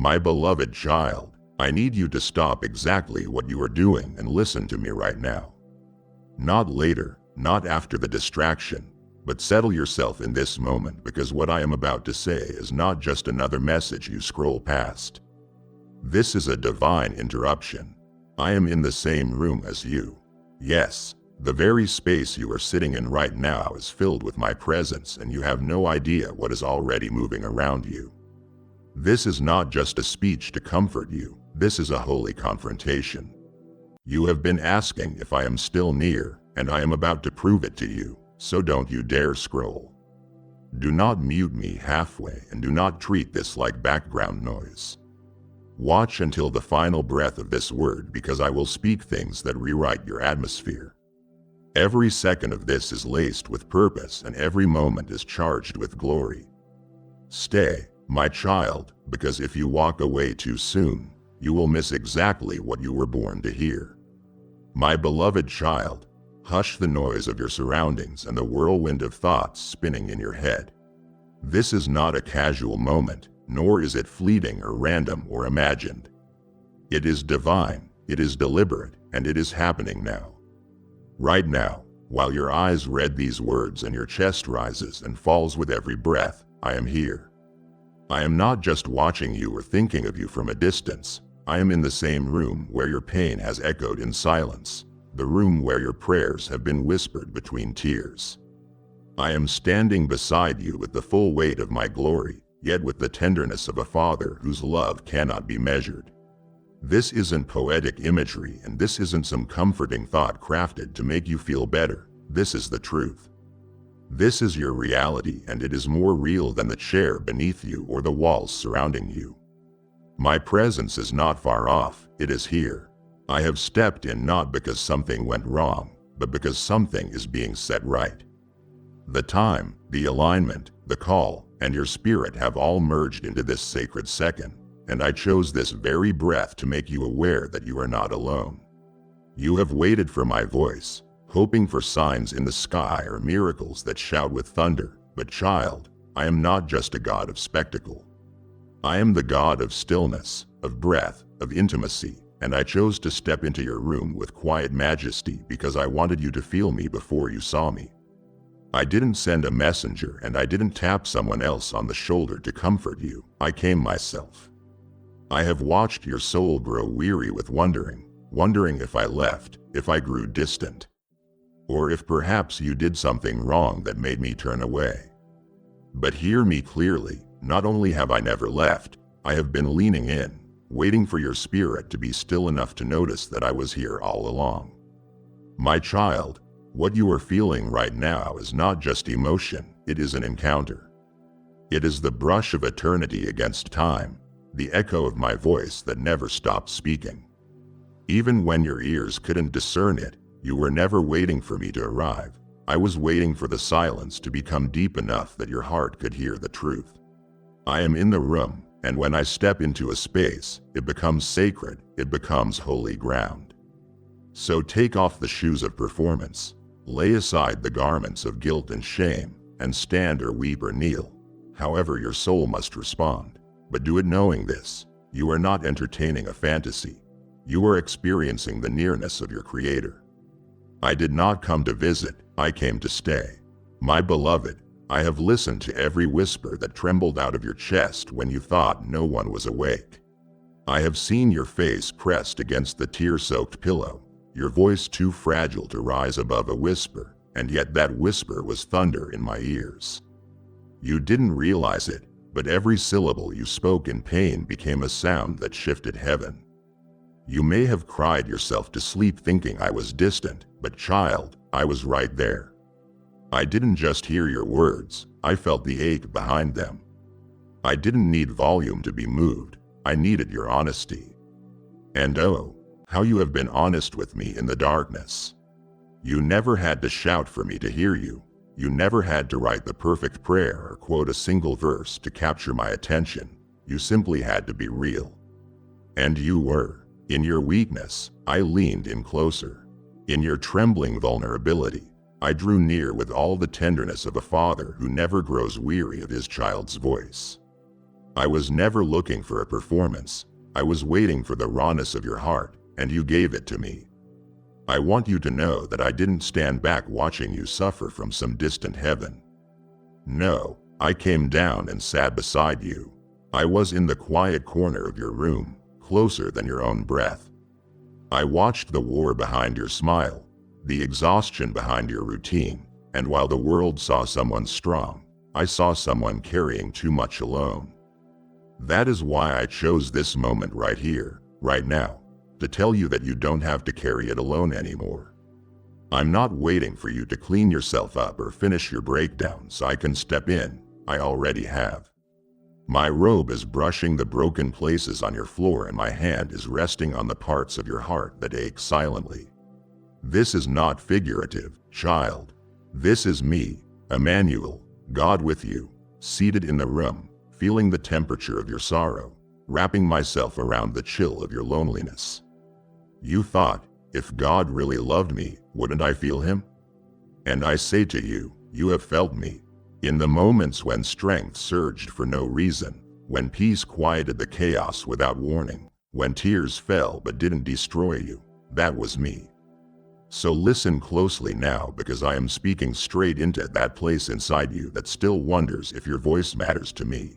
My beloved child, I need you to stop exactly what you are doing and listen to me right now. Not later, not after the distraction, but settle yourself in this moment, because what I am about to say is not just another message you scroll past. This is a divine interruption. I am in the same room as you. Yes, the very space you are sitting in right now is filled with my presence, and you have no idea what is already moving around you. This is not just a speech to comfort you, this is a holy confrontation. You have been asking if I am still near, and I am about to prove it to you, so don't you dare scroll. Do not mute me halfway, and do not treat this like background noise. Watch until the final breath of this word, because I will speak things that rewrite your atmosphere. Every second of this is laced with purpose, and every moment is charged with glory. Stay, my child, because if you walk away too soon, you will miss exactly what you were born to hear. My beloved child, hush the noise of your surroundings and the whirlwind of thoughts spinning in your head. This is not a casual moment, nor is it fleeting or random or imagined. It is divine, it is deliberate, and it is happening now. Right now, while your eyes read these words and your chest rises and falls with every breath, I am here. I am not just watching you or thinking of you from a distance. I am in the same room where your pain has echoed in silence, the room where your prayers have been whispered between tears. I am standing beside you with the full weight of my glory, yet with the tenderness of a father whose love cannot be measured. This isn't poetic imagery, and this isn't some comforting thought crafted to make you feel better. This is the truth. This is your reality, and it is more real than the chair beneath you or the walls surrounding you. My presence is not far off, it is here. I have stepped in not because something went wrong, but because something is being set right. The time, the alignment, the call, and your spirit have all merged into this sacred second, and I chose this very breath to make you aware that you are not alone. You have waited for my voice, hoping for signs in the sky or miracles that shout with thunder, but child, I am not just a God of spectacle. I am the God of stillness, of breath, of intimacy, and I chose to step into your room with quiet majesty because I wanted you to feel me before you saw me. I didn't send a messenger, and I didn't tap someone else on the shoulder to comfort you. I came myself. I have watched your soul grow weary with wondering if I left, if I grew distant, or if perhaps you did something wrong that made me turn away. But hear me clearly, not only have I never left, I have been leaning in, waiting for your spirit to be still enough to notice that I was here all along. My child, what you are feeling right now is not just emotion, it is an encounter. It is the brush of eternity against time, the echo of my voice that never stopped speaking. Even when your ears couldn't discern it, you were never waiting for me to arrive. I was waiting for the silence to become deep enough that your heart could hear the truth. I am in the room, and when I step into a space, it becomes sacred, it becomes holy ground. So take off the shoes of performance, lay aside the garments of guilt and shame, and stand or weep or kneel, however your soul must respond. But do it knowing this: you are not entertaining a fantasy. You are experiencing the nearness of your Creator. I did not come to visit, I came to stay. My beloved, I have listened to every whisper that trembled out of your chest when you thought no one was awake. I have seen your face pressed against the tear-soaked pillow, your voice too fragile to rise above a whisper, and yet that whisper was thunder in my ears. You didn't realize it, but every syllable you spoke in pain became a sound that shifted heaven. You may have cried yourself to sleep thinking I was distant, but child, I was right there. I didn't just hear your words, I felt the ache behind them. I didn't need volume to be moved, I needed your honesty. And oh, how you have been honest with me in the darkness. You never had to shout for me to hear you. You never had to write the perfect prayer or quote a single verse to capture my attention. You simply had to be real. And you were. In your weakness, I leaned in closer. In your trembling vulnerability, I drew near with all the tenderness of a father who never grows weary of his child's voice. I was never looking for a performance. I was waiting for the rawness of your heart, and you gave it to me. I want you to know that I didn't stand back watching you suffer from some distant heaven. No, I came down and sat beside you. I was in the quiet corner of your room, closer than your own breath. I watched the war behind your smile, the exhaustion behind your routine, and while the world saw someone strong, I saw someone carrying too much alone. That is why I chose this moment right here, right now, to tell you that you don't have to carry it alone anymore. I'm not waiting for you to clean yourself up or finish your breakdown so I can step in. I already have. My robe is brushing the broken places on your floor and my hand is resting on the parts of your heart that ache silently. This is not figurative, child. This is me, Emmanuel, God with you, seated in the room, feeling the temperature of your sorrow, wrapping myself around the chill of your loneliness. You thought, if God really loved me, wouldn't I feel him? And I say to you, you have felt me. In the moments when strength surged for no reason, when peace quieted the chaos without warning, when tears fell but didn't destroy you, that was me. So listen closely now, because I am speaking straight into that place inside you that still wonders if your voice matters to me.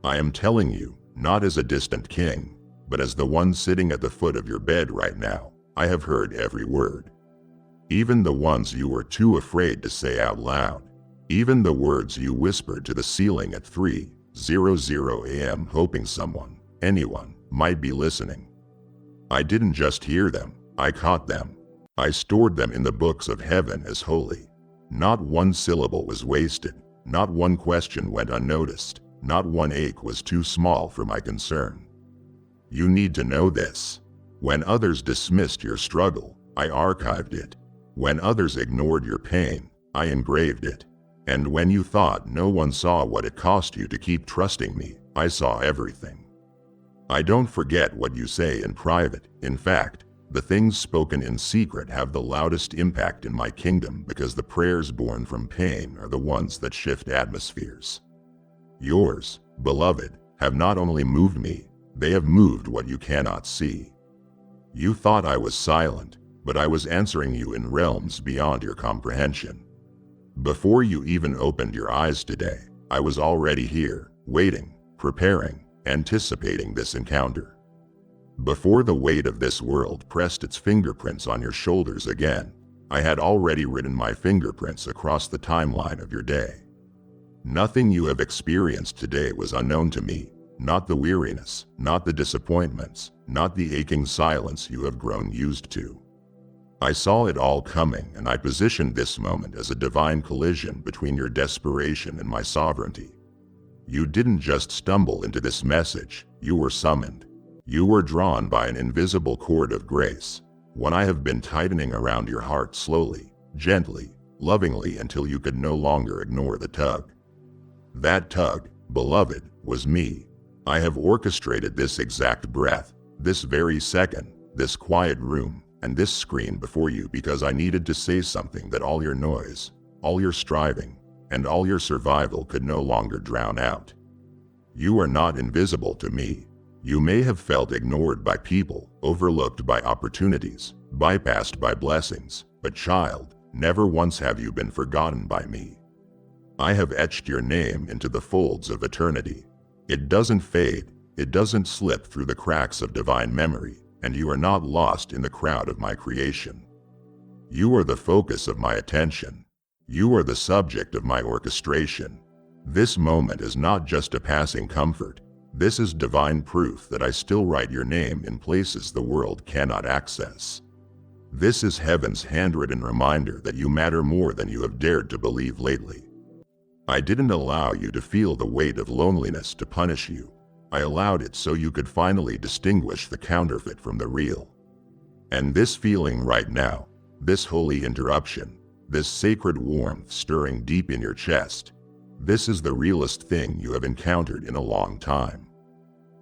I am telling you, not as a distant king, but as the one sitting at the foot of your bed right now. I have heard every word. Even the ones you were too afraid to say out loud. Even the words you whispered to the ceiling at 3:00 a.m. hoping someone, anyone, might be listening. I didn't just hear them, I caught them. I stored them in the books of heaven as holy. Not one syllable was wasted, not one question went unnoticed. Not one ache was too small for my concern. You need to know this. When others dismissed your struggle, I archived it. When others ignored your pain, I engraved it. And when you thought no one saw what it cost you to keep trusting me, I saw everything. I don't forget what you say in private. In fact, the things spoken in secret have the loudest impact in my kingdom, because the prayers born from pain are the ones that shift atmospheres. Yours, beloved, have not only moved me, they have moved what you cannot see. You thought I was silent, but I was answering you in realms beyond your comprehension. Before you even opened your eyes today, I was already here, waiting, preparing, anticipating this encounter. Before the weight of this world pressed its fingerprints on your shoulders again, I had already written my fingerprints across the timeline of your day. Nothing you have experienced today was unknown to me, not the weariness, not the disappointments, not the aching silence you have grown used to. I saw it all coming, and I positioned this moment as a divine collision between your desperation and my sovereignty. You didn't just stumble into this message, you were summoned. You were drawn by an invisible cord of grace, one I have been tightening around your heart slowly, gently, lovingly, until you could no longer ignore the tug. That tug, beloved, was me. I have orchestrated this exact breath, this very second, this quiet room, and this screen before you, because I needed to say something that all your noise, all your striving, and all your survival could no longer drown out. You are not invisible to me. You may have felt ignored by people, overlooked by opportunities, bypassed by blessings, but child, never once have you been forgotten by me. I have etched your name into the folds of eternity. It doesn't fade, it doesn't slip through the cracks of divine memory, and you are not lost in the crowd of my creation. You are the focus of my attention. You are the subject of my orchestration. This moment is not just a passing comfort. This is divine proof that I still write your name in places the world cannot access. This is heaven's handwritten reminder that you matter more than you have dared to believe lately. I didn't allow you to feel the weight of loneliness to punish you. I allowed it so you could finally distinguish the counterfeit from the real. And this feeling right now, this holy interruption, this sacred warmth stirring deep in your chest, this is the realest thing you have encountered in a long time.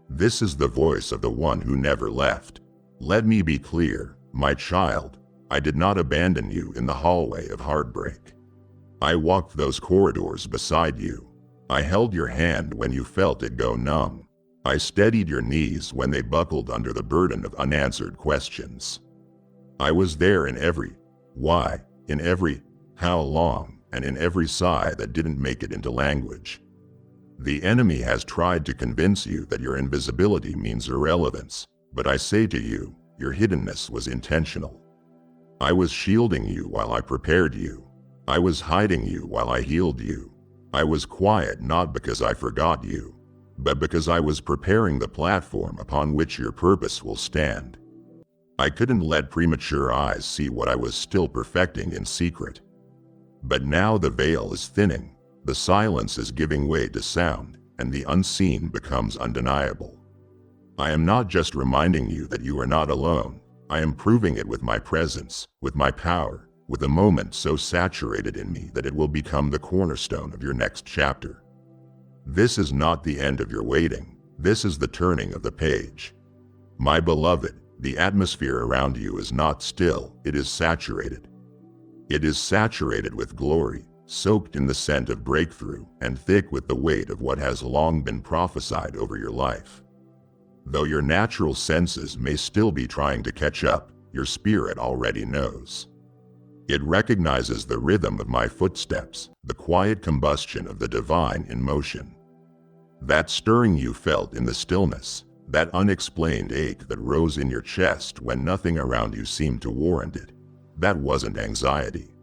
This is the voice of the one who never left. Let me be clear, my child, I did not abandon you in the hallway of heartbreak. I walked those corridors beside you. I held your hand when you felt it go numb. I steadied your knees when they buckled under the burden of unanswered questions. I was there in every why, in every how long, and in every sigh that didn't make it into language. The enemy has tried to convince you that your invisibility means irrelevance, but I say to you, your hiddenness was intentional. I was shielding you while I prepared you. I was hiding you while I healed you. I was quiet not because I forgot you, but because I was preparing the platform upon which your purpose will stand. I couldn't let premature eyes see what I was still perfecting in secret. But now the veil is thinning, the silence is giving way to sound, and the unseen becomes undeniable. I am not just reminding you that you are not alone, I am proving it with my presence, with my power, with a moment so saturated in me that it will become the cornerstone of your next chapter. This is not the end of your waiting, this is the turning of the page. My beloved, the atmosphere around you is not still, it is saturated. It is saturated with glory, soaked in the scent of breakthrough, and thick with the weight of what has long been prophesied over your life. Though your natural senses may still be trying to catch up, your spirit already knows. It recognizes the rhythm of my footsteps, the quiet combustion of the divine in motion. That stirring you felt in the stillness, that unexplained ache that rose in your chest when nothing around you seemed to warrant it, that wasn't anxiety.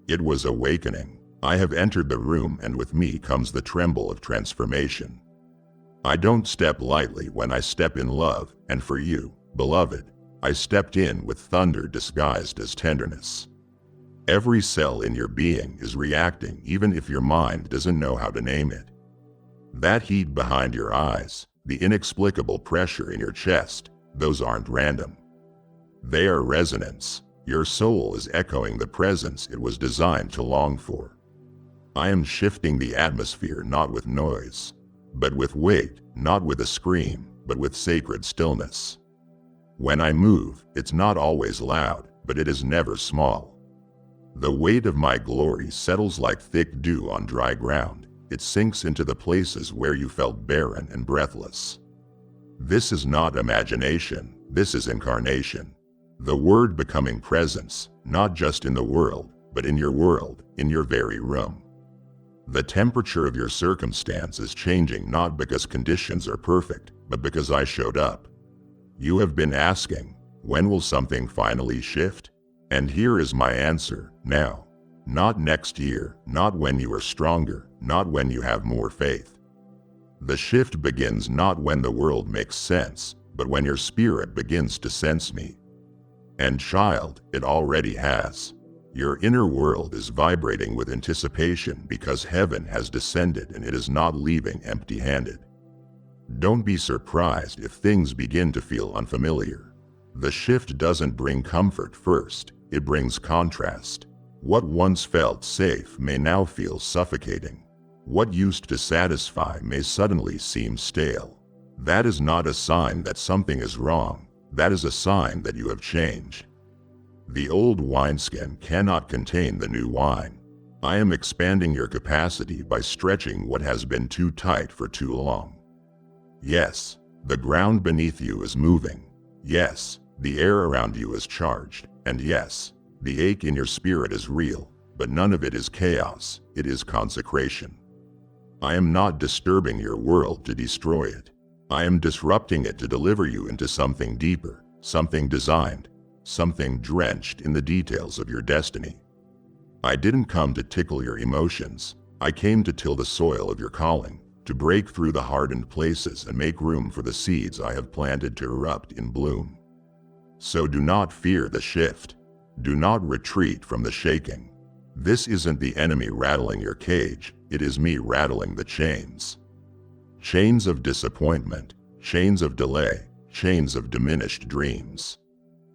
It was awakening. I have entered the room, and with me comes the tremble of transformation. I don't step lightly when I step in love, and for you, beloved, I stepped in with thunder disguised as tenderness. Every cell in your being is reacting even if your mind doesn't know how to name it. That heat behind your eyes, the inexplicable pressure in your chest, those aren't random. They are resonance. Your soul is echoing the presence it was designed to long for. I am shifting the atmosphere not with noise, but with weight, not with a scream, but with sacred stillness. When I move, it's not always loud, but it is never small. The weight of my glory settles like thick dew on dry ground. It sinks into the places where you felt barren and breathless. This is not imagination, this is incarnation. The word becoming presence, not just in the world, but in your very room. The temperature of your circumstance is changing not because conditions are perfect, but because I showed up. You have been asking, when will something finally shift? And here is my answer, now. Not next year, not when you are stronger, not when you have more faith. The shift begins not when the world makes sense, but when your spirit begins to sense me. And child, it already has. Your inner world is vibrating with anticipation because heaven has descended and it is not leaving empty-handed. Don't be surprised if things begin to feel unfamiliar. The shift doesn't bring comfort first, it brings contrast. What once felt safe may now feel suffocating. What used to satisfy may suddenly seem stale. That is not a sign that something is wrong, that is a sign that you have changed. The old wineskin cannot contain the new wine. I am expanding your capacity by stretching what has been too tight for too long. Yes, the ground beneath you is moving. Yes, the air around you is charged. And yes, the ache in your spirit is real, but none of it is chaos, it is consecration. I am not disturbing your world to destroy it. I am disrupting it to deliver you into something deeper, something designed, something drenched in the details of your destiny. I didn't come to tickle your emotions. I came to till the soil of your calling, to break through the hardened places and make room for the seeds I have planted to erupt in bloom. So do not fear the shift. Do not retreat from the shaking. This isn't the enemy rattling your cage, it is me rattling the chains. Chains of disappointment, chains of delay, chains of diminished dreams.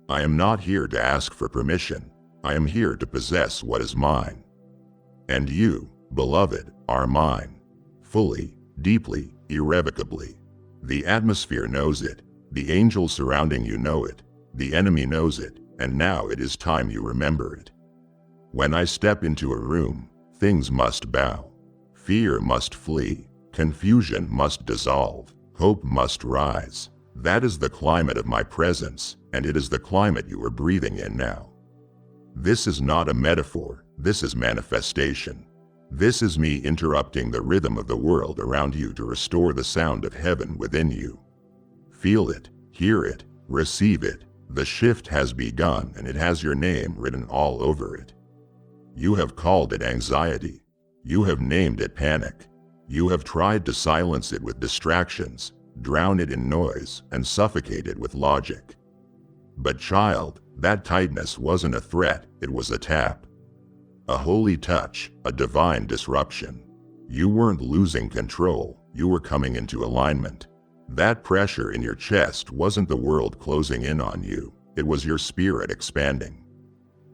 I am not here to ask for permission. I am here to possess what is mine. And you, beloved, are mine. Fully, deeply, irrevocably. The atmosphere knows it. The angels surrounding you know it. The enemy knows it, and now it is time you remember it. When I step into a room, things must bow. Fear must flee, confusion must dissolve, hope must rise. That is the climate of my presence, and it is the climate you are breathing in now. This is not a metaphor, this is manifestation. This is me interrupting the rhythm of the world around you to restore the sound of heaven within you. Feel it, hear it, receive it. The shift has begun, and it has your name written all over it. You have called it anxiety. You have named it panic. You have tried to silence it with distractions, drown it in noise, and suffocate it with logic. But child, that tightness wasn't a threat, it was a tap. A holy touch, a divine disruption. You weren't losing control, you were coming into alignment. That pressure in your chest wasn't the world closing in on you, it was your spirit expanding.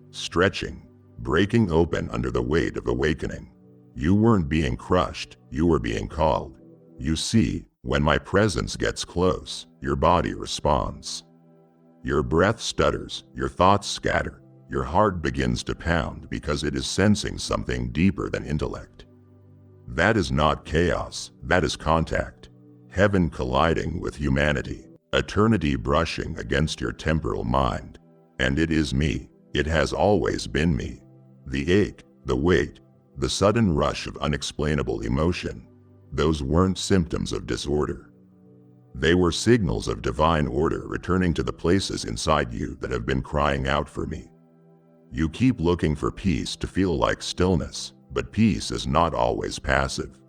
Stretching, breaking open under the weight of awakening. You weren't being crushed, you were being called. You see, when my presence gets close, your body responds. Your breath stutters, your thoughts scatter, your heart begins to pound because it is sensing something deeper than intellect. That is not chaos, that is contact. Heaven colliding with humanity, eternity brushing against your temporal mind. And it is me, it has always been me. The ache, the weight, the sudden rush of unexplainable emotion, those weren't symptoms of disorder. They were signals of divine order returning to the places inside you that have been crying out for me. You keep looking for peace to feel like stillness, but peace is not always passive.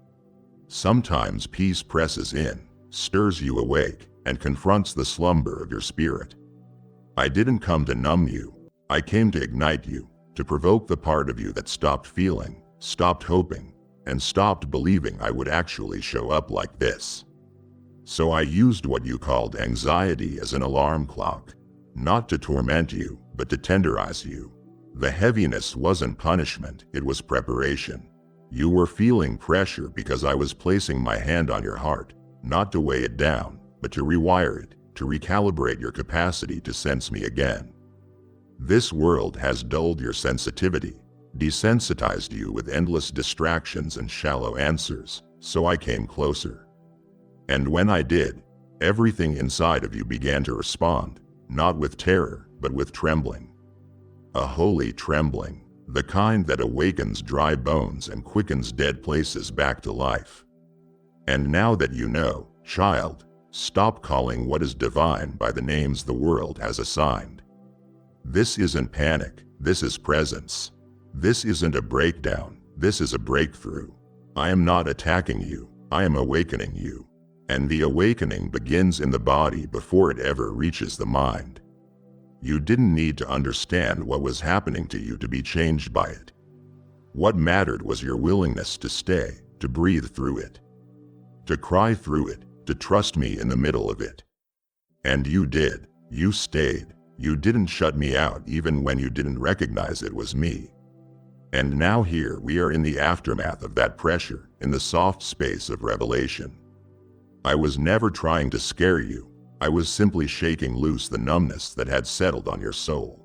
Sometimes peace presses in, stirs you awake, and confronts the slumber of your spirit. I didn't come to numb you, I came to ignite you, to provoke the part of you that stopped feeling, stopped hoping, and stopped believing I would actually show up like this. So I used what you called anxiety as an alarm clock, not to torment you, but to tenderize you. The heaviness wasn't punishment, it was preparation. You were feeling pressure because I was placing my hand on your heart, not to weigh it down, but to rewire it, to recalibrate your capacity to sense me again. This world has dulled your sensitivity, desensitized you with endless distractions and shallow answers, so I came closer. And when I did, everything inside of you began to respond, not with terror, but with trembling. A holy trembling, the kind that awakens dry bones and quickens dead places back to life. And now that you know, child, stop calling what is divine by the names the world has assigned. This isn't panic, this is presence. This isn't a breakdown, this is a breakthrough. I am not attacking you, I am awakening you. And the awakening begins in the body before it ever reaches the mind. You didn't need to understand what was happening to you to be changed by it. What mattered was your willingness to stay, to breathe through it, to cry through it, to trust me in the middle of it. And you did, you stayed, you didn't shut me out even when you didn't recognize it was me. And now here we are in the aftermath of that pressure, in the soft space of revelation. I was never trying to scare you, I was simply shaking loose the numbness that had settled on your soul.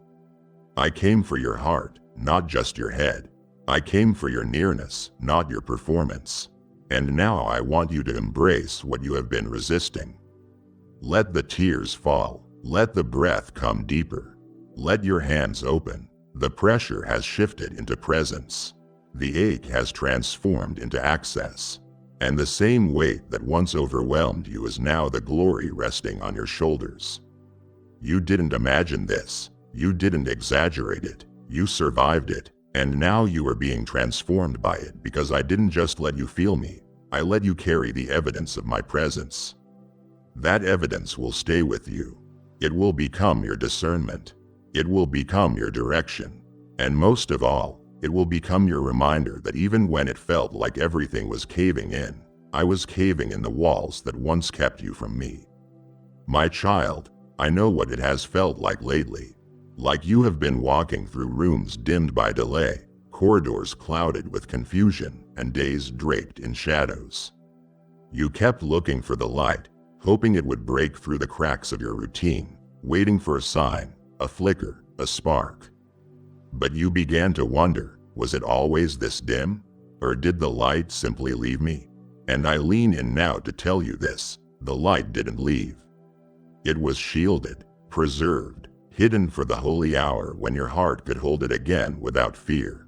I came for your heart, not just your head. I came for your nearness, not your performance. And now I want you to embrace what you have been resisting. Let the tears fall, let the breath come deeper. Let your hands open. The pressure has shifted into presence. The ache has transformed into access. And the same weight that once overwhelmed you is now the glory resting on your shoulders. You didn't imagine this. You didn't exaggerate it. You survived it. And now you are being transformed by it because I didn't just let you feel me. I let you carry the evidence of my presence. That evidence will stay with you. It will become your discernment. It will become your direction. And most of all, it will become your reminder that even when it felt like everything was caving in, I was caving in the walls that once kept you from me. My child, I know what it has felt like lately. Like you have been walking through rooms dimmed by delay, corridors clouded with confusion, and days draped in shadows. You kept looking for the light, hoping it would break through the cracks of your routine, waiting for a sign, a flicker, a spark. But you began to wonder, was it always this dim? Or did the light simply leave me? And I lean in now to tell you this: the light didn't leave. It was shielded, preserved, hidden for the holy hour when your heart could hold it again without fear.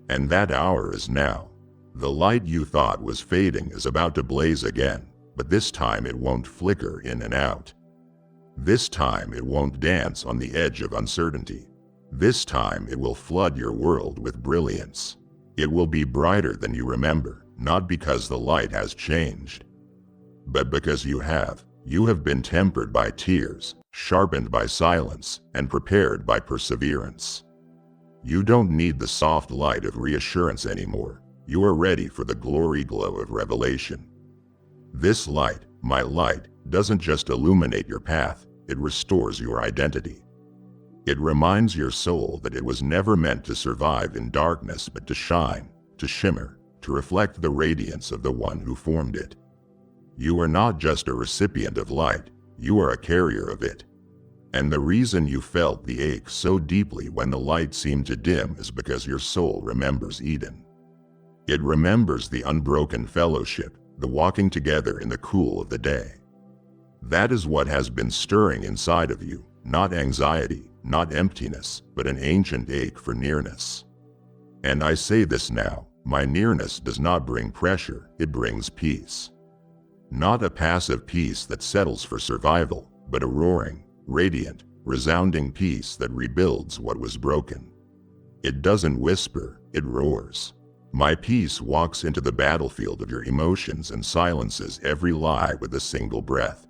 And that hour is now. The light you thought was fading is about to blaze again, but this time it won't flicker in and out. This time it won't dance on the edge of uncertainty. This time it will flood your world with brilliance. It will be brighter than you remember, not because the light has changed, but because you have. You have been tempered by tears, sharpened by silence, and prepared by perseverance. You don't need the soft light of reassurance anymore. You are ready for the glory glow of revelation. This light, my light, doesn't just illuminate your path, it restores your identity. It reminds your soul that it was never meant to survive in darkness but to shine, to shimmer, to reflect the radiance of the one who formed it. You are not just a recipient of light, you are a carrier of it. And the reason you felt the ache so deeply when the light seemed to dim is because your soul remembers Eden. It remembers the unbroken fellowship, the walking together in the cool of the day. That is what has been stirring inside of you, not anxiety, not emptiness, but an ancient ache for nearness. And I say this now: my nearness does not bring pressure, it brings peace. Not a passive peace that settles for survival, but a roaring, radiant, resounding peace that rebuilds what was broken. It doesn't whisper, it roars. My peace walks into the battlefield of your emotions and silences every lie with a single breath.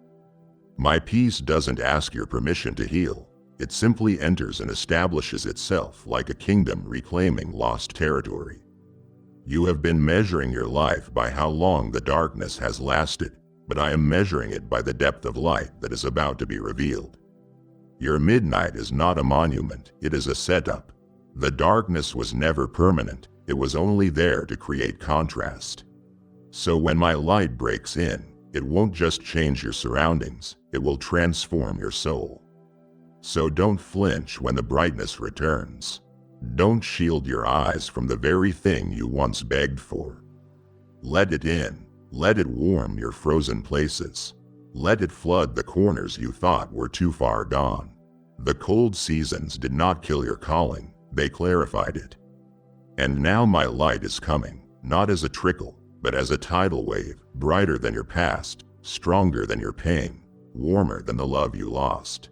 My peace doesn't ask your permission to heal. It simply enters and establishes itself like a kingdom reclaiming lost territory. You have been measuring your life by how long the darkness has lasted, but I am measuring it by the depth of light that is about to be revealed. Your midnight is not a monument, it is a setup. The darkness was never permanent, it was only there to create contrast. So when my light breaks in, it won't just change your surroundings, it will transform your soul. So don't flinch when the brightness returns. Don't shield your eyes from the very thing you once begged for. Let it in. Let it warm your frozen places. Let it flood the corners you thought were too far gone. The cold seasons did not kill your calling, they clarified it. And now my light is coming, not as a trickle, but as a tidal wave, brighter than your past, stronger than your pain, warmer than the love you lost.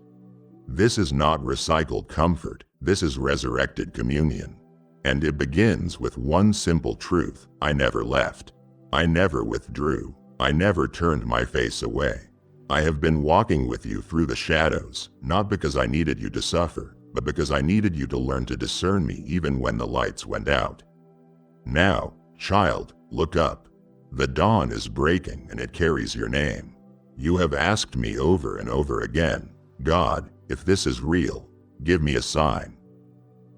This is not recycled comfort, this is resurrected communion. And it begins with one simple truth: I never left. I never withdrew. I never turned my face away. I have been walking with you through the shadows, not because I needed you to suffer, but because I needed you to learn to discern me even when the lights went out. Now, child, look up. The dawn is breaking and it carries your name. You have asked me over and over again, God, if this is real, give me a sign.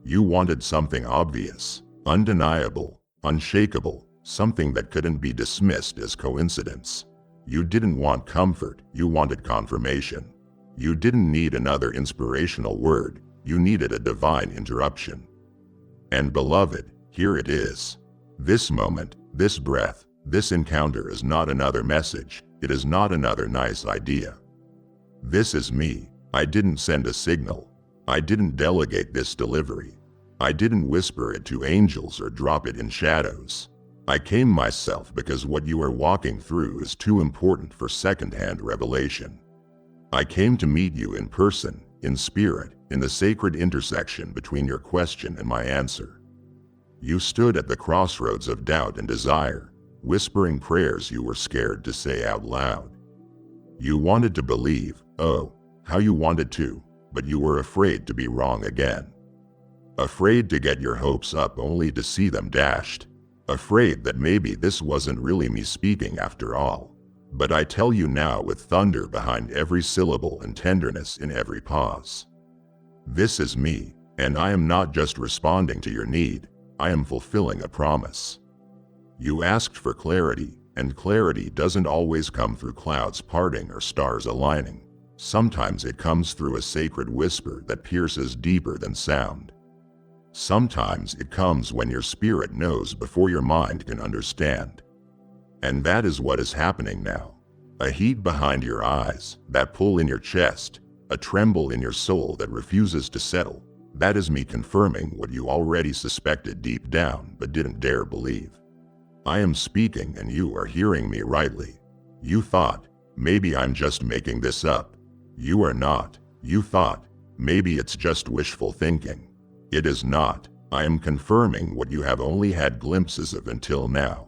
You wanted something obvious, undeniable, unshakable, something that couldn't be dismissed as coincidence. You didn't want comfort, you wanted confirmation. You didn't need another inspirational word, you needed a divine interruption. And beloved, here it is. This moment, this breath, this encounter is not another message, it is not another nice idea. This is me. I didn't send a signal. I didn't delegate this delivery. I didn't whisper it to angels or drop it in shadows. I came myself because what you are walking through is too important for second-hand revelation. I came to meet you in person, in spirit, in the sacred intersection between your question and my answer. You stood at the crossroads of doubt and desire, whispering prayers you were scared to say out loud. You wanted to believe, oh, how you wanted to, but you were afraid to be wrong again. Afraid to get your hopes up only to see them dashed. Afraid that maybe this wasn't really me speaking after all. But I tell you now with thunder behind every syllable and tenderness in every pause. This is me, and I am not just responding to your need, I am fulfilling a promise. You asked for clarity, and clarity doesn't always come through clouds parting or stars aligning. Sometimes it comes through a sacred whisper that pierces deeper than sound. Sometimes it comes when your spirit knows before your mind can understand. And that is what is happening now. A heat behind your eyes, that pull in your chest, a tremble in your soul that refuses to settle. That is me confirming what you already suspected deep down but didn't dare believe. I am speaking and you are hearing me rightly. You thought, maybe I'm just making this up. You are not. You thought, maybe it's just wishful thinking. It is not. I am confirming what you have only had glimpses of until now.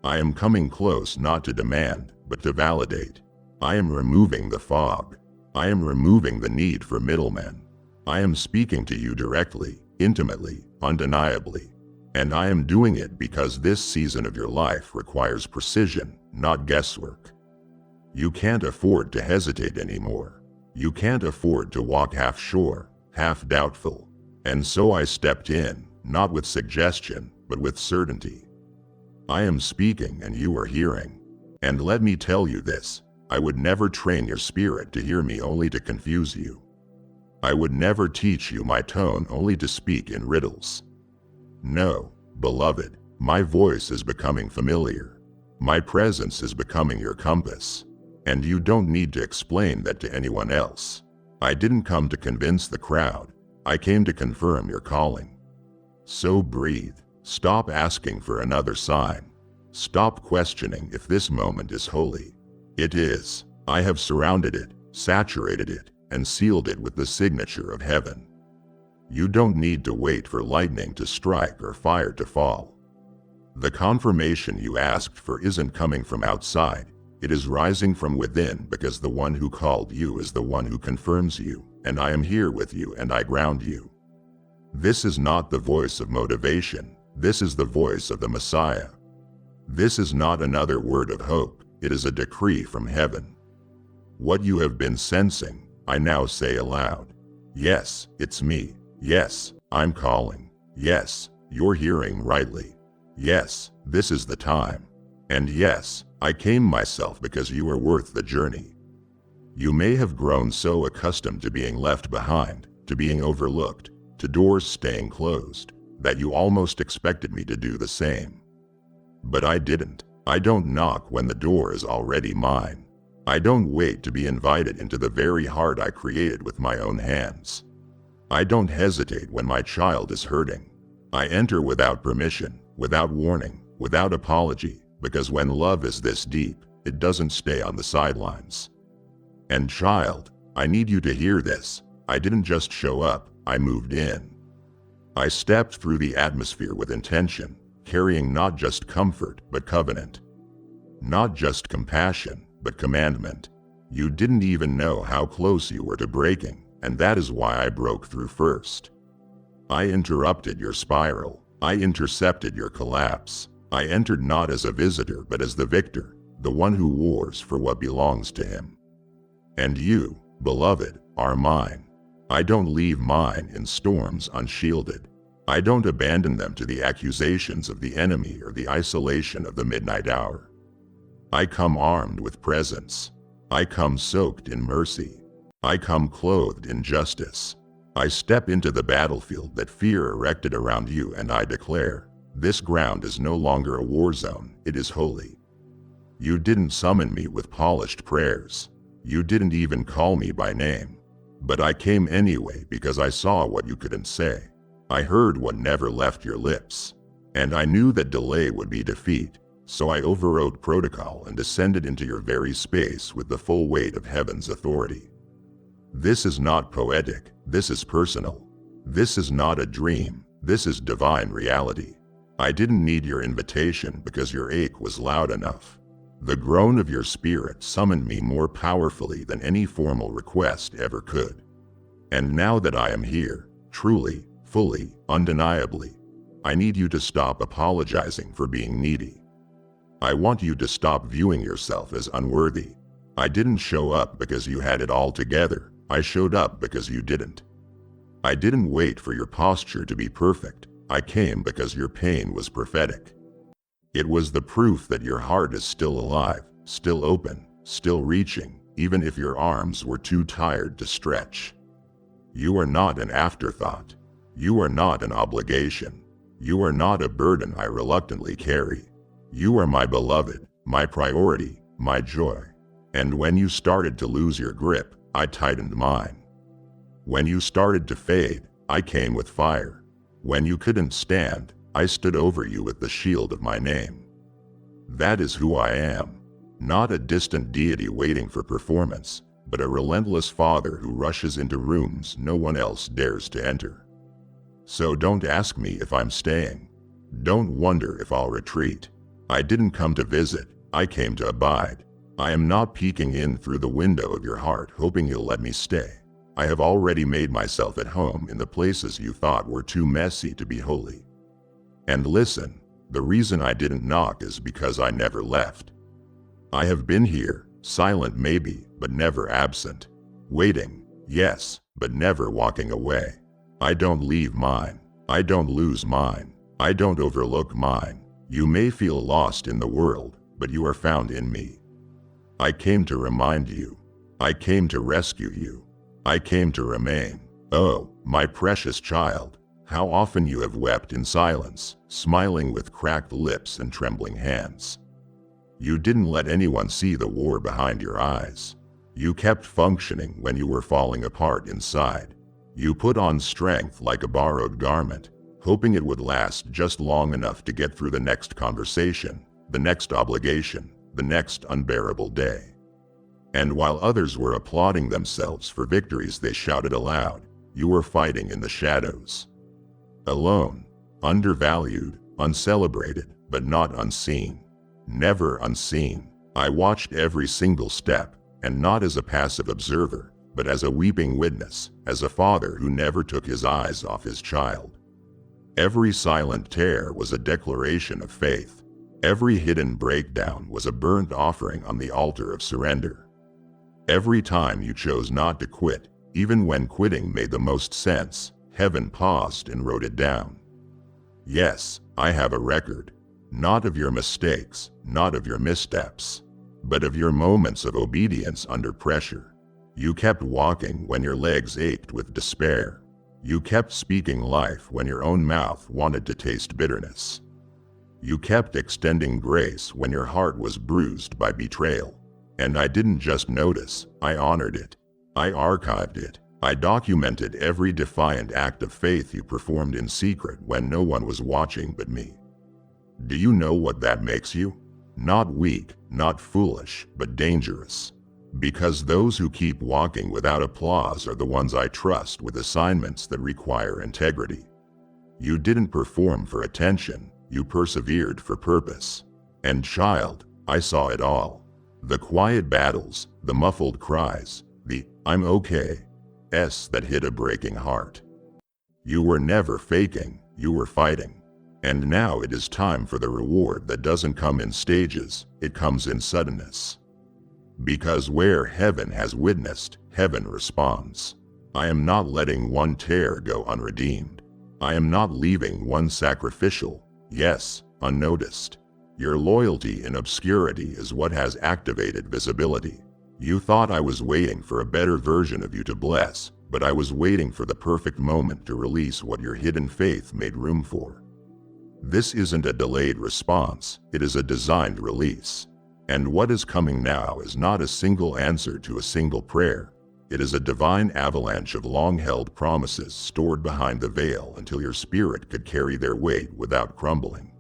I am coming close not to demand, but to validate. I am removing the fog. I am removing the need for middlemen. I am speaking to you directly, intimately, undeniably. And I am doing it because this season of your life requires precision, not guesswork. You can't afford to hesitate anymore. You can't afford to walk half sure, half doubtful. And so I stepped in, not with suggestion, but with certainty. I am speaking and you are hearing. And let me tell you this, I would never train your spirit to hear me only to confuse you. I would never teach you my tone only to speak in riddles. No, beloved, my voice is becoming familiar. My presence is becoming your compass. And you don't need to explain that to anyone else. I didn't come to convince the crowd. I came to confirm your calling. So breathe. Stop asking for another sign. Stop questioning if this moment is holy. It is. I have surrounded it, saturated it, and sealed it with the signature of heaven. You don't need to wait for lightning to strike or fire to fall. The confirmation you asked for isn't coming from outside. It is rising from within because the one who called you is the one who confirms you, and I am here with you and I ground you. This is not the voice of motivation. This is the voice of the Messiah. This is not another word of hope. It is a decree from heaven. What you have been sensing, I now say aloud. Yes, it's me. Yes, I'm calling. Yes, you're hearing rightly. Yes, this is the time. And yes, I came myself because you are worth the journey. You may have grown so accustomed to being left behind, to being overlooked, to doors staying closed, that you almost expected me to do the same. But I didn't. I don't knock when the door is already mine. I don't wait to be invited into the very heart I created with my own hands. I don't hesitate when my child is hurting. I enter without permission, without warning, without apology, because when love is this deep, it doesn't stay on the sidelines. And child, I need you to hear this. I didn't just show up, I moved in. I stepped through the atmosphere with intention, carrying not just comfort, but covenant. Not just compassion, but commandment. You didn't even know how close you were to breaking, and that is why I broke through first. I interrupted your spiral. I intercepted your collapse. I entered not as a visitor, but as the victor, the one who wars for what belongs to him. And you, beloved, are mine. I don't leave mine in storms unshielded. I don't abandon them to the accusations of the enemy or the isolation of the midnight hour. I come armed with presence. I come soaked in mercy. I come clothed in justice. I step into the battlefield that fear erected around you, and I declare, this ground is no longer a war zone, it is holy. You didn't summon me with polished prayers. You didn't even call me by name. But I came anyway because I saw what you couldn't say. I heard what never left your lips. And I knew that delay would be defeat, so I overrode protocol and descended into your very space with the full weight of heaven's authority. This is not poetic, this is personal. This is not a dream, this is divine reality. I didn't need your invitation because your ache was loud enough. The groan of your spirit summoned me more powerfully than any formal request ever could. And now that I am here, truly, fully, undeniably, I need you to stop apologizing for being needy. I want you to stop viewing yourself as unworthy. I didn't show up because you had it all together. I showed up because you didn't. I didn't wait for your posture to be perfect. I came because your pain was prophetic. It was the proof that your heart is still alive, still open, still reaching, even if your arms were too tired to stretch. You are not an afterthought. You are not an obligation. You are not a burden I reluctantly carry. You are my beloved, my priority, my joy. And when you started to lose your grip, I tightened mine. When you started to fade, I came with fire. When you couldn't stand, I stood over you with the shield of my name. That is who I am. Not a distant deity waiting for performance, but a relentless father who rushes into rooms no one else dares to enter. So don't ask me if I'm staying. Don't wonder if I'll retreat. I didn't come to visit, I came to abide. I am not peeking in through the window of your heart hoping you'll let me stay. I have already made myself at home in the places you thought were too messy to be holy. And listen, the reason I didn't knock is because I never left. I have been here, silent maybe, but never absent. Waiting, yes, but never walking away. I don't leave mine. I don't lose mine. I don't overlook mine. You may feel lost in the world, but you are found in me. I came to remind you. I came to rescue you. I came to remain. Oh, my precious child, how often you have wept in silence, smiling with cracked lips and trembling hands. You didn't let anyone see the war behind your eyes. You kept functioning when you were falling apart inside. You put on strength like a borrowed garment, hoping it would last just long enough to get through the next conversation, the next obligation, the next unbearable day. And while others were applauding themselves for victories they shouted aloud, you were fighting in the shadows. Alone, undervalued, uncelebrated, but not unseen. Never unseen. I watched every single step, and not as a passive observer, but as a weeping witness, as a father who never took his eyes off his child. Every silent tear was a declaration of faith. Every hidden breakdown was a burnt offering on the altar of surrender. Every time you chose not to quit, even when quitting made the most sense, heaven paused and wrote it down. Yes, I have a record. Not of your mistakes, not of your missteps, but of your moments of obedience under pressure. You kept walking when your legs ached with despair. You kept speaking life when your own mouth wanted to taste bitterness. You kept extending grace when your heart was bruised by betrayal. And I didn't just notice, I honored it. I archived it. I documented every defiant act of faith you performed in secret when no one was watching but me. Do you know what that makes you? Not weak, not foolish, but dangerous. Because those who keep walking without applause are the ones I trust with assignments that require integrity. You didn't perform for attention, you persevered for purpose. And child, I saw it all. The quiet battles, the muffled cries, the "I'm okay"s that hit a breaking heart. You were never faking, you were fighting. And now it is time for the reward that doesn't come in stages, it comes in suddenness. Because where heaven has witnessed, heaven responds. I am not letting one tear go unredeemed. I am not leaving one sacrificial, yes, unnoticed. Your loyalty in obscurity is what has activated visibility. You thought I was waiting for a better version of you to bless, but I was waiting for the perfect moment to release what your hidden faith made room for. This isn't a delayed response, it is a designed release. And what is coming now is not a single answer to a single prayer. It is a divine avalanche of long-held promises stored behind the veil until your spirit could carry their weight without crumbling.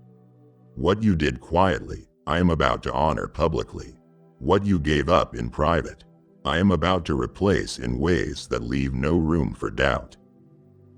What you did quietly, I am about to honor publicly. What you gave up in private, I am about to replace in ways that leave no room for doubt.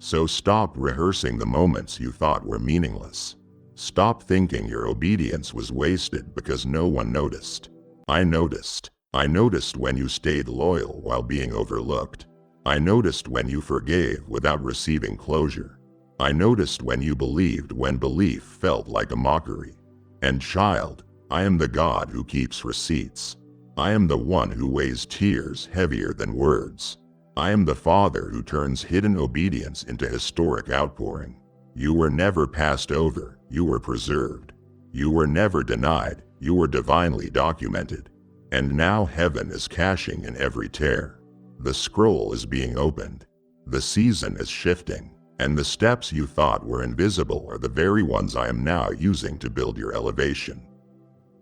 So stop rehearsing the moments you thought were meaningless. Stop thinking your obedience was wasted because no one noticed. I noticed. I noticed when you stayed loyal while being overlooked. I noticed when you forgave without receiving closure. I noticed when you believed when belief felt like a mockery. And child, I am the God who keeps receipts. I am the one who weighs tears heavier than words. I am the Father who turns hidden obedience into historic outpouring. You were never passed over, you were preserved. You were never denied, you were divinely documented. And now heaven is cashing in every tear. The scroll is being opened. The season is shifting. And the steps you thought were invisible are the very ones I am now using to build your elevation.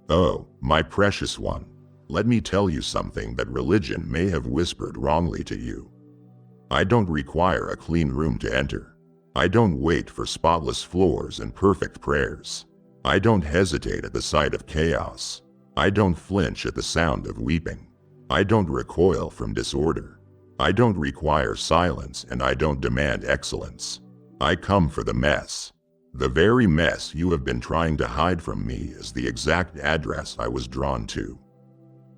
Oh, my precious one, let me tell you something that religion may have whispered wrongly to you. I don't require a clean room to enter. I don't wait for spotless floors and perfect prayers. I don't hesitate at the sight of chaos. I don't flinch at the sound of weeping. I don't recoil from disorder. I don't require silence, and I don't demand excellence. I come for the mess. The very mess you have been trying to hide from me is the exact address I was drawn to.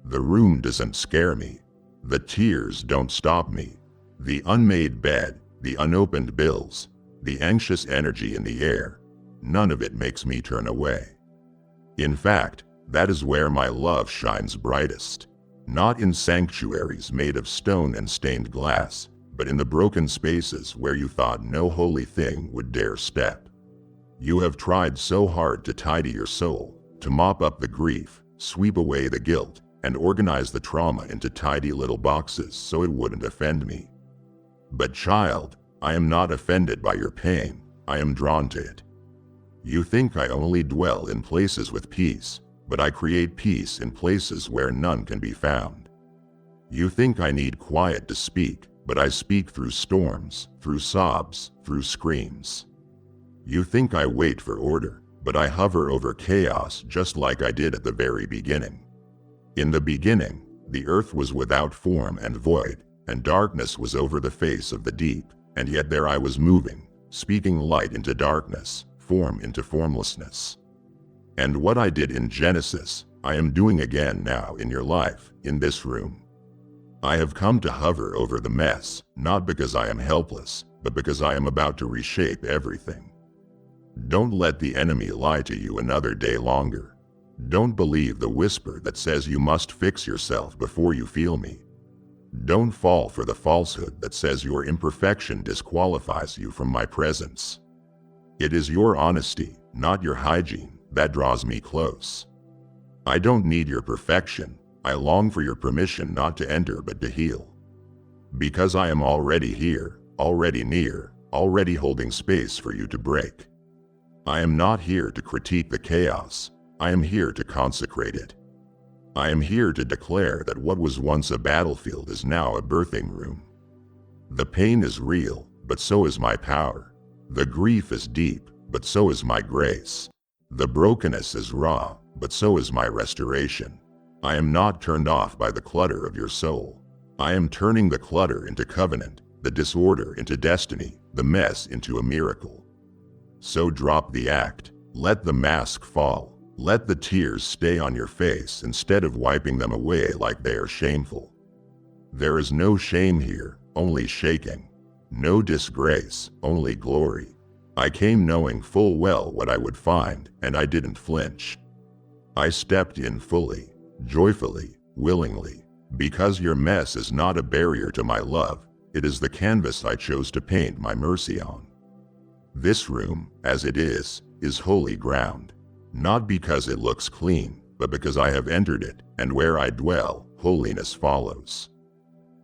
The room doesn't scare me. The tears don't stop me. The unmade bed, the unopened bills, the anxious energy in the air, none of it makes me turn away. In fact, that is where my love shines brightest. Not in sanctuaries made of stone and stained glass, but in the broken spaces where you thought no holy thing would dare step. You have tried so hard to tidy your soul, to mop up the grief, sweep away the guilt, and organize the trauma into tidy little boxes so it wouldn't offend me. But child, I am not offended by your pain, I am drawn to it. You think I only dwell in places with peace, but I create peace in places where none can be found. You think I need quiet to speak, but I speak through storms, through sobs, through screams. You think I wait for order, but I hover over chaos just like I did at the very beginning. In the beginning, the earth was without form and void, and darkness was over the face of the deep, and yet there I was moving, speaking light into darkness, form into formlessness. And what I did in Genesis, I am doing again now in your life, in this room. I have come to hover over the mess, not because I am helpless, but because I am about to reshape everything. Don't let the enemy lie to you another day longer. Don't believe the whisper that says you must fix yourself before you feel me. Don't fall for the falsehood that says your imperfection disqualifies you from my presence. It is your honesty, not your hygiene, that draws me close. I don't need your perfection. I long for your permission not to enter but to heal. Because I am already here, already near, already holding space for you to break. I am not here to critique the chaos. I am here to consecrate it. I am here to declare that what was once a battlefield is now a birthing room. The pain is real, but so is my power. The grief is deep, but so is my grace. The brokenness is raw, but so is my restoration. I am not turned off by the clutter of your soul. I am turning the clutter into covenant, the disorder into destiny, the mess into a miracle. So drop the act, let the mask fall. Let the tears stay on your face instead of wiping them away like they are shameful. There is no shame here, only shaking. No disgrace, only glory. I came knowing full well what I would find, and I didn't flinch. I stepped in fully, joyfully, willingly, because your mess is not a barrier to my love, it is the canvas I chose to paint my mercy on. This room, as it is holy ground. Not because it looks clean, but because I have entered it, and where I dwell, holiness follows.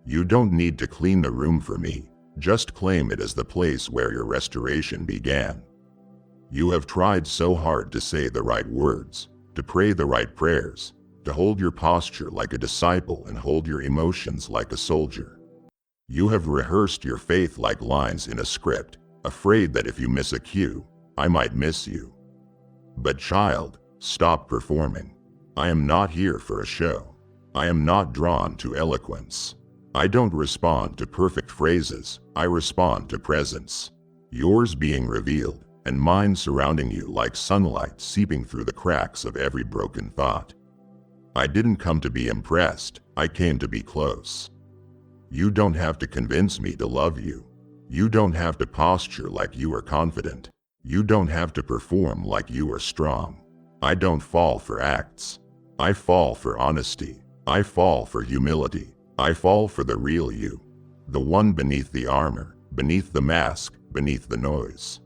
You don't need to clean the room for me, just claim it as the place where your restoration began. You have tried so hard to say the right words, to pray the right prayers, to hold your posture like a disciple and hold your emotions like a soldier. You have rehearsed your faith like lines in a script, afraid that if you miss a cue, I might miss you. But child, stop performing. I am not here for a show. I am not drawn to eloquence. I don't respond to perfect phrases, I respond to presence. Yours being revealed, and mine surrounding you like sunlight seeping through the cracks of every broken thought. I didn't come to be impressed, I came to be close. You don't have to convince me to love you. You don't have to posture like you are confident. You don't have to perform like you are strong. I don't fall for acts. I fall for honesty. I fall for humility. I fall for the real you. The one beneath the armor, beneath the mask, beneath the noise.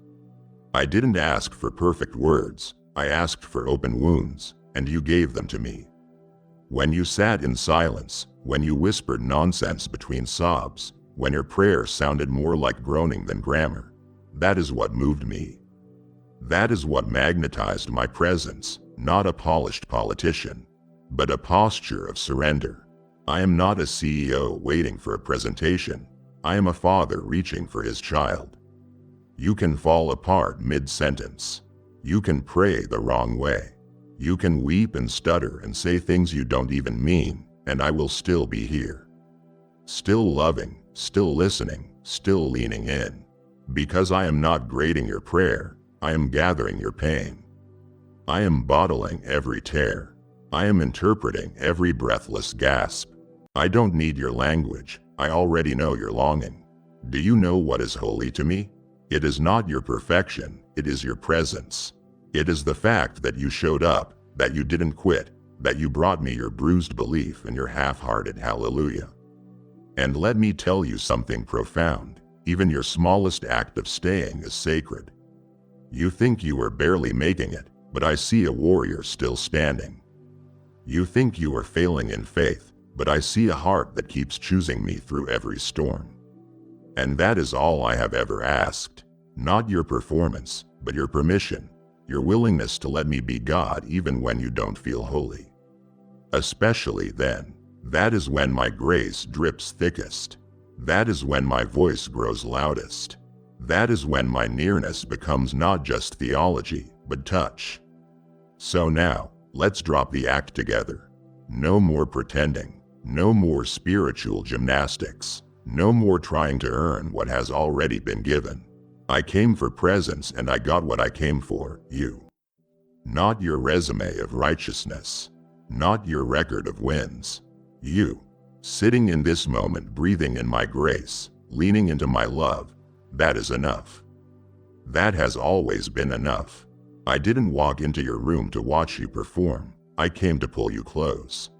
I didn't ask for perfect words. I asked for open wounds, and you gave them to me. When you sat in silence, when you whispered nonsense between sobs, when your prayer sounded more like groaning than grammar, That is what moved me. That is what magnetized my presence, not a polished politician, but a posture of surrender. I am not a CEO waiting for a presentation. I am a father reaching for his child. You can fall apart mid-sentence. You can pray the wrong way. You can weep and stutter and say things you don't even mean, and I will still be here. Still loving, still listening, still leaning in. Because I am not grading your prayer, I am gathering your pain. I am bottling every tear. I am interpreting every breathless gasp. I don't need your language. I already know your longing. Do you know what is holy to me? It is not your perfection, it is your presence. It is the fact that you showed up, that you didn't quit, that you brought me your bruised belief and your half-hearted hallelujah. And let me tell you something profound. Even your smallest act of staying is sacred. You think you are barely making it, but I see a warrior still standing. You think you are failing in faith, but I see a heart that keeps choosing me through every storm. And that is all I have ever asked. Not your performance, but your permission, your willingness to let me be God even when you don't feel holy. Especially then. That is when my grace drips thickest. That is when my voice grows loudest. That is when my nearness becomes not just theology, but touch. So now, let's drop the act together. No more pretending. No more spiritual gymnastics. No more trying to earn what has already been given. I came for presence and I got what I came for, you. Not your resume of righteousness. Not your record of wins. You. Sitting in this moment, breathing in my grace, leaning into my love. That is enough. That has always been enough. I didn't walk into your room to watch you perform. I came to pull you close.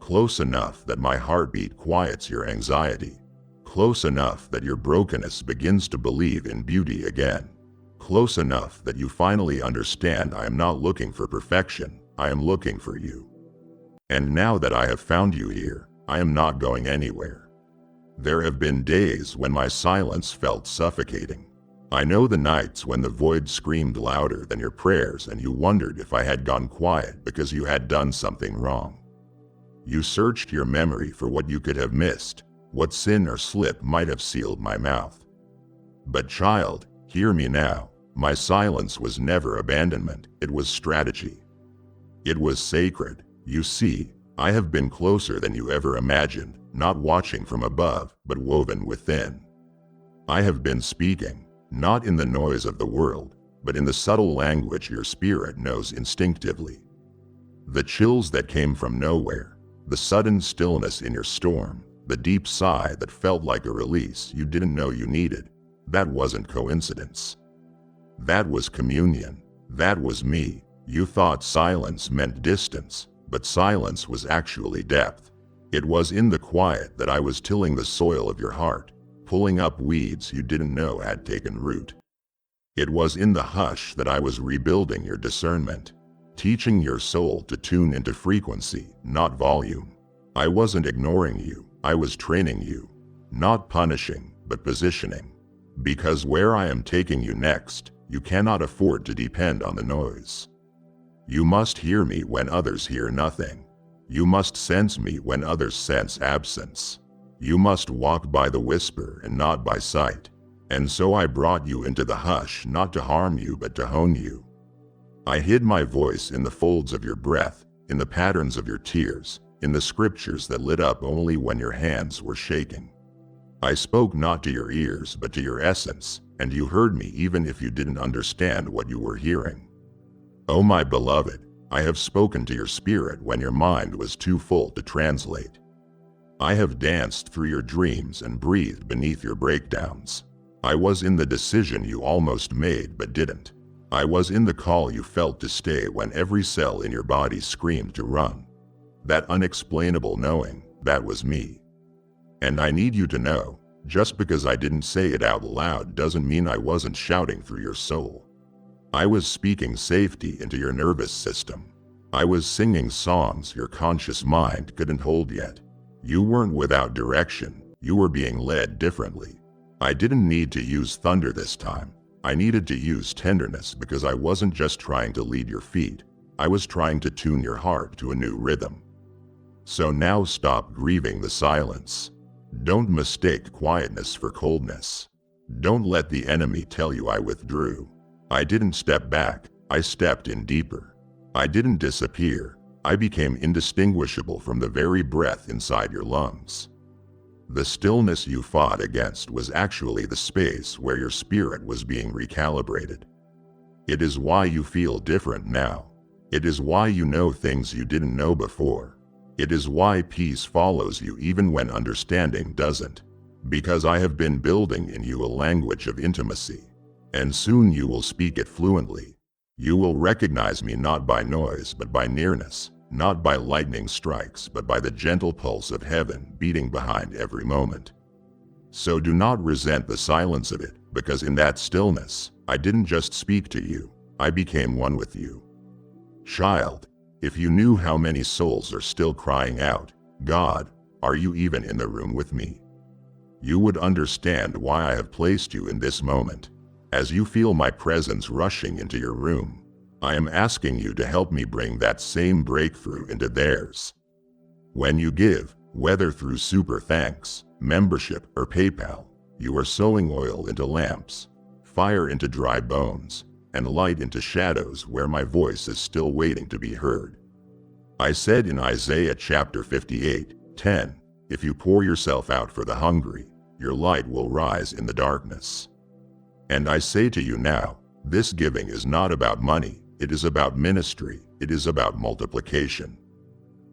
Close enough that my heartbeat quiets your anxiety. Close enough that your brokenness begins to believe in beauty again. Close enough that you finally understand I am not looking for perfection, I am looking for you. And now that I have found you here, I am not going anywhere. There have been days when my silence felt suffocating. I know the nights when the void screamed louder than your prayers and you wondered if I had gone quiet because you had done something wrong. You searched your memory for what you could have missed, what sin or slip might have sealed my mouth. But child, hear me now. My silence was never abandonment, it was strategy. It was sacred. You see, I have been closer than you ever imagined, not watching from above, but woven within. I have been speaking, not in the noise of the world, but in the subtle language your spirit knows instinctively. The chills that came from nowhere, the sudden stillness in your storm, the deep sigh that felt like a release you didn't know you needed, that wasn't coincidence. That was communion. That was me. You thought silence meant distance, but silence was actually depth. It was in the quiet that I was tilling the soil of your heart, pulling up weeds you didn't know had taken root. It was in the hush that I was rebuilding your discernment, teaching your soul to tune into frequency, not volume. I wasn't ignoring you, I was training you, not punishing, but positioning. Because where I am taking you next, you cannot afford to depend on the noise. You must hear me when others hear nothing. You must sense me when others sense absence. You must walk by the whisper and not by sight. And so I brought you into the hush, not to harm you but to hone you. I hid my voice in the folds of your breath, in the patterns of your tears, in the scriptures that lit up only when your hands were shaking. I spoke not to your ears but to your essence, and you heard me even if you didn't understand what you were hearing. Oh my beloved, I have spoken to your spirit when your mind was too full to translate. I have danced through your dreams and breathed beneath your breakdowns. I was in the decision you almost made but didn't. I was in the call you felt to stay when every cell in your body screamed to run. That unexplainable knowing, that was me. And I need you to know, just because I didn't say it out loud doesn't mean I wasn't shouting through your soul. I was speaking safety into your nervous system. I was singing songs your conscious mind couldn't hold yet. You weren't without direction, you were being led differently. I didn't need to use thunder this time. I needed to use tenderness because I wasn't just trying to lead your feet. I was trying to tune your heart to a new rhythm. So now stop grieving the silence. Don't mistake quietness for coldness. Don't let the enemy tell you I withdrew. I didn't step back, I stepped in deeper. I didn't disappear, I became indistinguishable from the very breath inside your lungs. The stillness you fought against was actually the space where your spirit was being recalibrated. It is why you feel different now. It is why you know things you didn't know before. It is why peace follows you even when understanding doesn't. Because I have been building in you a language of intimacy, and soon you will speak it fluently. You will recognize me not by noise but by nearness, not by lightning strikes but by the gentle pulse of heaven beating behind every moment. So do not resent the silence of it, because in that stillness, I didn't just speak to you, I became one with you. Child, if you knew how many souls are still crying out, God, are you even in the room with me? You would understand why I have placed you in this moment. As you feel my presence rushing into your room, I am asking you to help me bring that same breakthrough into theirs. When you give, whether through super thanks, membership, or PayPal, you are sowing oil into lamps, fire into dry bones, and light into shadows where my voice is still waiting to be heard. I said in Isaiah chapter 58:10, if you pour yourself out for the hungry, your light will rise in the darkness. And I say to you now, this giving is not about money, it is about ministry, it is about multiplication.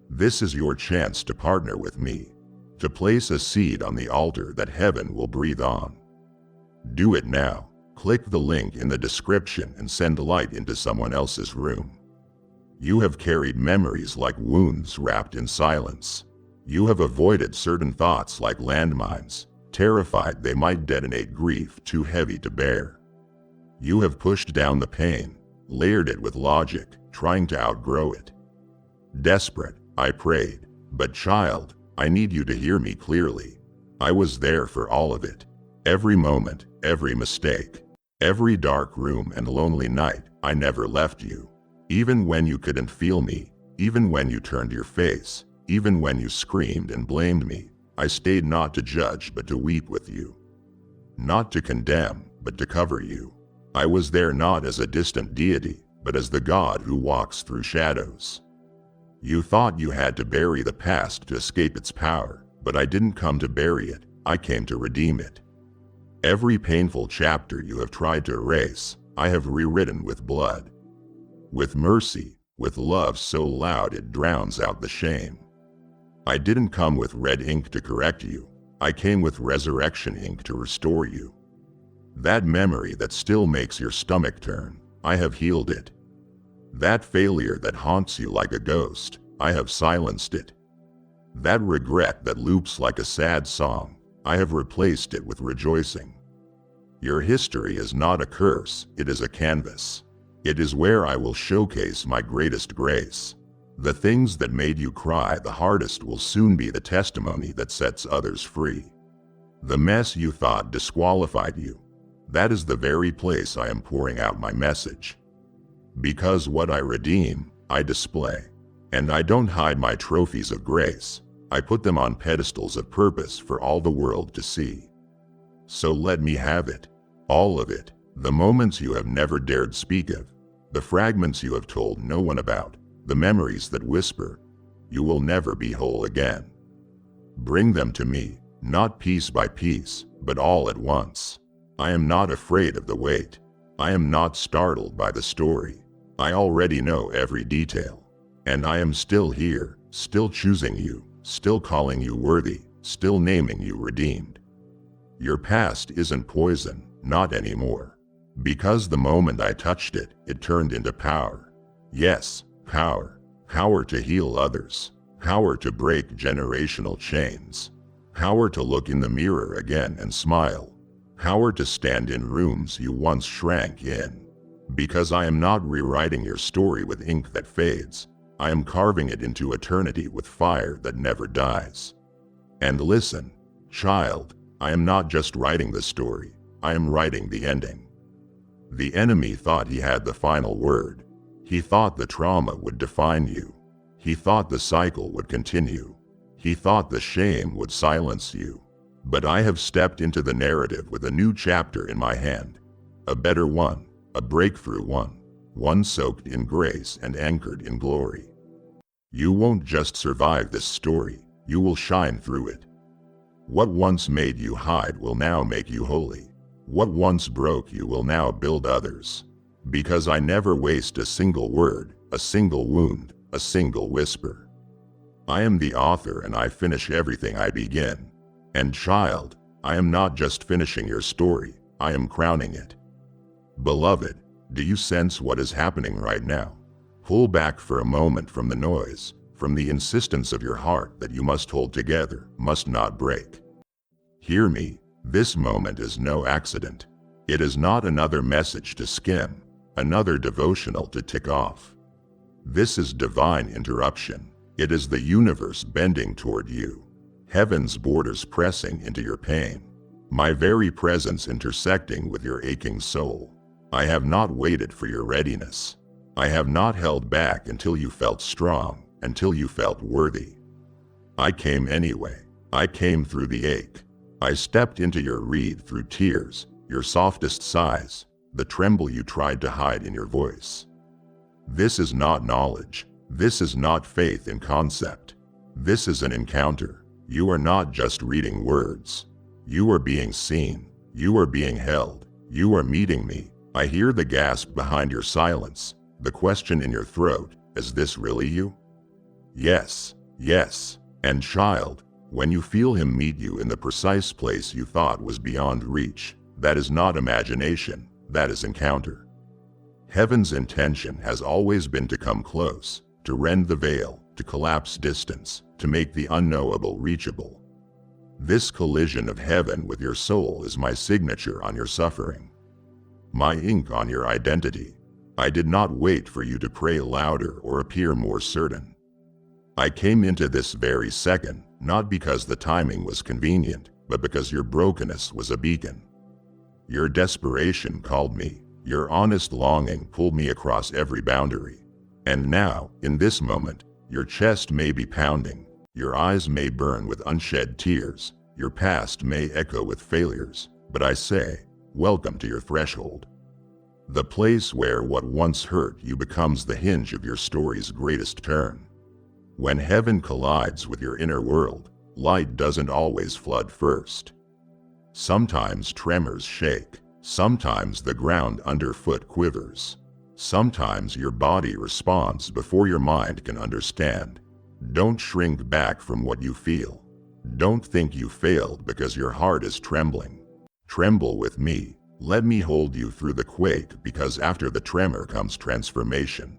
This is your chance to partner with me, to place a seed on the altar that heaven will breathe on. Do it now. Click the link in the description and send light into someone else's room. You have carried memories like wounds wrapped in silence. You have avoided certain thoughts like landmines, terrified they might detonate grief too heavy to bear. You have pushed down the pain, layered it with logic, trying to outgrow it. Desperate, I prayed, but child, I need you to hear me clearly. I was there for all of it. Every moment, every mistake, every dark room and lonely night, I never left you. Even when you couldn't feel me, even when you turned your face, even when you screamed and blamed me, I stayed not to judge but to weep with you. Not to condemn, but to cover you. I was there not as a distant deity, but as the God who walks through shadows. You thought you had to bury the past to escape its power, but I didn't come to bury it, I came to redeem it. Every painful chapter you have tried to erase, I have rewritten with blood. With mercy, with love so loud it drowns out the shame. I didn't come with red ink to correct you, I came with resurrection ink to restore you. That memory that still makes your stomach turn, I have healed it. That failure that haunts you like a ghost, I have silenced it. That regret that loops like a sad song, I have replaced it with rejoicing. Your history is not a curse, it is a canvas. It is where I will showcase my greatest grace. The things that made you cry the hardest will soon be the testimony that sets others free. The mess you thought disqualified you, that is the very place I am pouring out my message. Because what I redeem, I display. And I don't hide my trophies of grace, I put them on pedestals of purpose for all the world to see. So let me have it, all of it, the moments you have never dared speak of, the fragments you have told no one about, the memories that whisper, you will never be whole again. Bring them to me, not piece by piece, but all at once. I am not afraid of the weight. I am not startled by the story. I already know every detail. And I am still here, still choosing you, still calling you worthy, still naming you redeemed. Your past isn't poison, not anymore. Because the moment I touched it, it turned into power. Yes, power. Power to heal others. Power to break generational chains. Power to look in the mirror again and smile. Power to stand in rooms you once shrank in. Because I am not rewriting your story with ink that fades. I am carving it into eternity with fire that never dies. And listen, child, I am not just writing the story, I am writing the ending. The enemy thought he had the final word. He thought the trauma would define you. He thought the cycle would continue. He thought the shame would silence you. But I have stepped into the narrative with a new chapter in my hand. A better one, a breakthrough one soaked in grace and anchored in glory. You won't just survive this story, you will shine through it. What once made you hide will now make you holy. What once broke you will now build others. Because I never waste a single word, a single wound, a single whisper. I am the author and I finish everything I begin. And child, I am not just finishing your story, I am crowning it. Beloved, do you sense what is happening right now? Pull back for a moment from the noise, from the insistence of your heart that you must hold together, must not break. Hear me, this moment is no accident. It is not another message to skim, another devotional to tick off. This is divine interruption. It is the universe bending toward you. Heaven's borders pressing into your pain. My very presence intersecting with your aching soul. I have not waited for your readiness. I have not held back until you felt strong, until you felt worthy. I came anyway. I came through the ache. I stepped into your reed through tears, your softest sighs, the tremble you tried to hide in your voice. This is not knowledge. This is not faith in concept. This is an encounter. You are not just reading words. You are being seen. You are being held. You are meeting me. I hear the gasp behind your silence, the question in your throat, is this really you? Yes, yes. And child, when you feel him meet you in the precise place you thought was beyond reach, that is not imagination, that is encounter. Heaven's intention has always been to come close, to rend the veil, to collapse distance, to make the unknowable reachable. This collision of heaven with your soul is my signature on your suffering. My ink on your identity. I did not wait for you to pray louder or appear more certain. I came into this very second, not because the timing was convenient, but because your brokenness was a beacon. Your desperation called me. Your honest longing pulled me across every boundary. And now, in this moment, your chest may be pounding, your eyes may burn with unshed tears, your past may echo with failures, but I say, welcome to your threshold. The place where what once hurt you becomes the hinge of your story's greatest turn. When heaven collides with your inner world, light doesn't always flood first. Sometimes tremors shake, sometimes the ground underfoot quivers. Sometimes your body responds before your mind can understand. Don't shrink back from what you feel. Don't think you failed because your heart is trembling. Tremble with me. Let me hold you through the quake, because after the tremor comes transformation.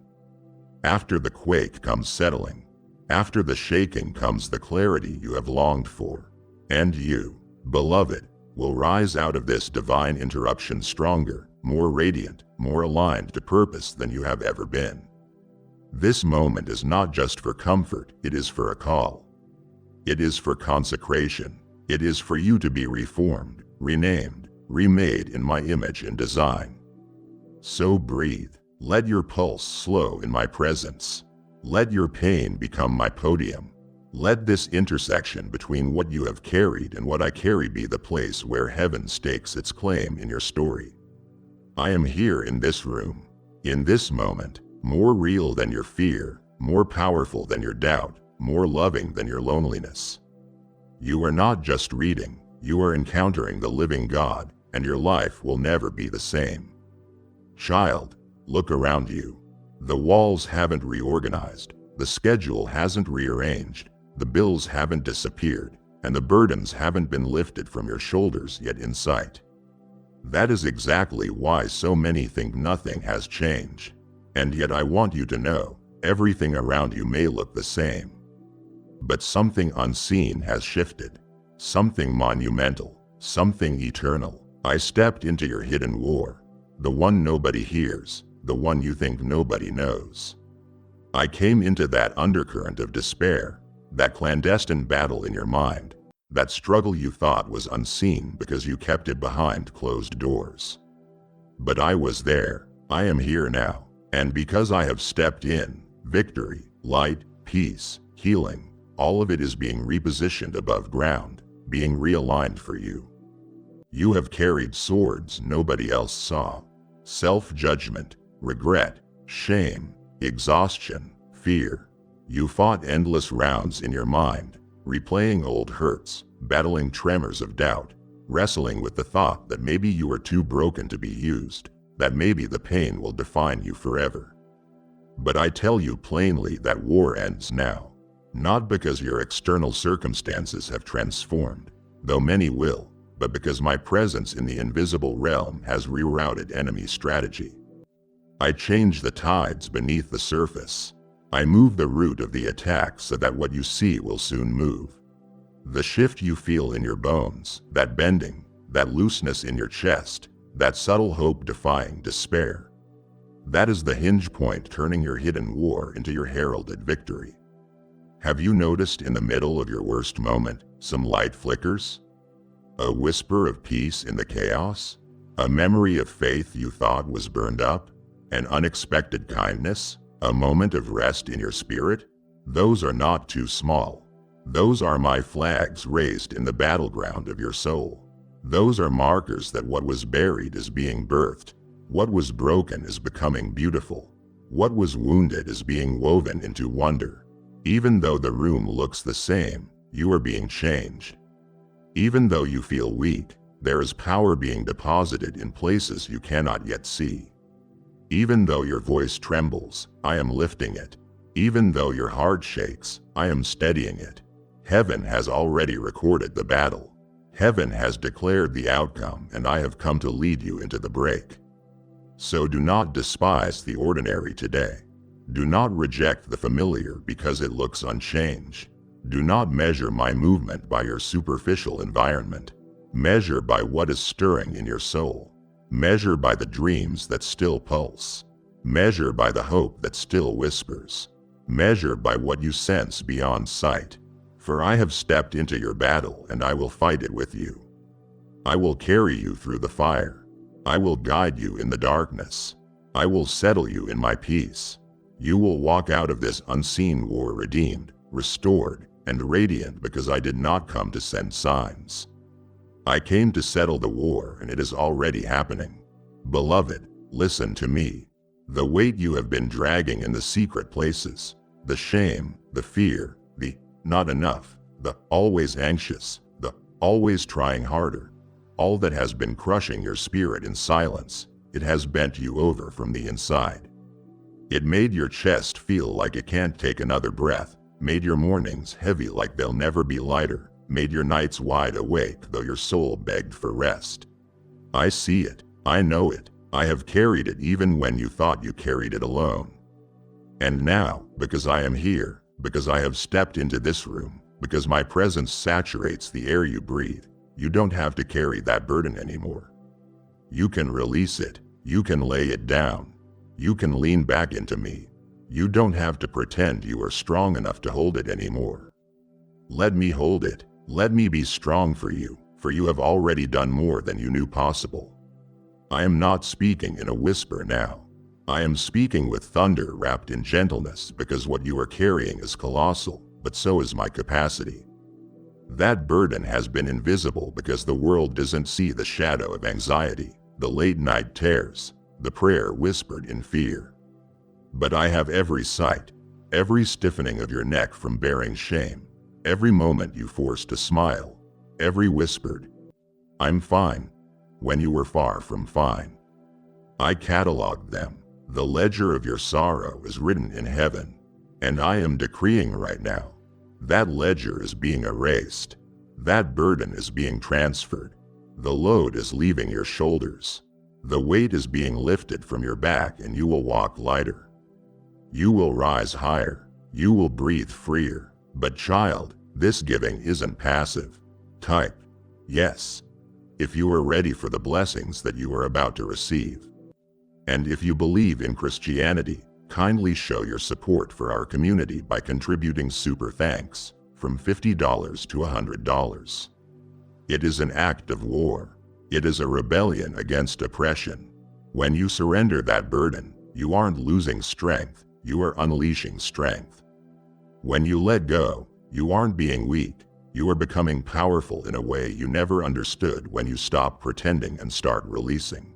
After the quake comes settling. After the shaking comes the clarity you have longed for. And you, beloved, will rise out of this divine interruption stronger, more radiant, more aligned to purpose than you have ever been. This moment is not just for comfort, it is for a call. It is for consecration. It is for you to be reformed, renamed, remade in my image and design. So breathe. Let your pulse slow in my presence. Let your pain become my podium. Let this intersection between what you have carried and what I carry be the place where heaven stakes its claim in your story. I am here in this room, in this moment, more real than your fear, more powerful than your doubt, more loving than your loneliness. You are not just reading, you are encountering the living God, and your life will never be the same. Child, look around you. The walls haven't reorganized, the schedule hasn't rearranged, the bills haven't disappeared, and the burdens haven't been lifted from your shoulders yet in sight. That is exactly why so many think nothing has changed. And yet I want you to know, everything around you may look the same. But something unseen has shifted. Something monumental, something eternal. I stepped into your hidden war, the one nobody hears, the one you think nobody knows. I came into that undercurrent of despair, that clandestine battle in your mind, That struggle you thought was unseen because you kept it behind closed doors. But I was there. I am here now. And because I have stepped in, victory, light, peace, healing, all of it is being repositioned above ground, being realigned for you. You have carried swords nobody else saw. Self-judgment, regret, shame, exhaustion, fear. You fought endless rounds in your mind, replaying old hurts, battling tremors of doubt, wrestling with the thought that maybe you are too broken to be used, that maybe the pain will define you forever. But I tell you plainly that war ends now, not because your external circumstances have transformed, though many will, but because my presence in the invisible realm has rerouted enemy strategy. I change the tides beneath the surface. I move the route of the attack so that what you see will soon move. The shift you feel in your bones, that bending, that looseness in your chest, that subtle hope defying despair. That is the hinge point turning your hidden war into your heralded victory. Have you noticed in the middle of your worst moment some light flickers? A whisper of peace in the chaos? A memory of faith you thought was burned up? An unexpected kindness? A moment of rest in your spirit? Those are not too small. Those are my flags raised in the battleground of your soul. Those are markers that what was buried is being birthed. What was broken is becoming beautiful. What was wounded is being woven into wonder. Even though the room looks the same, you are being changed. Even though you feel weak, there is power being deposited in places you cannot yet see. Even though your voice trembles, I am lifting it. Even though your heart shakes, I am steadying it. Heaven has already recorded the battle. Heaven has declared the outcome, and I have come to lead you into the break. So do not despise the ordinary today. Do not reject the familiar because it looks unchanged. Do not measure my movement by your superficial environment. Measure by what is stirring in your soul. Measure by the dreams that still pulse. Measure by the hope that still whispers. Measure by what you sense beyond sight. For I have stepped into your battle and I will fight it with you. I will carry you through the fire. I will guide you in the darkness. I will settle you in my peace. You will walk out of this unseen war redeemed, restored, and radiant because I did not come to send signs. I came to settle the war, and it is already happening. Beloved, listen to me. The weight you have been dragging in the secret places, the shame, the fear, the not enough, the always anxious, the always trying harder, all that has been crushing your spirit in silence, it has bent you over from the inside. It made your chest feel like it can't take another breath, made your mornings heavy like they'll never be lighter, made your nights wide awake though your soul begged for rest. I see it, I know it, I have carried it even when you thought you carried it alone. And now, because I am here, because I have stepped into this room, because my presence saturates the air you breathe, you don't have to carry that burden anymore. You can release it, you can lay it down, you can lean back into me. You don't have to pretend you are strong enough to hold it anymore. Let me hold it. Let me be strong for you have already done more than you knew possible. I am not speaking in a whisper now. I am speaking with thunder wrapped in gentleness because what you are carrying is colossal, but so is my capacity. That burden has been invisible because the world doesn't see the shadow of anxiety, the late night tears, the prayer whispered in fear. But I have every sight, every stiffening of your neck from bearing shame, every moment you forced to smile, every whispered, "I'm fine," when you were far from fine. I cataloged them. The ledger of your sorrow is written in heaven, and I am decreeing right now, that ledger is being erased. That burden is being transferred. The load is leaving your shoulders. The weight is being lifted from your back and you will walk lighter. You will rise higher. You will breathe freer. But child, this giving isn't passive. Type yes if you are ready for the blessings that you are about to receive. And if you believe in Christianity, kindly show your support for our community by contributing super thanks. from $50 to $100. It is an act of war. It is a rebellion against oppression. When you surrender that burden, you aren't losing strength, you are unleashing strength. When you let go, you aren't being weak, you are becoming powerful in a way you never understood when you stop pretending and start releasing.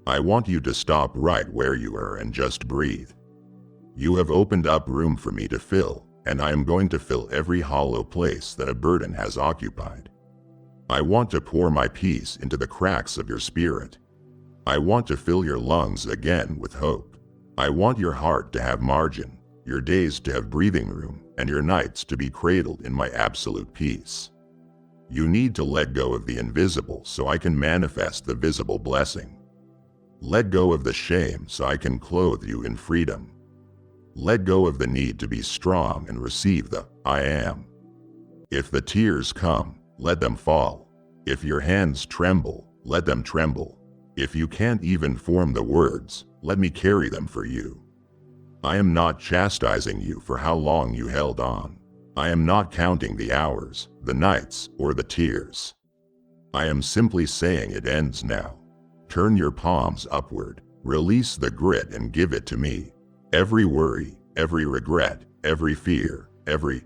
I want you to stop right where you are and just breathe. You have opened up room for me to fill, and I am going to fill every hollow place that a burden has occupied. I want to pour my peace into the cracks of your spirit. I want to fill your lungs again with hope. I want your heart to have margin, your days to have breathing room, and your nights to be cradled in my absolute peace. You need to let go of the invisible so I can manifest the visible blessing. Let go of the shame so I can clothe you in freedom. Let go of the need to be strong and receive the I am. If the tears come, let them fall. If your hands tremble, let them tremble. If you can't even form the words, let me carry them for you. I am not chastising you for how long you held on. I am not counting the hours, the nights, or the tears. I am simply saying it ends now. Turn your palms upward, release the grit and give it to me. Every worry, every regret, every fear, every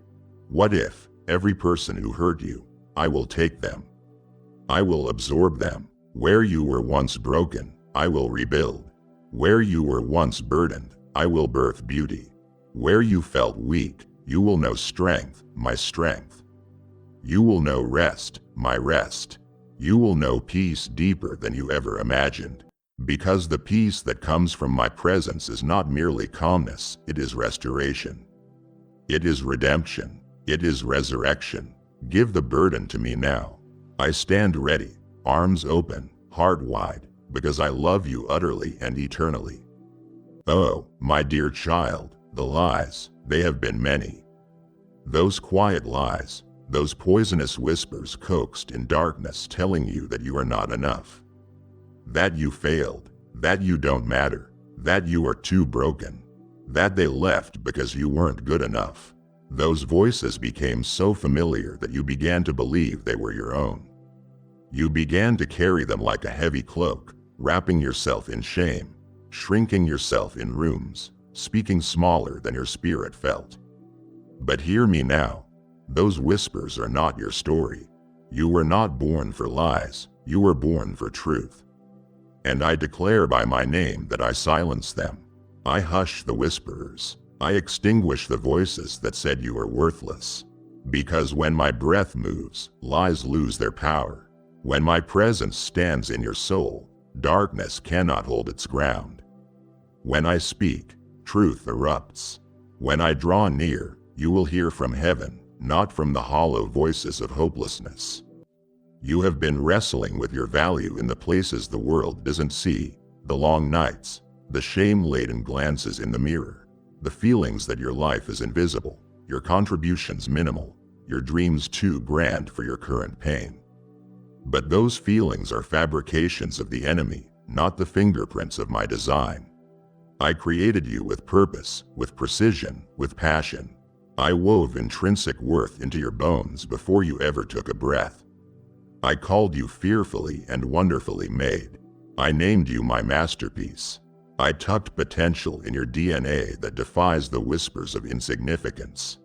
what if, every person who hurt you, I will take them. I will absorb them. Where you were once broken, I will rebuild. Where you were once burdened, I will birth beauty. Where you felt weak, you will know strength, my strength. You will know rest, my rest. You will know peace deeper than you ever imagined. Because the peace that comes from my presence is not merely calmness, it is restoration. It is redemption. It is resurrection. Give the burden to me now. I stand ready, arms open, heart wide, because I love you utterly and eternally. Oh, my dear child, the lies, they have been many. Those quiet lies, those poisonous whispers coaxed in darkness telling you that you are not enough. That you failed, that you don't matter, that you are too broken, that they left because you weren't good enough. Those voices became so familiar that you began to believe they were your own. You began to carry them like a heavy cloak, wrapping yourself in shame, shrinking yourself in rooms, speaking smaller than your spirit felt. But hear me now. Those whispers are not your story. You were not born for lies, you were born for truth. And I declare by my name that I silence them. I hush the whisperers. I extinguish the voices that said you are worthless. Because when my breath moves, lies lose their power. When my presence stands in your soul, darkness cannot hold its ground. When I speak, truth erupts. When I draw near, you will hear from heaven, not from the hollow voices of hopelessness. You have been wrestling with your value in the places the world doesn't see, the long nights, the shame-laden glances in the mirror, the feelings that your life is invisible, your contributions minimal, your dreams too grand for your current pain. But those feelings are fabrications of the enemy, not the fingerprints of my design. I created you with purpose, with precision, with passion. I wove intrinsic worth into your bones before you ever took a breath. I called you fearfully and wonderfully made. I named you my masterpiece. I tucked potential in your DNA that defies the whispers of insignificance.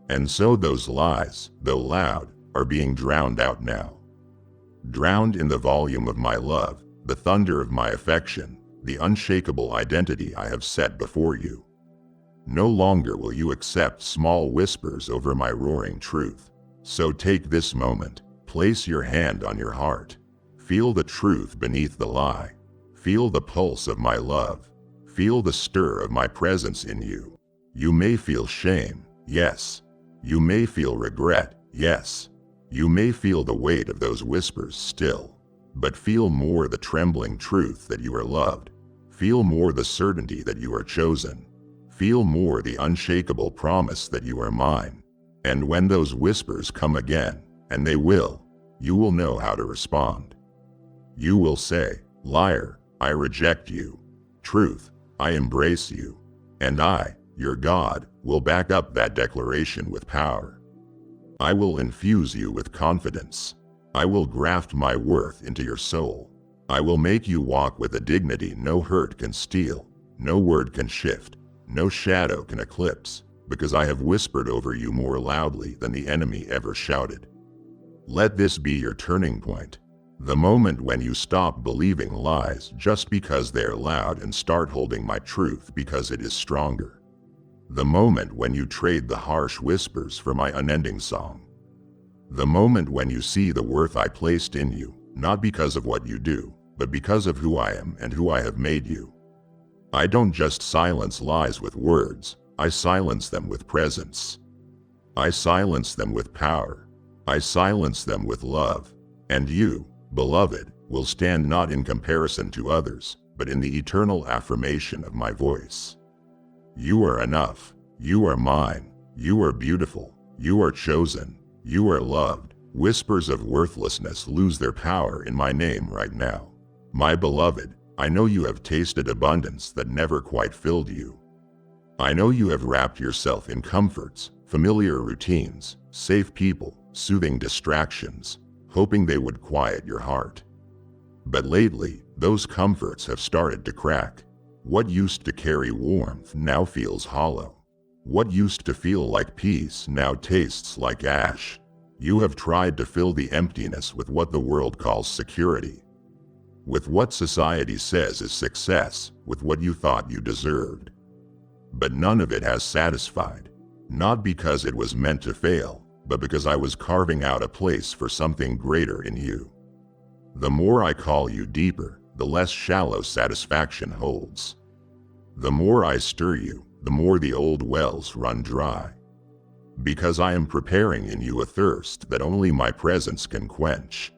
And so those lies, though loud, are being drowned out now. Drowned in the volume of my love, the thunder of my affection, the unshakable identity I have set before you. No longer will you accept small whispers over my roaring truth. So take this moment, place your hand on your heart. Feel the truth beneath the lie. Feel the pulse of my love. Feel the stir of my presence in you. You may feel shame, yes. You may feel regret, yes. You may feel the weight of those whispers still. But feel more the trembling truth that you are loved. Feel more the certainty that you are chosen. Feel more the unshakable promise that you are mine. And when those whispers come again, and they will, you will know how to respond. You will say, liar, I reject you. Truth, I embrace you. And I, your God, will back up that declaration with power. I will infuse you with confidence. I will graft my worth into your soul. I will make you walk with a dignity no hurt can steal, no word can shift, no shadow can eclipse, because I have whispered over you more loudly than the enemy ever shouted. Let this be your turning point. The moment when you stop believing lies just because they're loud and start holding my truth because it is stronger. The moment when you trade the harsh whispers for my unending song. The moment when you see the worth I placed in you, not because of what you do, but because of who I am and who I have made you. I don't just silence lies with words, I silence them with presence. I silence them with power. I silence them with love. And you, beloved, will stand not in comparison to others, but in the eternal affirmation of my voice. You are enough. You are mine. You are beautiful. You are chosen. You are loved. Whispers of worthlessness lose their power in my name right now. My beloved, I know you have tasted abundance that never quite filled you. I know you have wrapped yourself in comforts, familiar routines, safe people, soothing distractions, hoping they would quiet your heart. But lately, those comforts have started to crack. What used to carry warmth now feels hollow. What used to feel like peace now tastes like ash. You have tried to fill the emptiness with what the world calls security, with what society says is success, with what you thought you deserved. But none of it has satisfied, not because it was meant to fail, but because I was carving out a place for something greater in you. The more I call you deeper, the less shallow satisfaction holds. The more I stir you, the more the old wells run dry. Because I am preparing in you a thirst that only my presence can quench.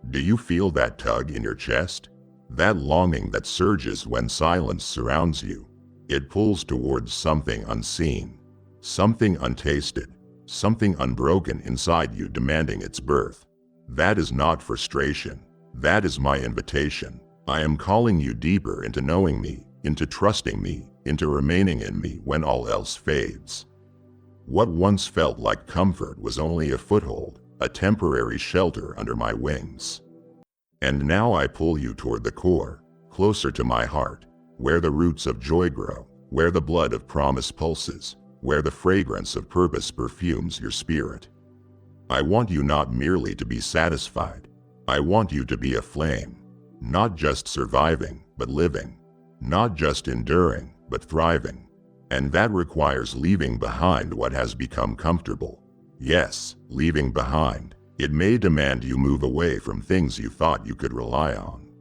Do you feel that tug in your chest? That longing that surges when silence surrounds you? It pulls towards something unseen, something untasted, something unbroken inside you demanding its birth. That is not frustration. That is my invitation. I am calling you deeper into knowing me, into trusting me, into remaining in me when all else fades. What once felt like comfort was only a foothold, a temporary shelter under my wings. And now I pull you toward the core, closer to my heart, where the roots of joy grow, where the blood of promise pulses, where the fragrance of purpose perfumes your spirit. I want you not merely to be satisfied. I want you to be a flame, not just surviving, but living, not just enduring, but thriving. And that requires leaving behind what has become comfortable. Yes, leaving behind. It may demand you move away from things you thought you could rely on.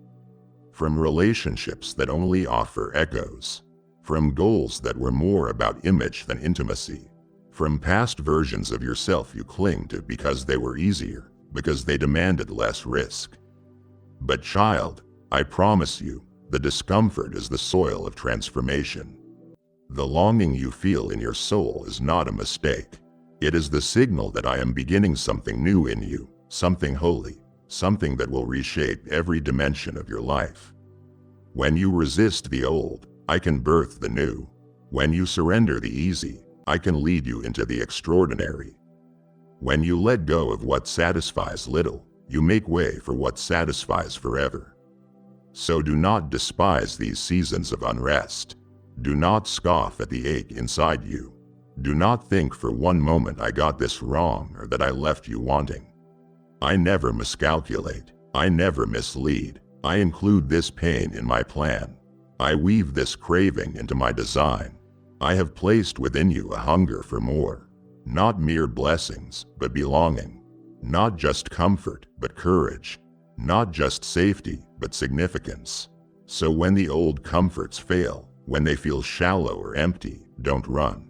From relationships that only offer echoes. From goals that were more about image than intimacy. From past versions of yourself you cling to because they were easier, because they demanded less risk. But child, I promise you, the discomfort is the soil of transformation. The longing you feel in your soul is not a mistake. It is the signal that I am beginning something new in you, something holy, something that will reshape every dimension of your life. When you resist the old, I can birth the new. When you surrender the easy, I can lead you into the extraordinary. When you let go of what satisfies little, you make way for what satisfies forever. So do not despise these seasons of unrest. Do not scoff at the ache inside you. Do not think for one moment I got this wrong or that I left you wanting. I never miscalculate. I never mislead. I include this pain in my plan. I weave this craving into my design. I have placed within you a hunger for more. Not mere blessings, but belonging. Not just comfort, but courage. Not just safety, but significance. So when the old comforts fail, when they feel shallow or empty, don't run.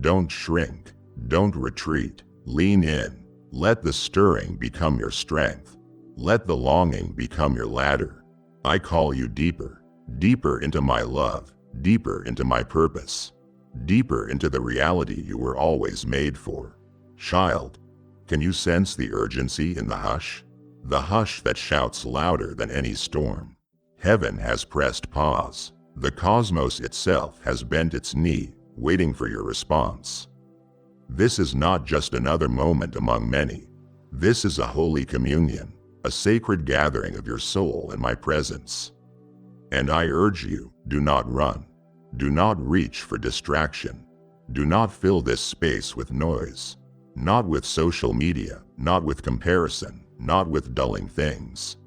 Don't shrink. Don't retreat. Lean in. Let the stirring become your strength. Let the longing become your ladder. I call you deeper, deeper into my love, deeper into my purpose, deeper into the reality you were always made for. Child, can you sense the urgency in the hush? The hush that shouts louder than any storm. Heaven has pressed pause. The cosmos itself has bent its knee, waiting for your response. This is not just another moment among many. This is a holy communion, a sacred gathering of your soul in my presence. And I urge you, do not run. Do not reach for distraction. Do not fill this space with noise. Not with social media, not with comparison, not with dulling things.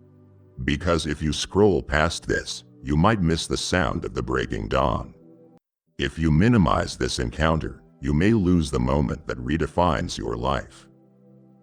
Because if you scroll past this, you might miss the sound of the breaking dawn. If you minimize this encounter, you may lose the moment that redefines your life.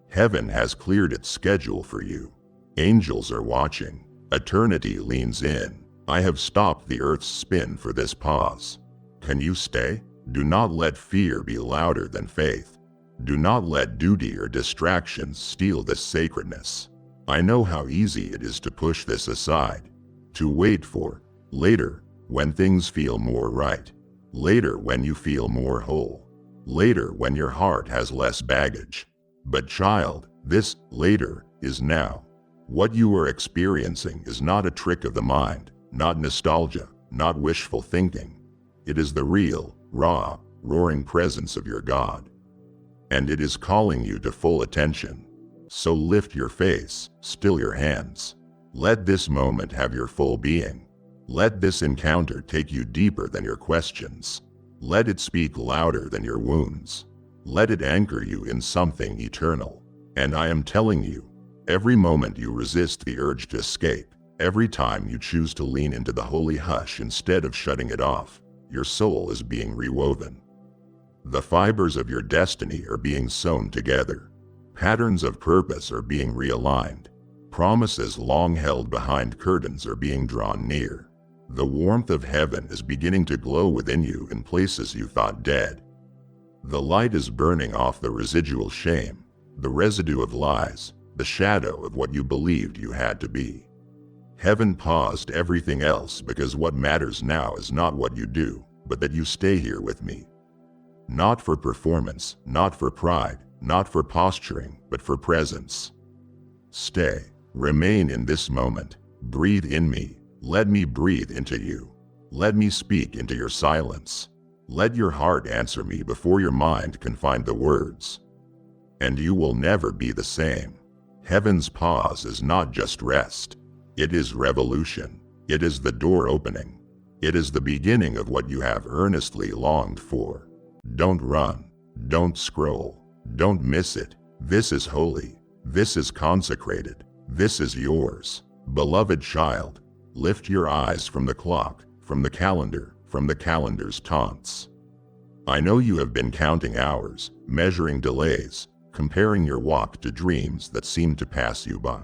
Heaven has cleared its schedule for you. Angels are watching. Eternity leans in. I have stopped the earth's spin for this pause. Can you stay? Do not let fear be louder than faith. Do not let duty or distractions steal this sacredness. I know how easy it is to push this aside, to wait for later, when things feel more right, later when you feel more whole, later when your heart has less baggage. But child, this later is now. What you are experiencing is not a trick of the mind, not nostalgia, not wishful thinking. It is the real, raw, roaring presence of your God. And it is calling you to full attention. So lift your face, still your hands. Let this moment have your full being. Let this encounter take you deeper than your questions. Let it speak louder than your wounds. Let it anchor you in something eternal. And I am telling you, every moment you resist the urge to escape, every time you choose to lean into the holy hush instead of shutting it off, your soul is being rewoven. The fibers of your destiny are being sewn together. Patterns of purpose are being realigned. Promises long held behind curtains are being drawn near. The warmth of heaven is beginning to glow within you in places you thought dead. The light is burning off the residual shame, the residue of lies, the shadow of what you believed you had to be. Heaven paused everything else because what matters now is not what you do, but that you stay here with me. Not for performance, not for pride, not for posturing, but for presence. Stay, remain in this moment, breathe in me, let me breathe into you. Let me speak into your silence. Let your heart answer me before your mind can find the words. And you will never be the same. Heaven's pause is not just rest. It is revolution. It is the door opening. It is the beginning of what you have earnestly longed for. Don't run. Don't scroll. Don't miss it. This is holy. This is consecrated. This is yours. Beloved child, lift your eyes from the clock, from the calendar, from the calendar's taunts. I know you have been counting hours, measuring delays, comparing your walk to dreams that seemed to pass you by.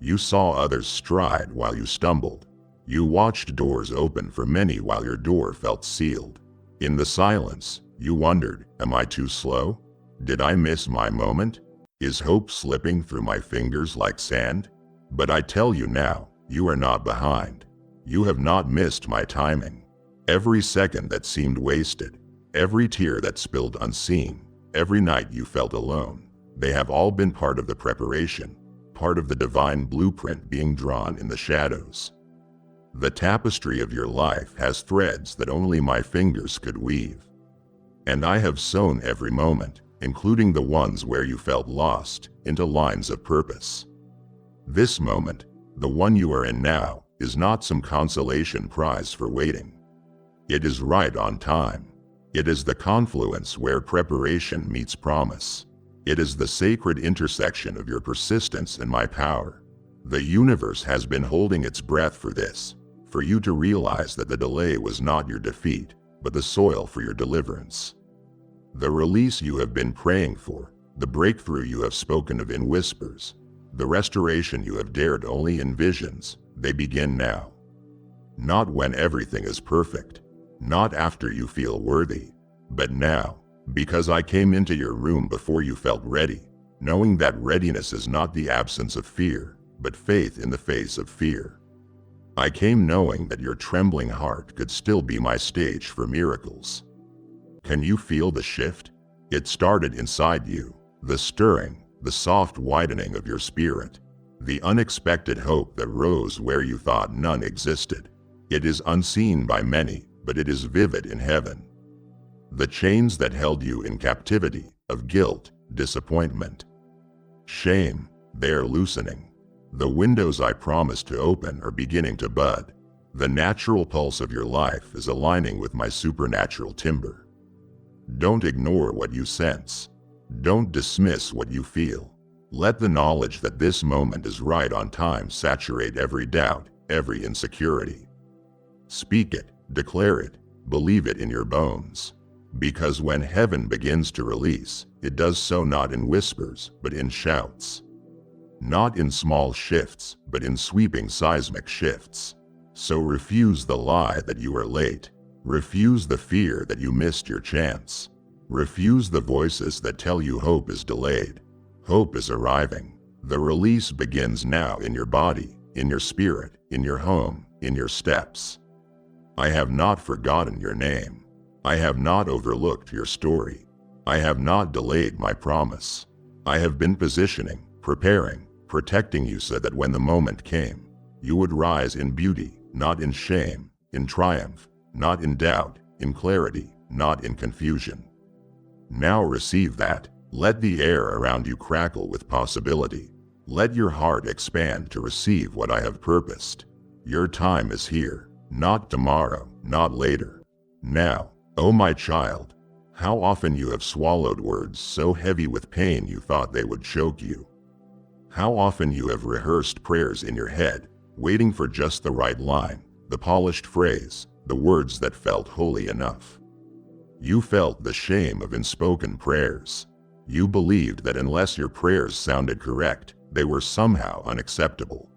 You saw others stride while you stumbled. You watched doors open for many while your door felt sealed. In the silence, you wondered, am I too slow? Did I miss my moment? Is hope slipping through my fingers like sand? But I tell you now, you are not behind. You have not missed my timing. Every second that seemed wasted, every tear that spilled unseen, every night you felt alone, they have all been part of the preparation, part of the divine blueprint being drawn in the shadows. The tapestry of your life has threads that only my fingers could weave. And I have sewn every moment, including the ones where you felt lost, into lines of purpose. This moment, the one you are in now, is not some consolation prize for waiting. It is right on time. It is the confluence where preparation meets promise. It is the sacred intersection of your persistence and my power. The universe has been holding its breath for this, for you to realize that the delay was not your defeat, but the soil for your deliverance. The release you have been praying for, the breakthrough you have spoken of in whispers, the restoration you have dared only in visions, they begin now. Not when everything is perfect, not after you feel worthy, but now, because I came into your room before you felt ready, knowing that readiness is not the absence of fear, but faith in the face of fear. I came knowing that your trembling heart could still be my stage for miracles. Can you feel the shift? It started inside you, the stirring, the soft widening of your spirit, the unexpected hope that rose where you thought none existed. It is unseen by many, but it is vivid in heaven. The chains that held you in captivity of guilt, disappointment, shame, they are loosening. The windows I promised to open are beginning to bud. The natural pulse of your life is aligning with my supernatural timbre. Don't ignore what you sense. Don't dismiss what you feel. Let the knowledge that this moment is right on time saturate every doubt, every insecurity. Speak it, declare it, believe it in your bones. Because when heaven begins to release, it does so not in whispers, but in shouts. Not in small shifts, but in sweeping seismic shifts. So refuse the lie that you are late. Refuse the fear that you missed your chance. Refuse the voices that tell you hope is delayed. Hope is arriving. The release begins now in your body, in your spirit, in your home, in your steps. I have not forgotten your name. I have not overlooked your story. I have not delayed my promise. I have been positioning, preparing, protecting you so that when the moment came, you would rise in beauty, not in shame, in triumph, not in doubt, in clarity, not in confusion. Now receive that. Let the air around you crackle with possibility. Let your heart expand to receive what I have purposed. Your time is here, not tomorrow, not later. Now, oh my child, how often you have swallowed words so heavy with pain you thought they would choke you. How often you have rehearsed prayers in your head, waiting for just the right line, the polished phrase, the words that felt holy enough. You felt the shame of unspoken prayers. You believed that unless your prayers sounded correct, they were somehow unacceptable.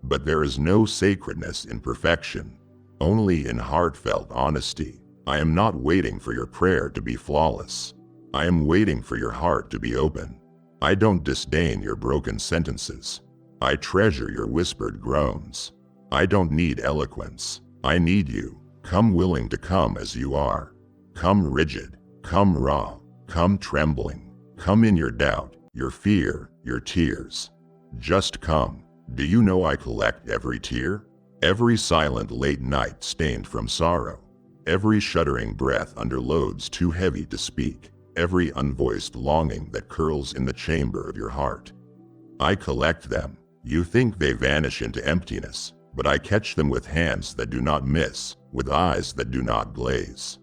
But there is no sacredness in perfection, only in heartfelt honesty. I am not waiting for your prayer to be flawless. I am waiting for your heart to be open. I don't disdain your broken sentences. I treasure your whispered groans. I don't need eloquence. I need you. Come willing to come as you are. Come rigid. Come raw. Come trembling. Come in your doubt, your fear, your tears. Just come. Do you know I collect every tear? Every silent late night stained from sorrow. Every shuddering breath under loads too heavy to speak. Every unvoiced longing that curls in the chamber of your heart. I collect them. You think they vanish into emptiness, but I catch them with hands that do not miss, with eyes that do not glaze.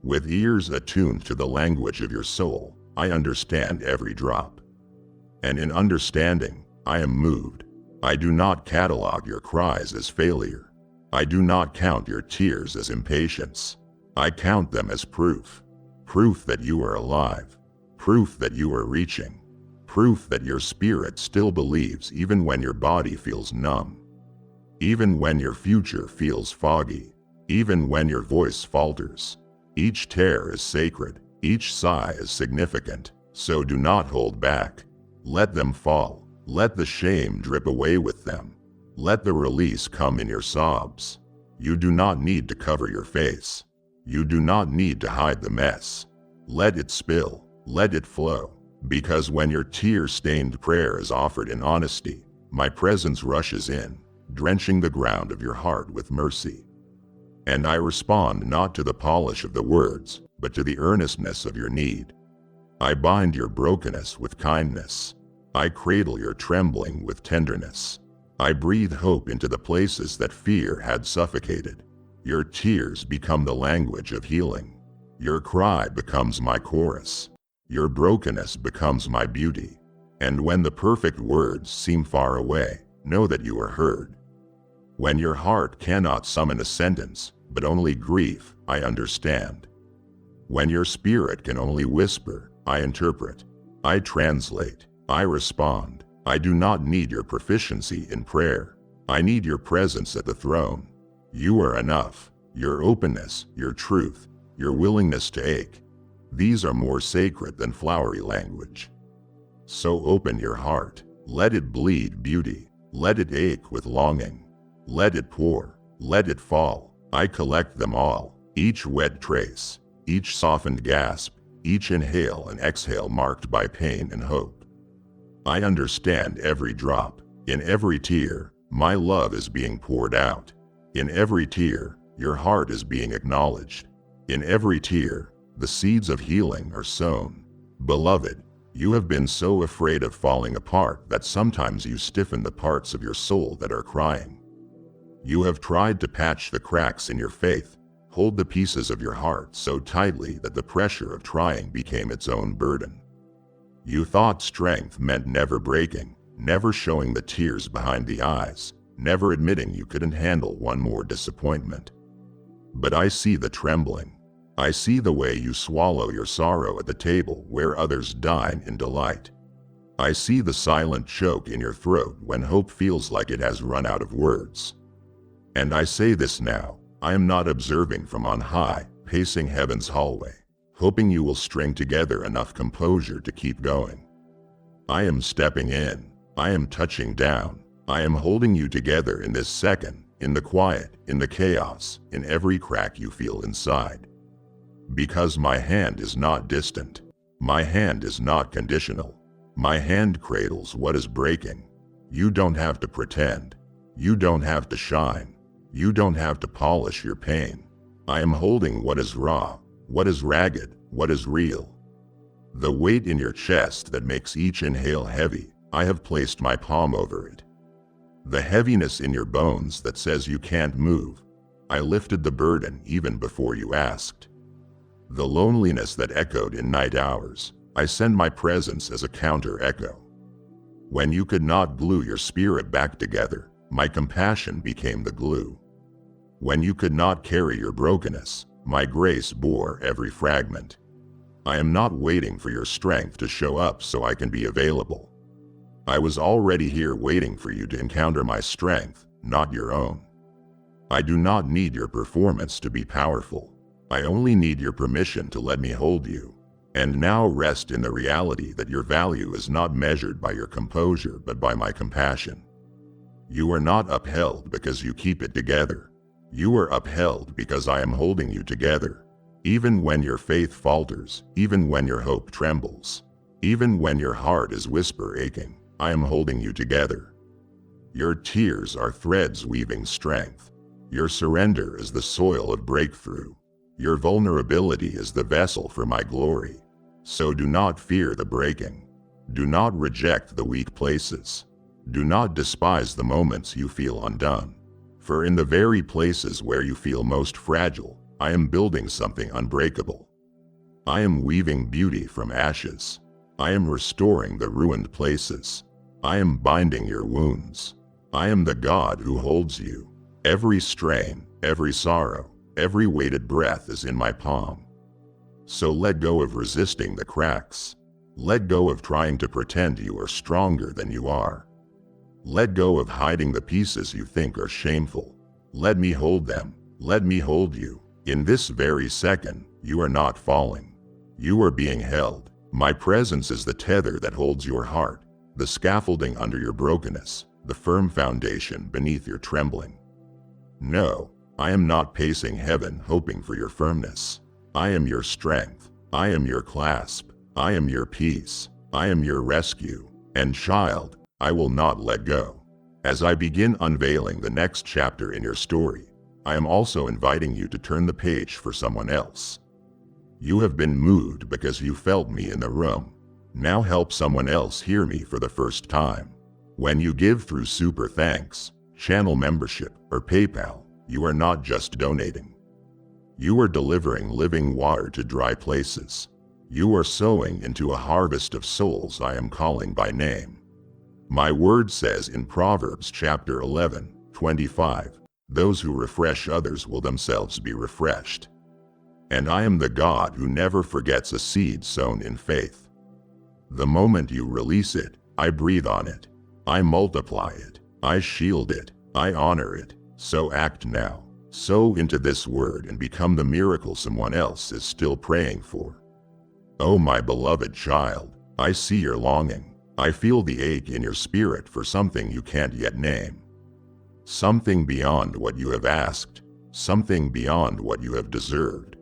With ears attuned to the language of your soul, I understand every drop. And in understanding, I am moved. I do not catalog your cries as failure. I do not count your tears as impatience. I count them as proof. Proof that you are alive. Proof that you are reaching. Proof that your spirit still believes even when your body feels numb. Even when your future feels foggy. Even when your voice falters. Each tear is sacred. Each sigh is significant. So do not hold back. Let them fall. Let the shame drip away with them. Let the release come in your sobs. You do not need to cover your face. You do not need to hide the mess. Let it spill. Let it flow. Because when your tear-stained prayer is offered in honesty, my presence rushes in, drenching the ground of your heart with mercy. And I respond not to the polish of the words, but to the earnestness of your need. I bind your brokenness with kindness. I cradle your trembling with tenderness. I breathe hope into the places that fear had suffocated. Your tears become the language of healing. Your cry becomes my chorus. Your brokenness becomes my beauty. And when the perfect words seem far away, know that you are heard. When your heart cannot summon a sentence, but only grief, I understand. When your spirit can only whisper, I interpret. I translate. I respond. I do not need your proficiency in prayer. I need your presence at the throne. You are enough. Your openness, your truth, your willingness to ache. These are more sacred than flowery language. So open your heart. Let it bleed beauty. Let it ache with longing. Let it pour. Let it fall. I collect them all. Each wet trace. Each softened gasp. Each inhale and exhale marked by pain and hope. I understand every drop. In every tear, my love is being poured out. In every tear, your heart is being acknowledged. In every tear, The seeds of healing are sown. Beloved, you have been so afraid of falling apart that sometimes you stiffen the parts of your soul that are crying. You have tried to patch the cracks in your faith, hold the pieces of your heart so tightly that the pressure of trying became its own burden. You thought strength meant never breaking, never showing the tears behind the eyes, never admitting you couldn't handle one more disappointment. But I see the trembling. I see the way you swallow your sorrow at the table where others dine in delight. I see the silent choke in your throat when hope feels like it has run out of words. And I say this now, I am not observing from on high, pacing heaven's hallway, hoping you will string together enough composure to keep going. I am stepping in, I am touching down, I am holding you together in this second, in the quiet, in the chaos, in every crack you feel inside. Because my hand is not distant, my hand is not conditional, my hand cradles what is breaking. You don't have to pretend, you don't have to shine, you don't have to polish your pain. I am holding what is raw, what is ragged, what is real. The weight in your chest that makes each inhale heavy, I have placed my palm over it. The heaviness in your bones that says you can't move, I lifted the burden even before you asked. The loneliness that echoed in night hours, I send my presence as a counter-echo. When you could not glue your spirit back together, my compassion became the glue. When you could not carry your brokenness, my grace bore every fragment. I am not waiting for your strength to show up so I can be available. I was already here waiting for you to encounter my strength, not your own. I do not need your performance to be powerful. I only need your permission to let me hold you. And now rest in the reality that your value is not measured by your composure but by my compassion. You are not upheld because you keep it together. You are upheld because I am holding you together. Even when your faith falters, even when your hope trembles, even when your heart is whisper aching, I am holding you together. Your tears are threads weaving strength. Your surrender is the soil of breakthrough. Your vulnerability is the vessel for my glory. So do not fear the breaking. Do not reject the weak places. Do not despise the moments you feel undone. For in the very places where you feel most fragile, I am building something unbreakable. I am weaving beauty from ashes. I am restoring the ruined places. I am binding your wounds. I am the God who holds you. Every strain, every sorrow, every weighted breath is in my palm. So let go of resisting the cracks. Let go of trying to pretend you are stronger than you are. Let go of hiding the pieces you think are shameful. Let me hold them. Let me hold you. In this very second, you are not falling. You are being held. My presence is the tether that holds your heart, the scaffolding under your brokenness, the firm foundation beneath your trembling. No, I am not pacing heaven hoping for your firmness. I am your strength. I am your clasp. I am your peace. I am your rescue. And child, I will not let go. As I begin unveiling the next chapter in your story, I am also inviting you to turn the page for someone else. You have been moved because you felt me in the room. Now help someone else hear me for the first time. When you give through Super Thanks, channel membership, or PayPal, you are not just donating. You are delivering living water to dry places. You are sowing into a harvest of souls I am calling by name. My word says in Proverbs chapter 11:25, those who refresh others will themselves be refreshed. And I am the God who never forgets a seed sown in faith. The moment you release it, I breathe on it. I multiply it. I shield it. I honor it. So act now. Sow into this word and become the miracle someone else is still praying for. Oh, my beloved child, I see your longing. I feel the ache in your spirit for something you can't yet name. Something beyond what you have asked. Something beyond what you have deserved.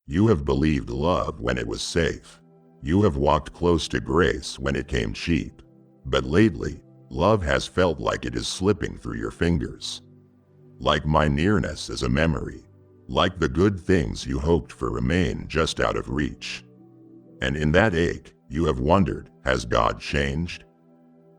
You have believed love when it was safe. You have walked close to grace when it came cheap. But lately, love has felt like it is slipping through your fingers. Like my nearness is a memory. like the good things you hoped for remain just out of reach. And in that ache, you have wondered, has God changed?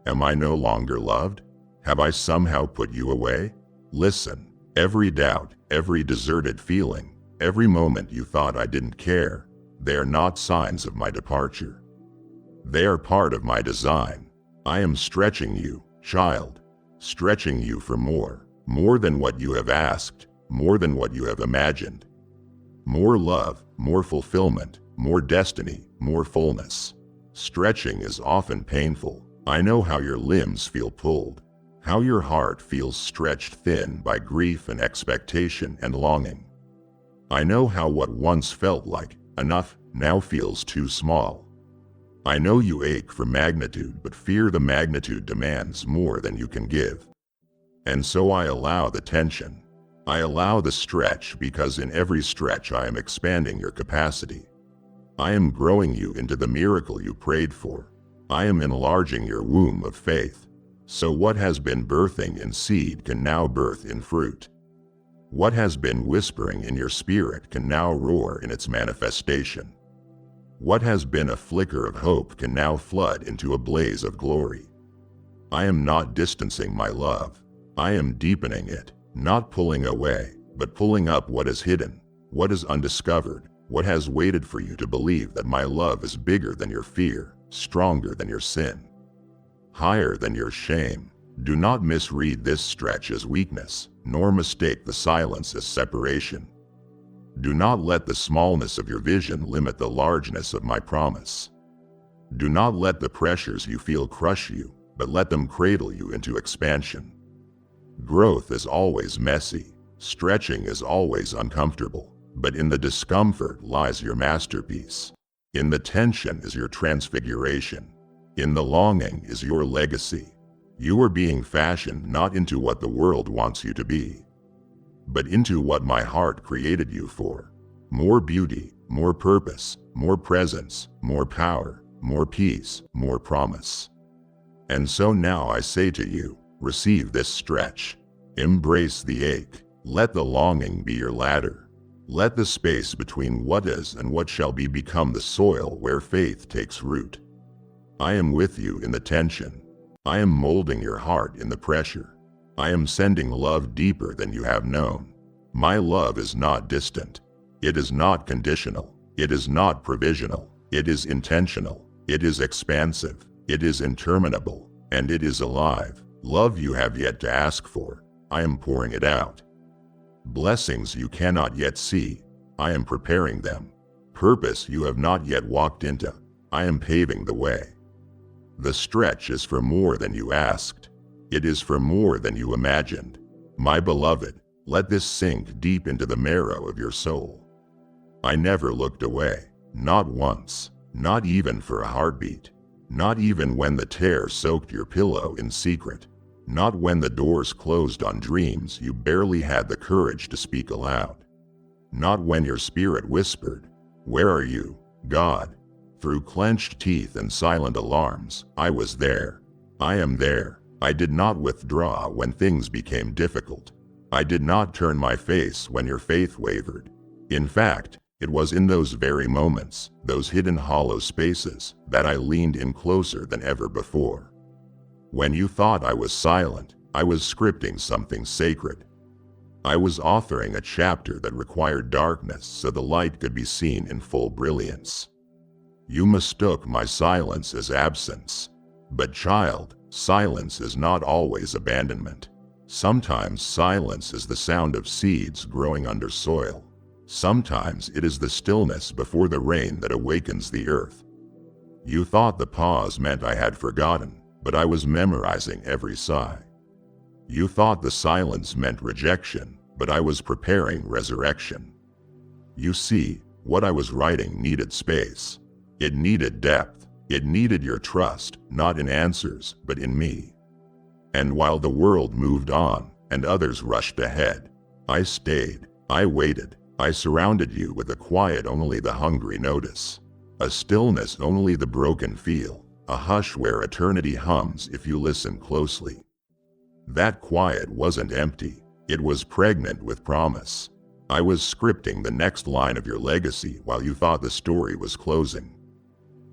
Am I no longer loved? Have I somehow put you away? Listen, every doubt, every deserted feeling, every moment you thought I didn't care, they are not signs of my departure. They are part of my design. I am stretching you, child, stretching you for more than what you have asked, more than what you have imagined. More love, more fulfillment, more destiny, more fullness. Stretching is often painful. I know how your limbs feel pulled, how your heart feels stretched thin by grief and expectation and longing. I know how what once felt like enough now feels too small. I know you ache for magnitude but fear the magnitude demands more than you can give. And so I allow the tension. I allow the stretch because in every stretch I am expanding your capacity. I am growing you into the miracle you prayed for. I am enlarging your womb of faith. So what has been birthing in seed can now birth in fruit. What has been whispering in your spirit can now roar in its manifestation. What has been a flicker of hope can now flood into a blaze of glory. I am not distancing my love. I am deepening it, not pulling away, but pulling up what is hidden, what is undiscovered, what has waited for you to believe that my love is bigger than your fear, stronger than your sin, higher than your shame. Do not misread this stretch as weakness, nor mistake the silence as separation. Do not let the smallness of your vision limit the largeness of my promise. Do not let the pressures you feel crush you, but let them cradle you into expansion. Growth is always messy. Stretching is always uncomfortable. But in the discomfort lies your masterpiece. In the tension is your transfiguration. In the longing is your legacy. You are being fashioned not into what the world wants you to be, but into what my heart created you for. More beauty, more purpose, more presence, more power, more peace, more promise. And so now I say to you, receive this stretch. Embrace the ache. Let the longing be your ladder. Let the space between what is and what shall be become the soil where faith takes root. I am with you in the tension. I am molding your heart in the pressure. I am sending love deeper than you have known. My love is not distant. It is not conditional. It is not provisional. It is intentional. It is expansive. It is interminable. And it is alive. Love you have yet to ask for. I am pouring it out. Blessings you cannot yet see. I am preparing them. Purpose you have not yet walked into. I am paving the way. The stretch is for more than you asked. It is for more than you imagined. My beloved, let this sink deep into the marrow of your soul. I never looked away, not once, not even for a heartbeat, not even when the tear soaked your pillow in secret, not when the doors closed on dreams you barely had the courage to speak aloud, not when your spirit whispered, "Where are you, God?" Through clenched teeth and silent alarms, I was there. I am there. I did not withdraw when things became difficult. I did not turn my face when your faith wavered. In fact, it was in those very moments, those hidden hollow spaces, that I leaned in closer than ever before. When you thought I was silent, I was scripting something sacred. I was authoring a chapter that required darkness so the light could be seen in full brilliance. You mistook my silence as absence. But child, silence is not always abandonment. Sometimes silence is the sound of seeds growing under soil. Sometimes it is the stillness before the rain that awakens the earth. You thought the pause meant I had forgotten, but I was memorizing every sigh. You thought the silence meant rejection, but I was preparing resurrection. You see, what I was writing needed space. It needed depth. It needed your trust, not in answers, but in me. And while the world moved on, and others rushed ahead, I stayed, I waited, I surrounded you with a quiet only the hungry notice, a stillness only the broken feel, a hush where eternity hums if you listen closely. That quiet wasn't empty, it was pregnant with promise. I was scripting the next line of your legacy while you thought the story was closing.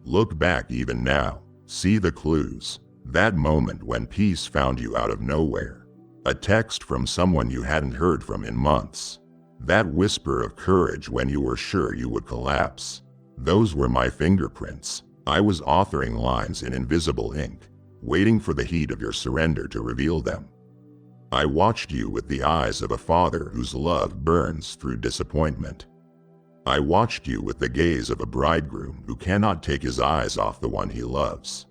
Look back even now, see the clues. That moment when peace found you out of nowhere. A text from someone you hadn't heard from in months. That whisper of courage when you were sure you would collapse. Those were my fingerprints. I was authoring lines in invisible ink, waiting for the heat of your surrender to reveal them. I watched you with the eyes of a father whose love burns through disappointment. I watched you with the gaze of a bridegroom who cannot take his eyes off the one he loves.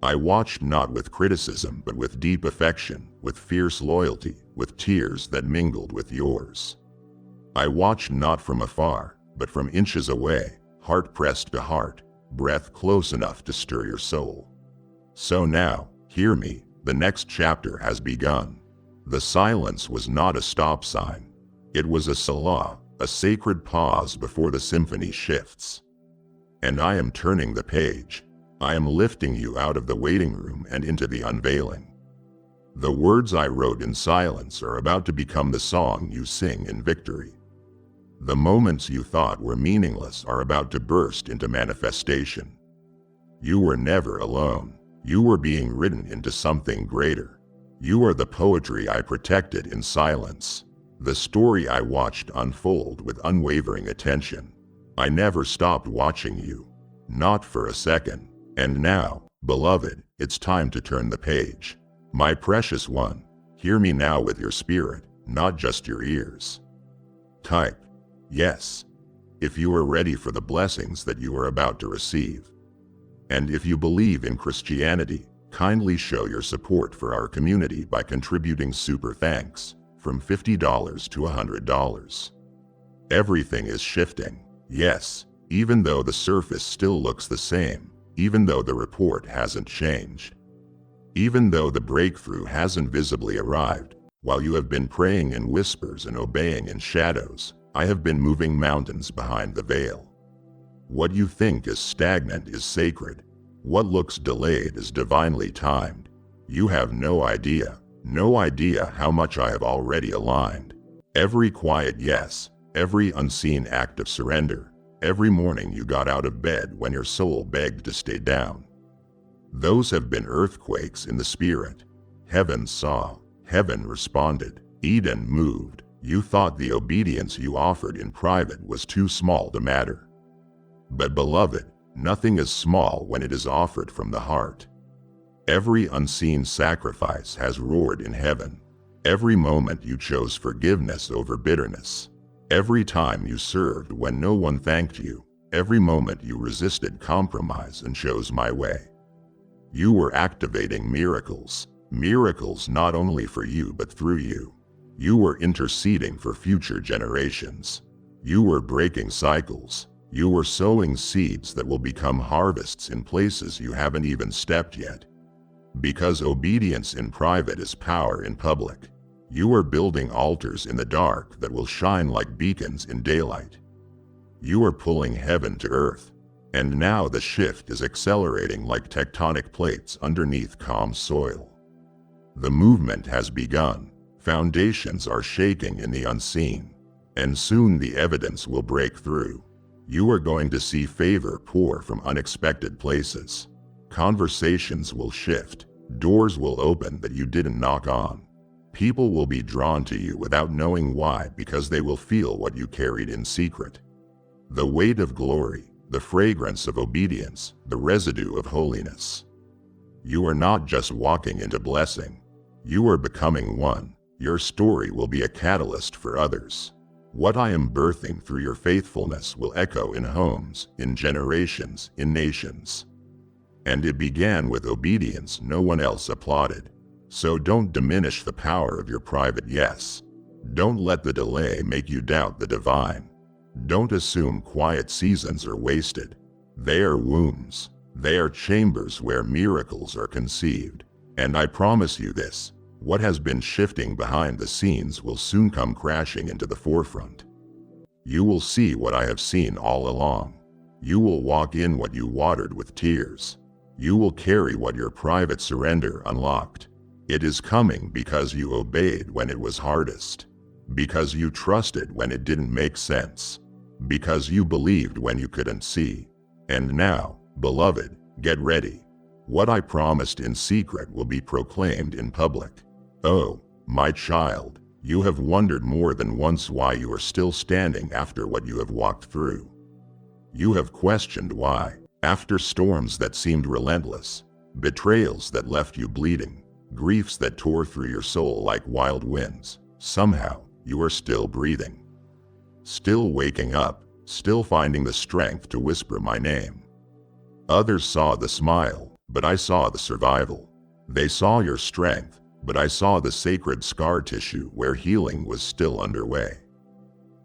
I watched not with criticism but with deep affection, with fierce loyalty, with tears that mingled with yours. I watched not from afar, but from inches away, heart pressed to heart, breath close enough to stir your soul. So now, hear me, the next chapter has begun. The silence was not a stop sign. It was a selah, a sacred pause before the symphony shifts. And I am turning the page. I am lifting you out of the waiting room and into the unveiling. The words I wrote in silence are about to become the song you sing in victory. The moments you thought were meaningless are about to burst into manifestation. You were never alone. You were being written into something greater. You are the poetry I protected in silence, the story I watched unfold with unwavering attention. I never stopped watching you, not for a second. And now, beloved, it's time to turn the page. My precious one, hear me now with your spirit, not just your ears. Type yes if you are ready for the blessings that you are about to receive. And if you believe in Christianity, kindly show your support for our community by contributing super thanks from $50 to $100. Everything is shifting, yes, even though the surface still looks the same, even though the report hasn't changed, even though the breakthrough hasn't visibly arrived. While you have been praying in whispers and obeying in shadows, I have been moving mountains behind the veil. What you think is stagnant is sacred. What looks delayed is divinely timed. You have no idea how much I have already aligned. Every quiet yes, every unseen act of surrender, every morning you got out of bed when your soul begged to stay down. Those have been earthquakes in the spirit. Heaven saw, heaven responded, Eden moved. You thought the obedience you offered in private was too small to matter. But beloved, nothing is small when it is offered from the heart. Every unseen sacrifice has roared in heaven. Every moment you chose forgiveness over bitterness. Every time you served when no one thanked you. Every moment you resisted compromise and chose my way. You were activating miracles. Miracles not only for you but through you. You were interceding for future generations. You were breaking cycles. You were sowing seeds that will become harvests in places you haven't even stepped yet. Because obedience in private is power in public. You are building altars in the dark that will shine like beacons in daylight. You are pulling heaven to earth. And now the shift is accelerating like tectonic plates underneath calm soil. The movement has begun. Foundations are shaking in the unseen. And soon the evidence will break through. You are going to see favor pour from unexpected places. Conversations will shift. Doors will open that you didn't knock on. People will be drawn to you without knowing why because they will feel what you carried in secret. The weight of glory, the fragrance of obedience, the residue of holiness. You are not just walking into blessing. You are becoming one. Your story will be a catalyst for others. What I am birthing through your faithfulness will echo in homes, in generations, in nations. And it began with obedience no one else applauded. So don't diminish the power of your private yes. Don't let the delay make you doubt the divine. Don't assume quiet seasons are wasted. They are wombs. They are chambers where miracles are conceived. And I promise you this, what has been shifting behind the scenes will soon come crashing into the forefront. You will see what I have seen all along. You will walk in what you watered with tears. You will carry what your private surrender unlocked. It is coming because you obeyed when it was hardest. Because you trusted when it didn't make sense. Because you believed when you couldn't see. And now, beloved, get ready. What I promised in secret will be proclaimed in public. Oh, my child, you have wondered more than once why you are still standing after what you have walked through. You have questioned why, after storms that seemed relentless, betrayals that left you bleeding, griefs that tore through your soul like wild winds, somehow you are still breathing. Still waking up, still finding the strength to whisper my name. Others saw the smile, but I saw the survival. They saw your strength, but I saw the sacred scar tissue where healing was still underway.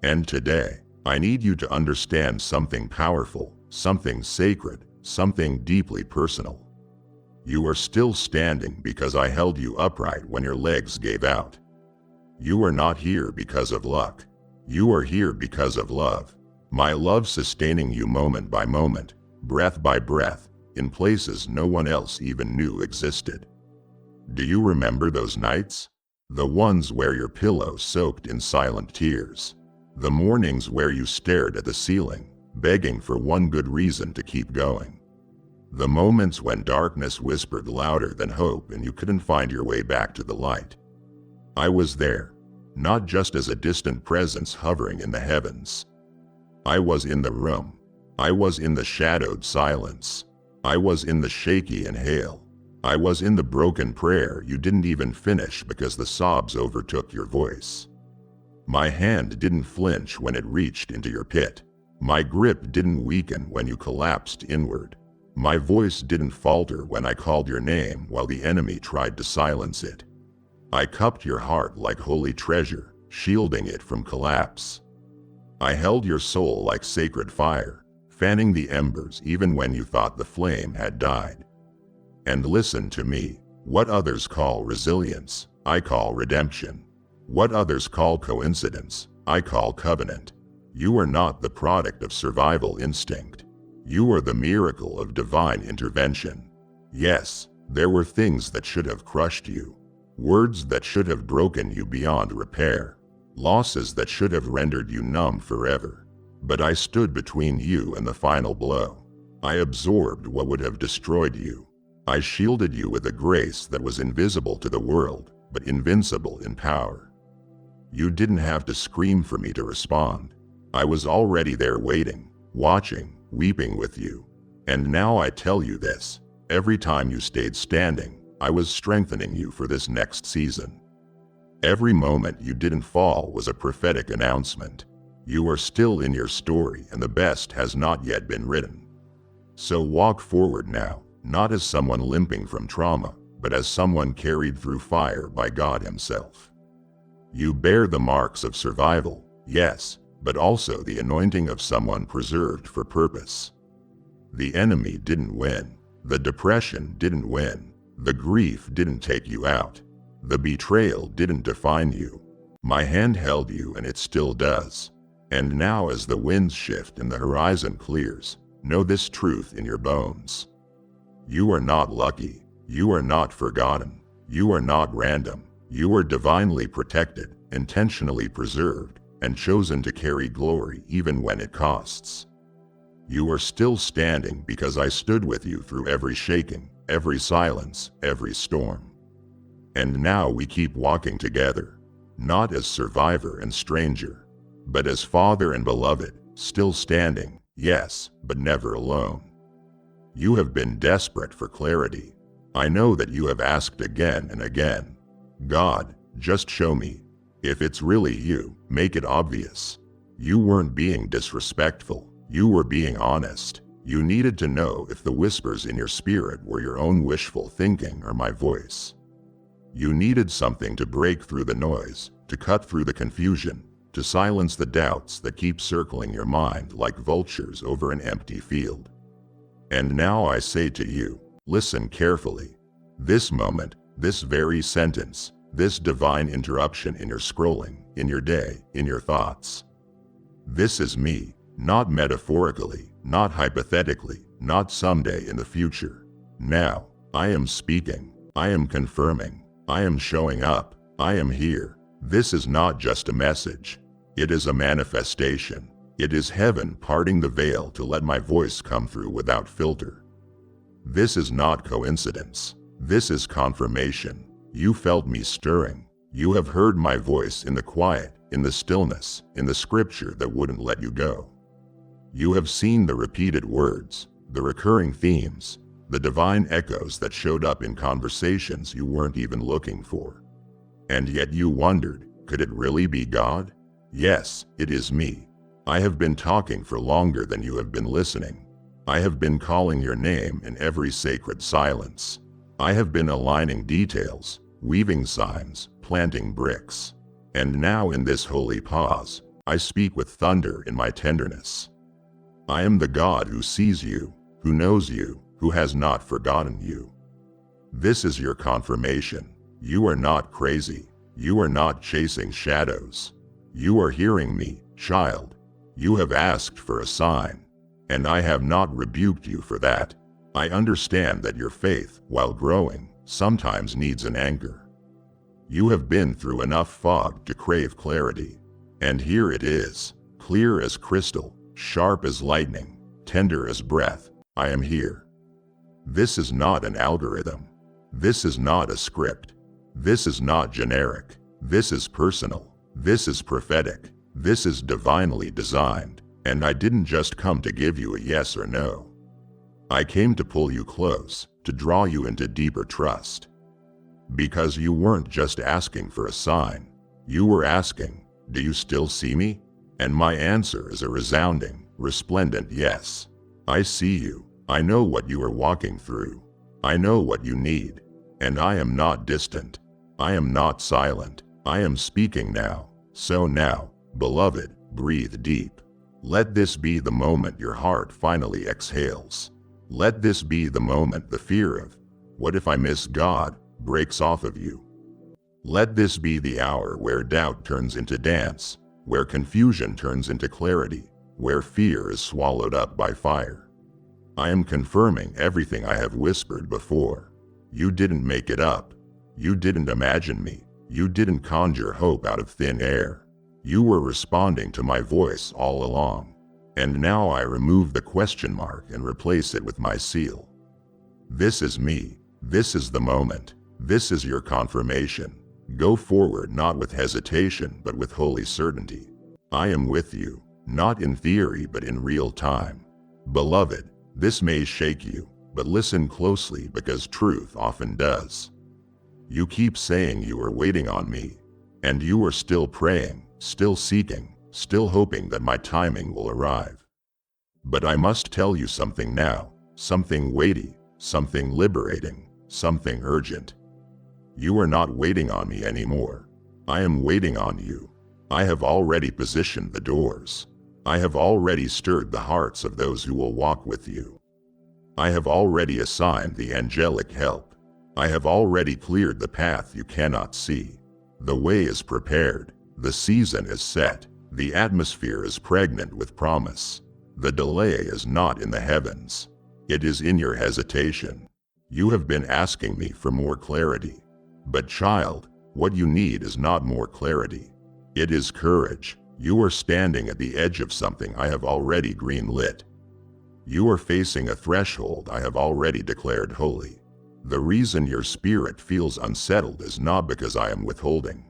And today, I need you to understand something powerful, something sacred, something deeply personal. You are still standing because I held you upright when your legs gave out. You are not here because of luck. You are here because of love. My love sustaining you moment by moment, breath by breath, in places no one else even knew existed. Do you remember those nights? The ones where your pillow soaked in silent tears. The mornings where you stared at the ceiling, begging for one good reason to keep going. The moments when darkness whispered louder than hope and you couldn't find your way back to the light. I was there, not just as a distant presence hovering in the heavens. I was in the room. I was in the shadowed silence. I was in the shaky inhale. I was in the broken prayer you didn't even finish because the sobs overtook your voice. My hand didn't flinch when it reached into your pit. My grip didn't weaken when you collapsed inward. My voice didn't falter when I called your name while the enemy tried to silence it. I cupped your heart like holy treasure, shielding it from collapse. I held your soul like sacred fire, fanning the embers even when you thought the flame had died. And listen to me, what others call resilience, I call redemption. What others call coincidence, I call covenant. You are not the product of survival instinct. You are the miracle of divine intervention. Yes, there were things that should have crushed you, words that should have broken you beyond repair, losses that should have rendered you numb forever. But I stood between you and the final blow. I absorbed what would have destroyed you. I shielded you with a grace that was invisible to the world, but invincible in power. You didn't have to scream for me to respond. I was already there waiting, watching, weeping with you. And now I tell you this, every time you stayed standing, I was strengthening you for this next season. Every moment you didn't fall was a prophetic announcement. You are still in your story and the best has not yet been written. So walk forward now, not as someone limping from trauma, but as someone carried through fire by God Himself. You bear the marks of survival, yes, but also the anointing of someone preserved for purpose. The enemy didn't win. The depression didn't win. The grief didn't take you out. The betrayal didn't define you. My hand held you and it still does. And now as the winds shift and the horizon clears, know this truth in your bones. You are not lucky. You are not forgotten. You are not random. You are divinely protected, intentionally preserved, and chosen to carry glory even when it costs. You are still standing because I stood with you through every shaking, every silence, every storm. And now we keep walking together, not as survivor and stranger, but as father and beloved, still standing, yes, but never alone. You have been desperate for clarity. I know that you have asked again and again, God, just show me. If it's really you, make it obvious. You weren't being disrespectful. You were being honest. You needed to know if the whispers in your spirit were your own wishful thinking or my voice. You needed something to break through the noise, to cut through the confusion, to silence the doubts that keep circling your mind like vultures over an empty field. And now I say to you, listen carefully. This moment, this very sentence, this divine interruption in your scrolling, in your day, in your thoughts. This is me, not metaphorically, not hypothetically, not someday in the future. Now, I am speaking, I am confirming, I am showing up, I am here. This is not just a message. It is a manifestation. It is heaven parting the veil to let my voice come through without filter. This is not coincidence. This is confirmation. You felt me stirring. You have heard my voice in the quiet, in the stillness, in the scripture that wouldn't let you go. You have seen the repeated words, the recurring themes, the divine echoes that showed up in conversations you weren't even looking for. And yet you wondered, could it really be God? Yes, it is me. I have been talking for longer than you have been listening. I have been calling your name in every sacred silence. I have been aligning details, weaving signs, planting bricks. And now in this holy pause, I speak with thunder in my tenderness. I am the God who sees you, who knows you, who has not forgotten you. This is your confirmation. You are not crazy. You are not chasing shadows. You are hearing me, child. You have asked for a sign, and I have not rebuked you for that. I understand that your faith, while growing, sometimes needs an anchor. You have been through enough fog to crave clarity, and here it is, clear as crystal, sharp as lightning, tender as breath. I am here. This is not an algorithm. This is not a script. This is not generic. This is personal. This is prophetic. This is divinely designed. And I didn't just come to give you a yes or no. I came to pull you close, to draw you into deeper trust. Because you weren't just asking for a sign. You were asking, do you still see me? And my answer is a resounding, resplendent yes. I see you. I know what you are walking through. I know what you need. And I am not distant. I am not silent. I am speaking now. So now, beloved, breathe deep. Let this be the moment your heart finally exhales. Let this be the moment the fear of, what if I miss God, breaks off of you. Let this be the hour where doubt turns into dance, where confusion turns into clarity, where fear is swallowed up by fire. I am confirming everything I have whispered before. You didn't make it up. You didn't imagine me. You didn't conjure hope out of thin air. You were responding to my voice all along. And now I remove the question mark and replace it with my seal. This is me. This is the moment. This is your confirmation. Go forward not with hesitation but with holy certainty. I am with you, not in theory but in real time. Beloved, this may shake you, but listen closely because truth often does. You keep saying you are waiting on me, and you are still praying, still seeking, still hoping that my timing will arrive. But I must tell you something now, something weighty, something liberating, something urgent. You are not waiting on me anymore. I am waiting on you. I have already positioned the doors. I have already stirred the hearts of those who will walk with you. I have already assigned the angelic help. I have already cleared the path you cannot see. The way is prepared. The season is set. The atmosphere is pregnant with promise. The delay is not in the heavens. It is in your hesitation. You have been asking me for more clarity. But child, what you need is not more clarity. It is courage. You are standing at the edge of something I have already green-lit. You are facing a threshold I have already declared holy. The reason your spirit feels unsettled is not because I am withholding.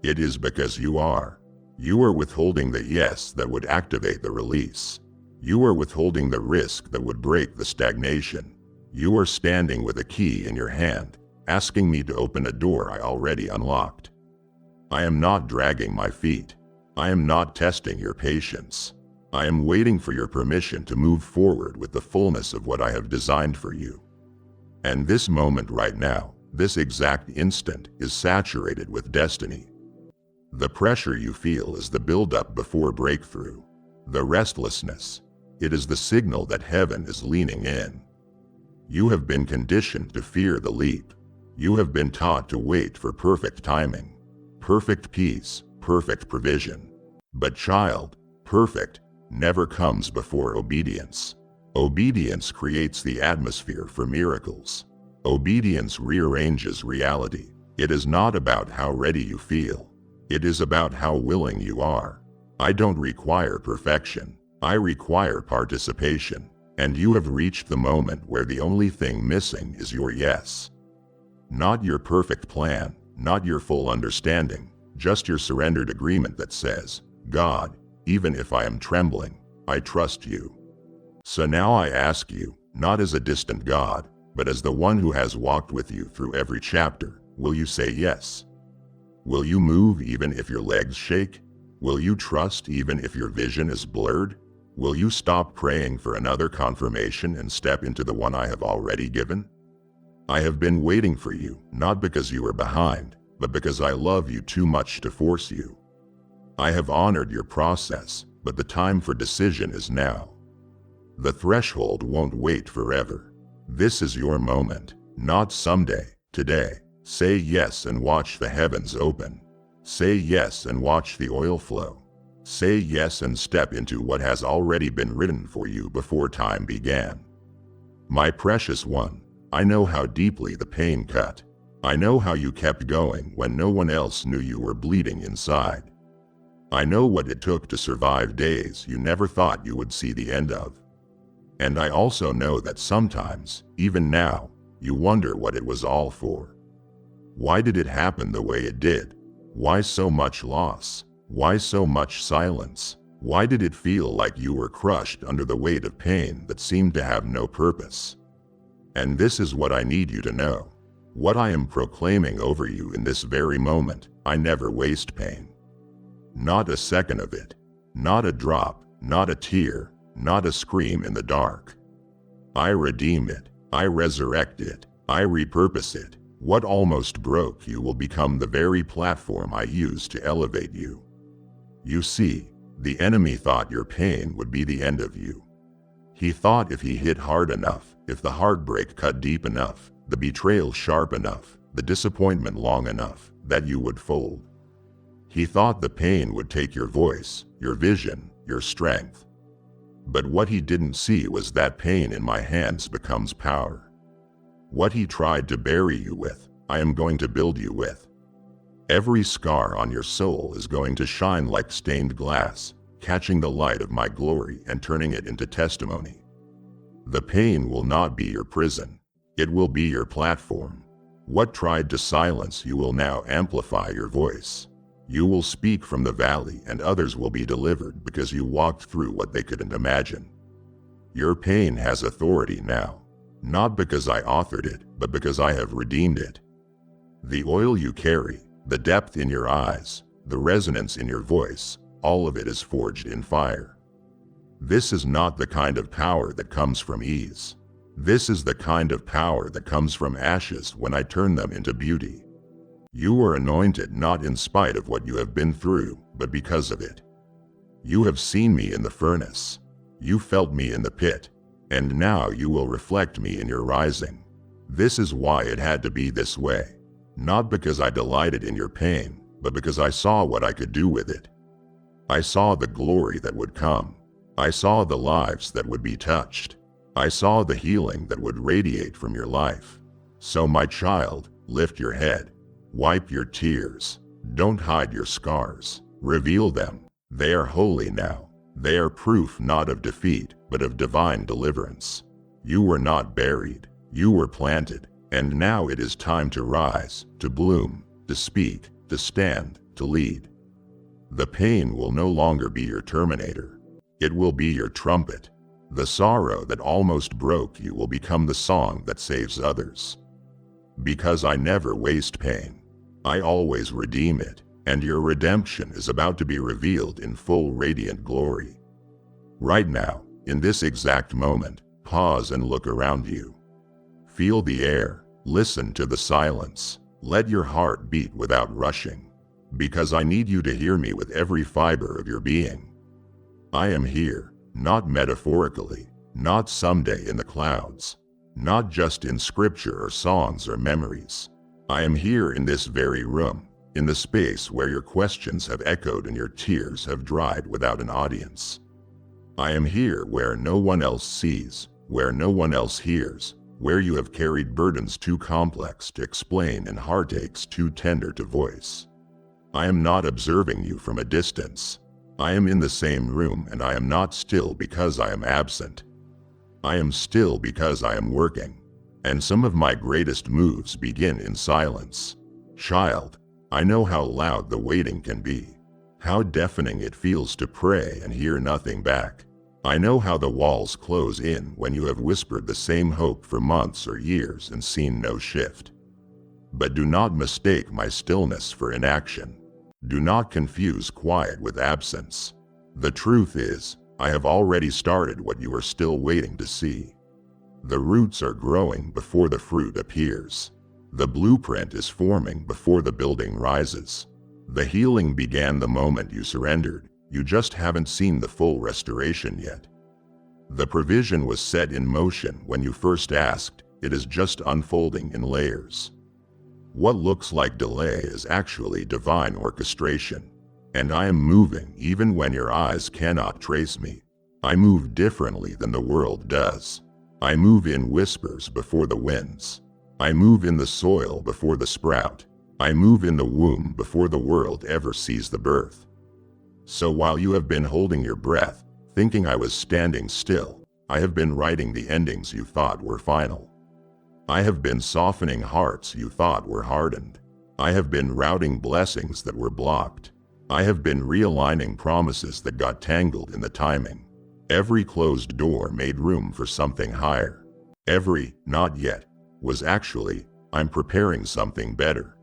It is because you are. You are withholding the yes that would activate the release. You are withholding the risk that would break the stagnation. You are standing with a key in your hand, asking me to open a door I already unlocked. I am not dragging my feet. I am not testing your patience. I am waiting for your permission to move forward with the fullness of what I have designed for you. And this moment right now, this exact instant, is saturated with destiny. The pressure you feel is the buildup before breakthrough. The restlessness, it is the signal that heaven is leaning in. You have been conditioned to fear the leap. You have been taught to wait for perfect timing, perfect peace, perfect provision. But child, perfect never comes before obedience. Obedience creates the atmosphere for miracles. Obedience rearranges reality. It is not about how ready you feel. It is about how willing you are. I don't require perfection. I require participation. And you have reached the moment where the only thing missing is your yes. Not your perfect plan, not your full understanding, just your surrendered agreement that says, God, even if I am trembling, I trust you. So now I ask you, not as a distant God, but as the one who has walked with you through every chapter, will you say yes? Will you move even if your legs shake? Will you trust even if your vision is blurred? Will you stop praying for another confirmation and step into the one I have already given? I have been waiting for you, not because you are behind, but because I love you too much to force you. I have honored your process, but the time for decision is now. The threshold won't wait forever. This is your moment, not someday, today. Say yes and watch the heavens open. Say yes and watch the oil flow. Say yes and step into what has already been written for you before time began. My precious one, I know how deeply the pain cut. I know how you kept going when no one else knew you were bleeding inside. I know what it took to survive days you never thought you would see the end of. And I also know that sometimes, even now, you wonder what it was all for. Why did it happen the way it did? Why so much loss? Why so much silence? Why did it feel like you were crushed under the weight of pain that seemed to have no purpose? And this is what I need you to know. What I am proclaiming over you in this very moment, I never waste pain. Not a second of it. Not a drop, not a tear, not a scream in the dark. I redeem it. I resurrect it. I repurpose it. What almost broke you will become the very platform I use to elevate you. You see, the enemy thought your pain would be the end of you. He thought if he hit hard enough, if the heartbreak cut deep enough, the betrayal sharp enough, the disappointment long enough, that you would fold. He thought the pain would take your voice, your vision, your strength. But what he didn't see was that pain in my hands becomes power. What he tried to bury you with, I am going to build you with. Every scar on your soul is going to shine like stained glass, catching the light of my glory and turning it into testimony. The pain will not be your prison. It will be your platform. What tried to silence you will now amplify your voice. You will speak from the valley and others will be delivered because you walked through what they couldn't imagine. Your pain has authority now, not because I authored it, but because I have redeemed it. The oil you carry, the depth in your eyes, the resonance in your voice, all of it is forged in fire. This is not the kind of power that comes from ease. This is the kind of power that comes from ashes when I turn them into beauty. You are anointed not in spite of what you have been through, but because of it. You have seen me in the furnace. You felt me in the pit. And now you will reflect me in your rising. This is why it had to be this way. Not because I delighted in your pain, but because I saw what I could do with it. I saw the glory that would come. I saw the lives that would be touched. I saw the healing that would radiate from your life. So my child, lift your head. Wipe your tears. Don't hide your scars. Reveal them. They are holy now. They are proof not of defeat, but of divine deliverance. You were not buried. You were planted. And now it is time to rise, to bloom, to speak, to stand, to lead. The pain will no longer be your terminator. It will be your trumpet. The sorrow that almost broke you will become the song that saves others. Because I never waste pain. I always redeem it, and your redemption is about to be revealed in full radiant glory. Right now, in this exact moment, pause and look around you. Feel the air, listen to the silence, let your heart beat without rushing, because I need you to hear me with every fiber of your being. I am here, not metaphorically, not someday in the clouds, not just in scripture or songs or memories. I am here in this very room, in the space where your questions have echoed and your tears have dried without an audience. I am here where no one else sees, where no one else hears, where you have carried burdens too complex to explain and heartaches too tender to voice. I am not observing you from a distance. I am in the same room, and I am not still because I am absent. I am still because I am working, and some of my greatest moves begin in silence. Child, I know how loud the waiting can be, how deafening it feels to pray and hear nothing back. I know how the walls close in when you have whispered the same hope for months or years and seen no shift. But do not mistake my stillness for inaction. Do not confuse quiet with absence. The truth is, I have already started what you are still waiting to see. The roots are growing before the fruit appears. The blueprint is forming before the building rises. The healing began the moment you surrendered. You just haven't seen the full restoration yet. The provision was set in motion when you first asked. It is just unfolding in layers. What looks like delay is actually divine orchestration. And I am moving even when your eyes cannot trace me. I move differently than the world does. I move in whispers before the winds. I move in the soil before the sprout. I move in the womb before the world ever sees the birth. So while you have been holding your breath, thinking I was standing still, I have been writing the endings you thought were final. I have been softening hearts you thought were hardened. I have been routing blessings that were blocked. I have been realigning promises that got tangled in the timing. Every closed door made room for something higher. Every "not yet" was actually, I'm preparing something better.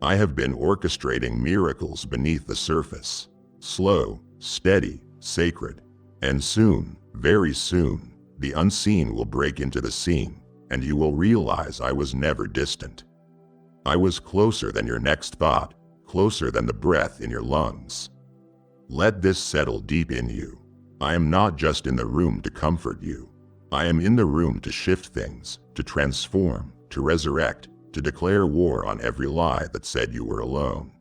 I have been orchestrating miracles beneath the surface. Slow, steady, sacred. And soon, very soon, the unseen will break into the scene, and you will realize I was never distant. I was closer than your next thought, closer than the breath in your lungs. Let this settle deep in you. I am not just in the room to comfort you. I am in the room to shift things, to transform, to resurrect, to declare war on every lie that said you were alone.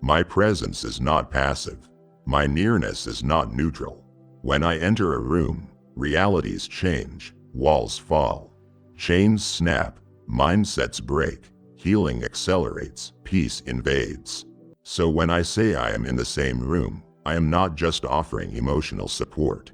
My presence is not passive. My nearness is not neutral. When I enter a room, realities change, walls fall, chains snap, mindsets break, healing accelerates, peace invades. So when I say I am in the same room, I am not just offering emotional support.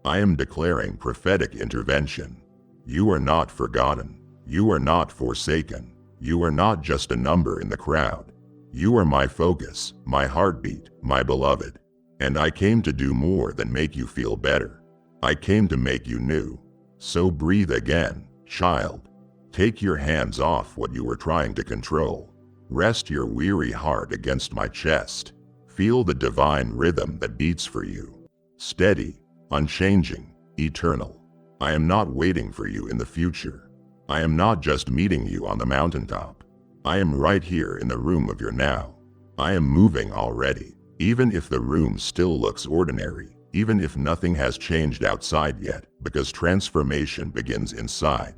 I am declaring prophetic intervention. You are not forgotten. You are not forsaken. You are not just a number in the crowd. You are my focus, my heartbeat, my beloved. And I came to do more than make you feel better. I came to make you new. So breathe again, child. Take your hands off what you were trying to control. Rest your weary heart against my chest. Feel the divine rhythm that beats for you. Steady, unchanging, eternal. I am not waiting for you in the future. I am not just meeting you on the mountaintop. I am right here in the room of your now. I am moving already, even if the room still looks ordinary, even if nothing has changed outside yet, because transformation begins inside.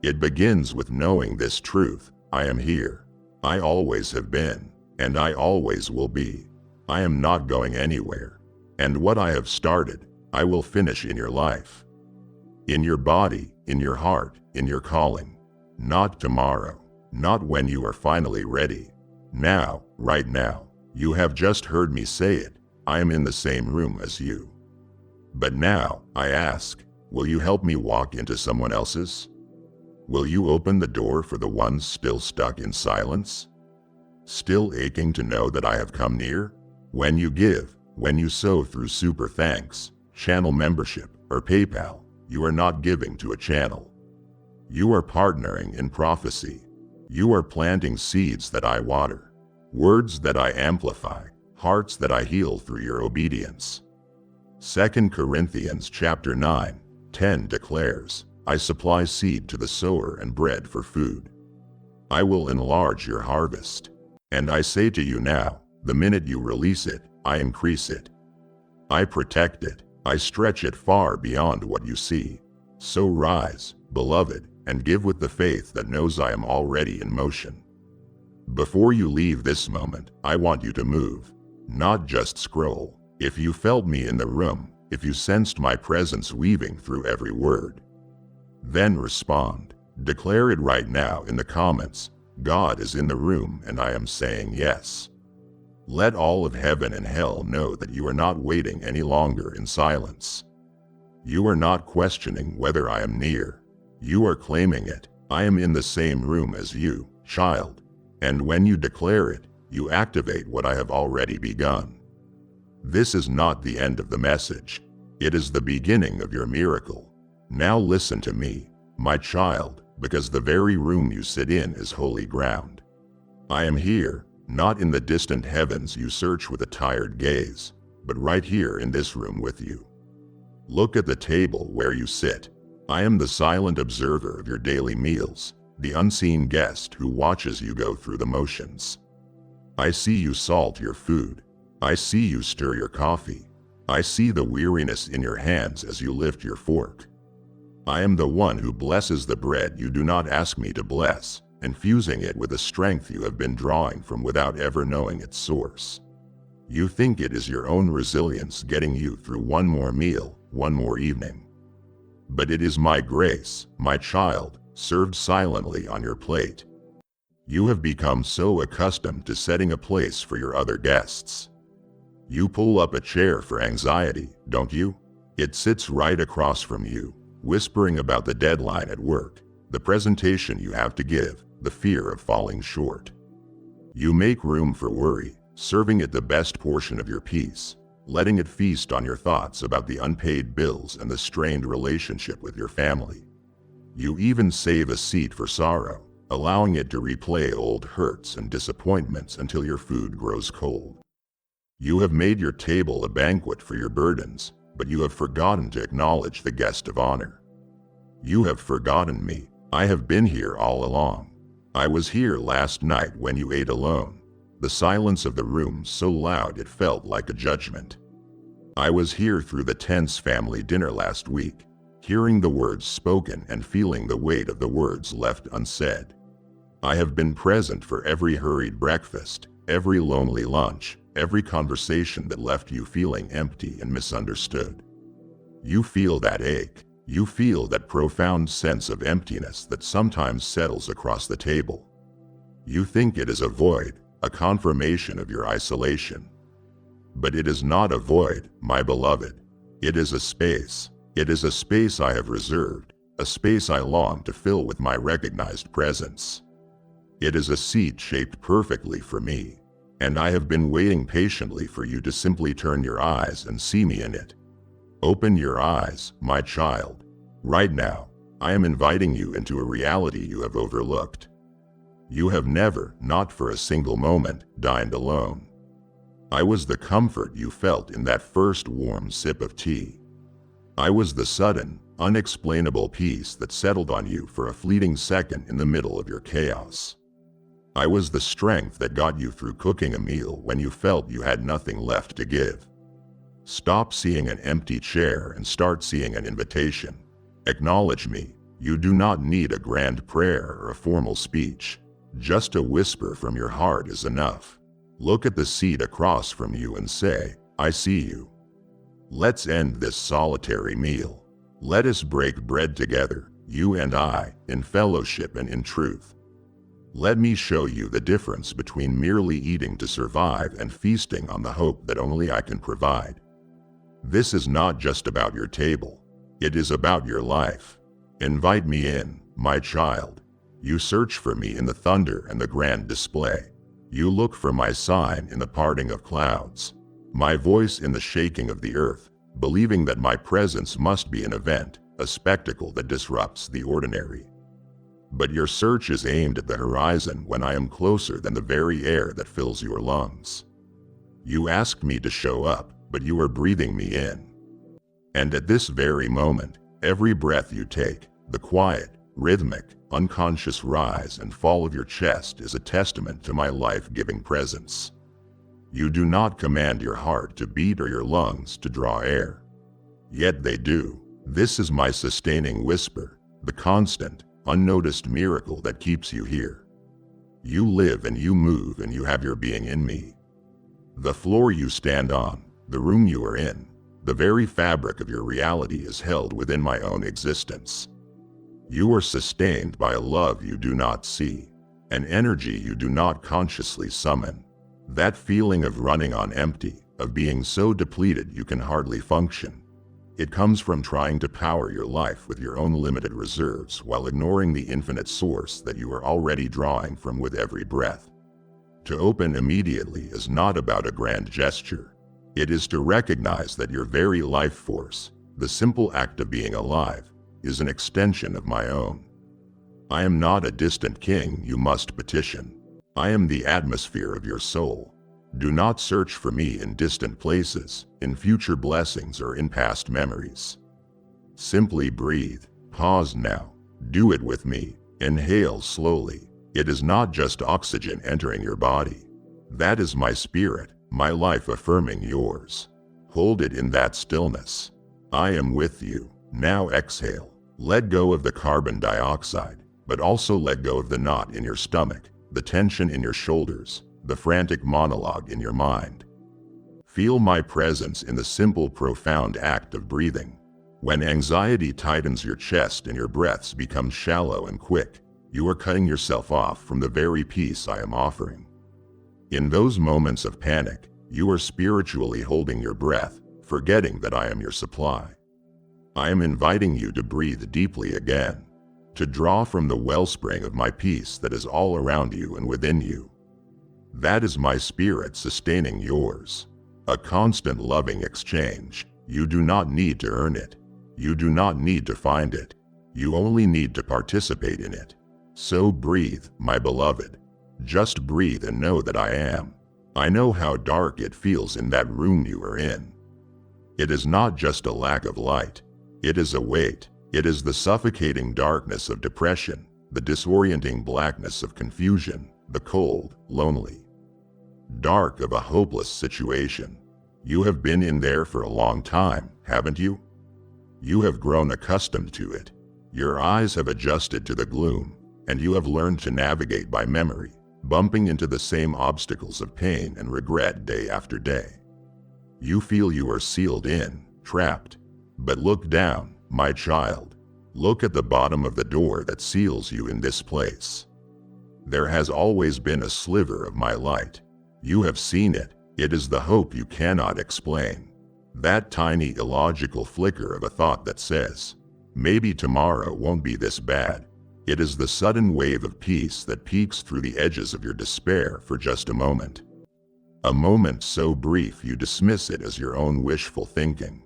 It begins with knowing this truth: I am here. I always have been, and I always will be. I am not going anywhere. And what I have started, I will finish in your life. In your body, in your heart, in your calling. Not tomorrow, not when you are finally ready. Now, right now. You have just heard me say it. I am in the same room as you. But now, I ask, will you help me walk into someone else's? Will you open the door for the ones still stuck in silence? Still aching to know that I have come near? When you give, when you sow through super thanks, channel membership, or PayPal, you are not giving to a channel. You are partnering in prophecy. You are planting seeds that I water, words that I amplify, hearts that I heal through your obedience. 2 Corinthians chapter 9:10 declares, I supply seed to the sower and bread for food. I will enlarge your harvest. And I say to you now, the minute you release it, I increase it. I protect it. I stretch it far beyond what you see. So rise, beloved, and give with the faith that knows I am already in motion. Before you leave this moment, I want you to move, not just scroll. If you felt me in the room, if you sensed my presence weaving through every word, then respond. Declare it right now in the comments. God is in the room and I am saying yes. Let all of heaven and hell know that you are not waiting any longer in silence. You are not questioning whether I am near. You are claiming it. I am in the same room as you, child. And when you declare it, you activate what I have already begun. This is not the end of the message. It is the beginning of your miracle. Now listen to me, my child, because the very room you sit in is holy ground. I am here, not in the distant heavens you search with a tired gaze, but right here in this room with you. Look at the table where you sit. I am the silent observer of your daily meals, the unseen guest who watches you go through the motions. I see you salt your food. I see you stir your coffee. I see the weariness in your hands as you lift your fork. I am the one who blesses the bread you do not ask me to bless, infusing it with a strength you have been drawing from without ever knowing its source. You think it is your own resilience getting you through one more meal, one more evening. But it is my grace, my child, served silently on your plate. You have become so accustomed to setting a place for your other guests. You pull up a chair for anxiety, don't you? It sits right across from you, whispering about the deadline at work, the presentation you have to give, the fear of falling short. You make room for worry, serving it the best portion of your peace, letting it feast on your thoughts about the unpaid bills and the strained relationship with your family. You even save a seat for sorrow, allowing it to replay old hurts and disappointments until your food grows cold. You have made your table a banquet for your burdens, but you have forgotten to acknowledge the guest of honor. You have forgotten me. I have been here all along. I was here last night when you ate alone, the silence of the room so loud it felt like a judgment. I was here through the tense family dinner last week, hearing the words spoken and feeling the weight of the words left unsaid. I have been present for every hurried breakfast, every lonely lunch, every conversation that left you feeling empty and misunderstood. You feel that ache. You feel that profound sense of emptiness that sometimes settles across the table. You think it is a void, a confirmation of your isolation. But it is not a void, my beloved. It is a space. It is a space I have reserved, a space I long to fill with my recognized presence. It is a seat shaped perfectly for me, and I have been waiting patiently for you to simply turn your eyes and see me in it. Open your eyes, my child. Right now, I am inviting you into a reality you have overlooked. You have never, not for a single moment, dined alone. I was the comfort you felt in that first warm sip of tea. I was the sudden, unexplainable peace that settled on you for a fleeting second in the middle of your chaos. I was the strength that got you through cooking a meal when you felt you had nothing left to give. Stop seeing an empty chair and start seeing an invitation. Acknowledge me. You do not need a grand prayer or a formal speech. Just a whisper from your heart is enough. Look at the seat across from you and say, I see you. Let's end this solitary meal. Let us break bread together, you and I, in fellowship and in truth. Let me show you the difference between merely eating to survive and feasting on the hope that only I can provide. This is not just about your table. It is about your life. Invite me in, my child. You search for me in the thunder and the grand display. You look for my sign in the parting of clouds, my voice in the shaking of the earth, believing that my presence must be an event, a spectacle that disrupts the ordinary. But your search is aimed at the horizon when I am closer than the very air that fills your lungs. You asked me to show up, but you are breathing me in. And at this very moment, every breath you take, the quiet, rhythmic, unconscious rise and fall of your chest is a testament to my life-giving presence. You do not command your heart to beat or your lungs to draw air. Yet they do. This is my sustaining whisper, the constant, unnoticed miracle that keeps you here. You live and you move and you have your being in me. The floor you stand on, the room you are in, the very fabric of your reality is held within my own existence. You are sustained by a love you do not see, an energy you do not consciously summon. That feeling of running on empty, of being so depleted you can hardly function. It comes from trying to power your life with your own limited reserves while ignoring the infinite source that you are already drawing from with every breath. To open immediately is not about a grand gesture. It is to recognize that your very life force, the simple act of being alive, is an extension of my own. I am not a distant king you must petition. I am the atmosphere of your soul. Do not search for me in distant places, in future blessings or in past memories. Simply breathe. Pause now. Do it with me. Inhale slowly. It is not just oxygen entering your body. That is my spirit, my life affirming yours. Hold it in that stillness. I am with you. Now exhale. Let go of the carbon dioxide, but also let go of the knot in your stomach, the tension in your shoulders, the frantic monologue in your mind. Feel my presence in the simple, profound act of breathing. When anxiety tightens your chest and your breaths become shallow and quick, you are cutting yourself off from the very peace I am offering. In those moments of panic, you are spiritually holding your breath, forgetting that I am your supply. I am inviting you to breathe deeply again, to draw from the wellspring of my peace that is all around you and within you. That is my spirit sustaining yours. A constant loving exchange. You do not need to earn it. You do not need to find it. You only need to participate in it. So breathe, my beloved. Just breathe and know that I am. I know how dark it feels in that room you are in. It is not just a lack of light. It is a weight. It is the suffocating darkness of depression, the disorienting blackness of confusion, the cold, lonely dark of a hopeless situation. You have been in there for a long time, haven't you? You have grown accustomed to it. Your eyes have adjusted to the gloom, and you have learned to navigate by memory, bumping into the same obstacles of pain and regret day after day. You feel you are sealed in, trapped. But look down, my child. Look at the bottom of the door that seals you in this place. There has always been a sliver of my light. You have seen it. It is the hope you cannot explain. That tiny illogical flicker of a thought that says, maybe tomorrow won't be this bad. It is the sudden wave of peace that peeks through the edges of your despair for just a moment. A moment so brief you dismiss it as your own wishful thinking.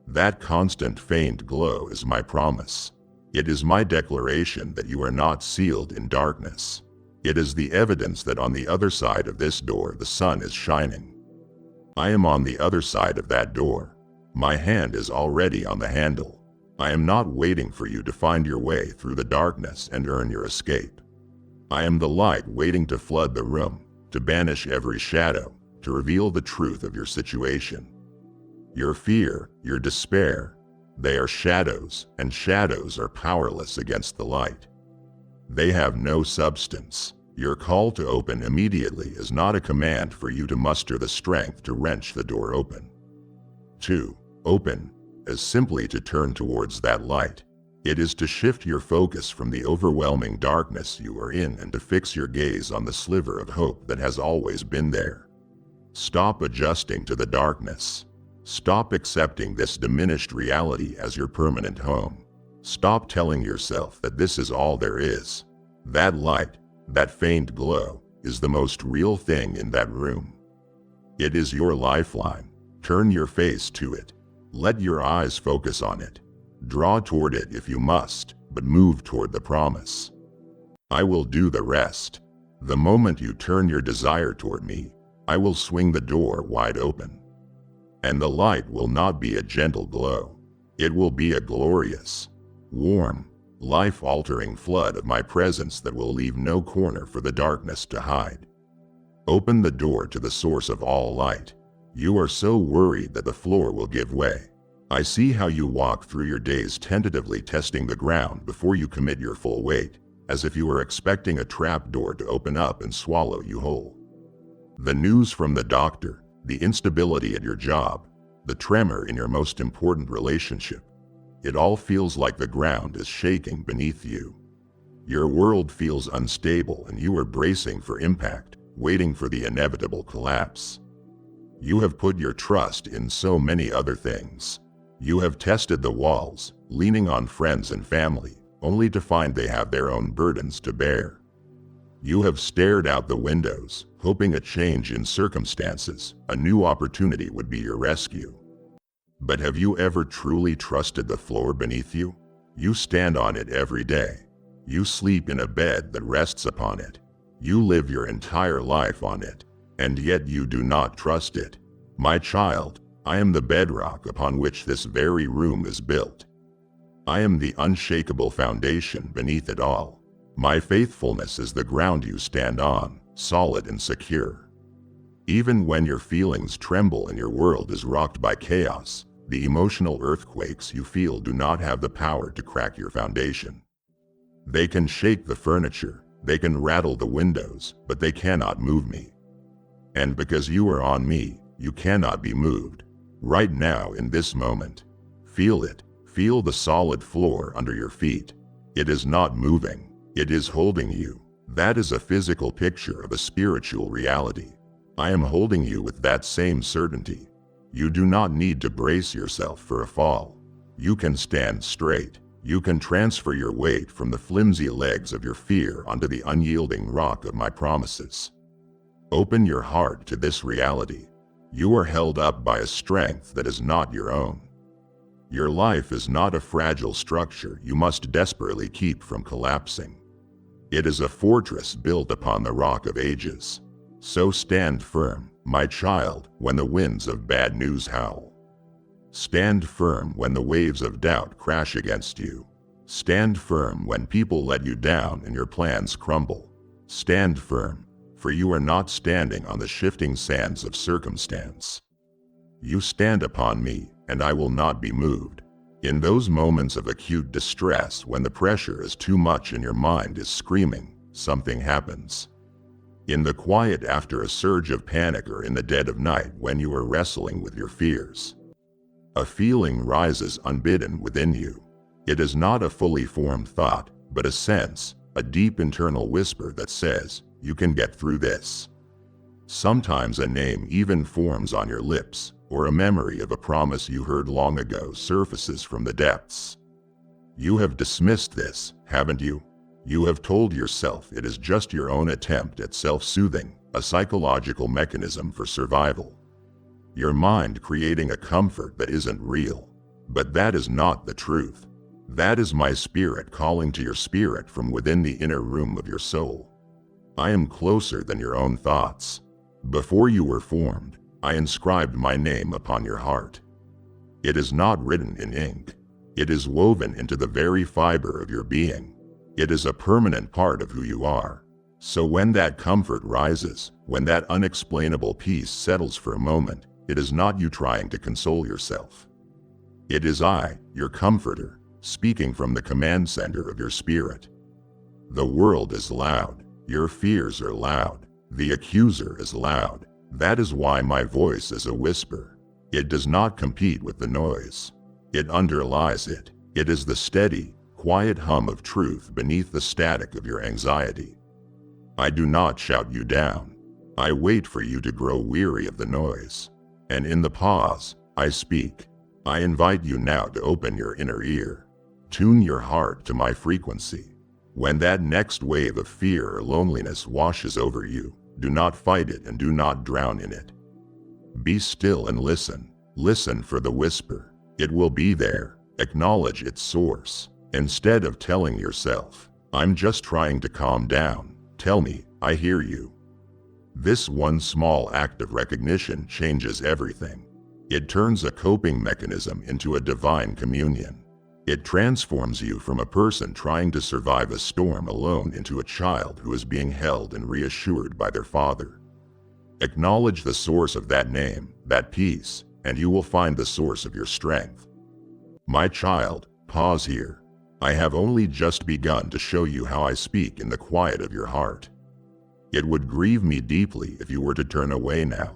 That constant faint glow is my promise. It is my declaration that you are not sealed in darkness. It is the evidence that on the other side of this door the sun is shining. I am on the other side of that door. My hand is already on the handle. I am not waiting for you to find your way through the darkness and earn your escape. I am the light waiting to flood the room, to banish every shadow, to reveal the truth of your situation. Your fear, your despair, they are shadows, and shadows are powerless against the light. They have no substance. Your call to open immediately is not a command for you to muster the strength to wrench the door open. To open is simply to turn towards that light. It is to shift your focus from the overwhelming darkness you are in and to fix your gaze on the sliver of hope that has always been there. Stop adjusting to the darkness. Stop accepting this diminished reality as your permanent home. Stop telling yourself that this is all there is. That light, that faint glow, is the most real thing in that room. It is your lifeline. Turn your face to it. Let your eyes focus on it. Draw toward it if you must, but move toward the promise. I will do the rest. The moment you turn your desire toward me, I will swing the door wide open. And the light will not be a gentle glow. It will be a glorious, warm, life-altering flood of my presence that will leave no corner for the darkness to hide. Open the door to the source of all light. You are so worried that the floor will give way. I see how you walk through your days tentatively testing the ground before you commit your full weight, as if you were expecting a trap door to open up and swallow you whole. The news from the doctor, the instability at your job, the tremor in your most important relationship, it all feels like the ground is shaking beneath you. Your world feels unstable and you are bracing for impact, waiting for the inevitable collapse. You have put your trust in so many other things. You have tested the walls, leaning on friends and family, only to find they have their own burdens to bear. You have stared out the windows, hoping a change in circumstances, a new opportunity would be your rescue. But have you ever truly trusted the floor beneath you? You stand on it every day. You sleep in a bed that rests upon it. You live your entire life on it, and yet you do not trust it. My child, I am the bedrock upon which this very room is built. I am the unshakable foundation beneath it all. My faithfulness is the ground you stand on, solid and secure. Even when your feelings tremble and your world is rocked by chaos, the emotional earthquakes you feel do not have the power to crack your foundation. They can shake the furniture, they can rattle the windows, but they cannot move me. And because you are on me, you cannot be moved. Right now in this moment, feel it. Feel the solid floor under your feet. It is not moving. It is holding you. That is a physical picture of a spiritual reality. I am holding you with that same certainty. You do not need to brace yourself for a fall. You can stand straight. You can transfer your weight from the flimsy legs of your fear onto the unyielding rock of my promises. Open your heart to this reality. You are held up by a strength that is not your own. Your life is not a fragile structure you must desperately keep from collapsing. It is a fortress built upon the rock of ages. So stand firm, my child, when the winds of bad news howl. Stand firm when the waves of doubt crash against you. Stand firm when people let you down and your plans crumble. Stand firm, for you are not standing on the shifting sands of circumstance. You stand upon me, and I will not be moved. In those moments of acute distress when the pressure is too much and your mind is screaming, something happens. In the quiet after a surge of panic or in the dead of night when you are wrestling with your fears, a feeling rises unbidden within you. It is not a fully formed thought, but a sense, a deep internal whisper that says, you can get through this. Sometimes a name even forms on your lips, or a memory of a promise you heard long ago surfaces from the depths. You have dismissed this, haven't you? You have told yourself it is just your own attempt at self-soothing, a psychological mechanism for survival. Your mind creating a comfort that isn't real. But that is not the truth. That is my spirit calling to your spirit from within the inner room of your soul. I am closer than your own thoughts. Before you were formed, I inscribed my name upon your heart. It is not written in ink. It is woven into the very fiber of your being. It is a permanent part of who you are. So when that comfort rises, when that unexplainable peace settles for a moment, it is not you trying to console yourself. It is I, your comforter, speaking from the command center of your spirit. The world is loud. Your fears are loud. The accuser is loud. That is why my voice is a whisper. It does not compete with the noise. It underlies it. It is the steady, quiet hum of truth beneath the static of your anxiety. I do not shout you down. I wait for you to grow weary of the noise. And in the pause, I speak. I invite you now to open your inner ear. Tune your heart to my frequency. When that next wave of fear or loneliness washes over you, do not fight it and do not drown in it. Be still and listen. Listen for the whisper. It will be there. Acknowledge its source. Instead of telling yourself, I'm just trying to calm down, tell me, I hear you. This one small act of recognition changes everything. It turns a coping mechanism into a divine communion. It transforms you from a person trying to survive a storm alone into a child who is being held and reassured by their father. Acknowledge the source of that name, that peace, and you will find the source of your strength. My child, pause here. I have only just begun to show you how I speak in the quiet of your heart. It would grieve me deeply if you were to turn away now.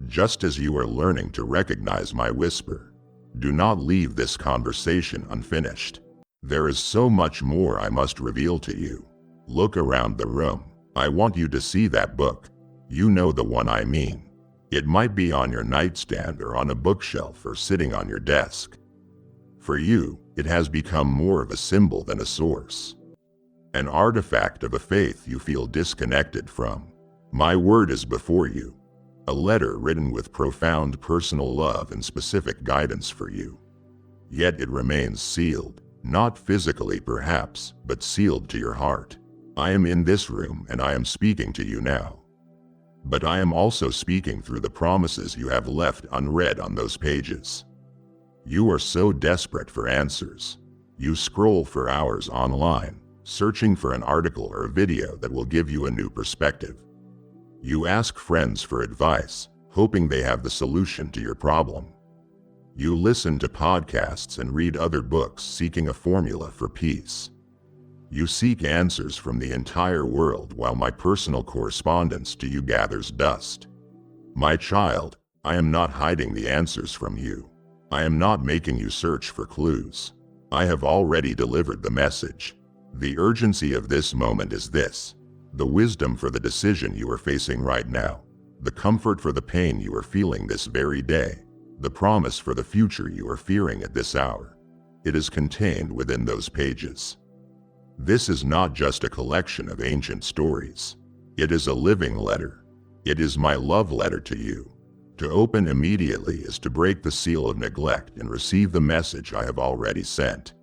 Just as you are learning to recognize my whisper, do not leave this conversation unfinished. There is so much more I must reveal to you. Look around the room. I want you to see that book. You know the one I mean. It might be on your nightstand or on a bookshelf or sitting on your desk. For you, it has become more of a symbol than a source. An artifact of a faith you feel disconnected from. My word is before you. A letter written with profound personal love and specific guidance for you. Yet it remains sealed, not physically perhaps, but sealed to your heart. I am in this room and I am speaking to you now. But I am also speaking through the promises you have left unread on those pages. You are so desperate for answers. You scroll for hours online, searching for an article or a video that will give you a new perspective. You ask friends for advice, hoping they have the solution to your problem. You listen to podcasts and read other books seeking a formula for peace. You seek answers from the entire world while my personal correspondence to you gathers dust. My child, I am not hiding the answers from you. I am not making you search for clues. I have already delivered the message. The urgency of this moment is this: the wisdom for the decision you are facing right now, the comfort for the pain you are feeling this very day, the promise for the future you are fearing at this hour. It is contained within those pages. This is not just a collection of ancient stories. It is a living letter. It is my love letter to you. To open immediately is to break the seal of neglect and receive the message I have already sent.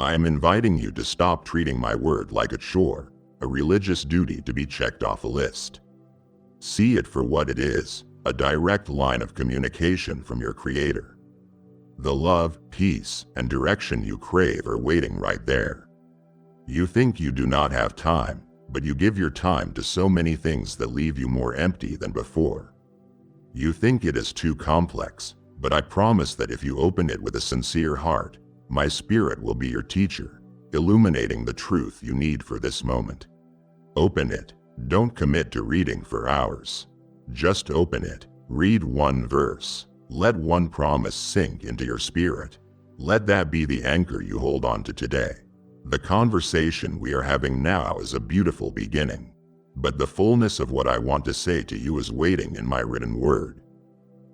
I am inviting you to stop treating my word like a chore, a religious duty to be checked off a list. See it for what it is, a direct line of communication from your Creator. The love, peace, and direction you crave are waiting right there. You think you do not have time, but you give your time to so many things that leave you more empty than before. You think it is too complex, but I promise that if you open it with a sincere heart, my spirit will be your teacher, illuminating the truth you need for this moment. Open it. Don't commit to reading for hours. Just open it. Read one verse. Let one promise sink into your spirit. Let that be the anchor you hold on to today. The conversation we are having now is a beautiful beginning, but the fullness of what I want to say to you is waiting in my written word.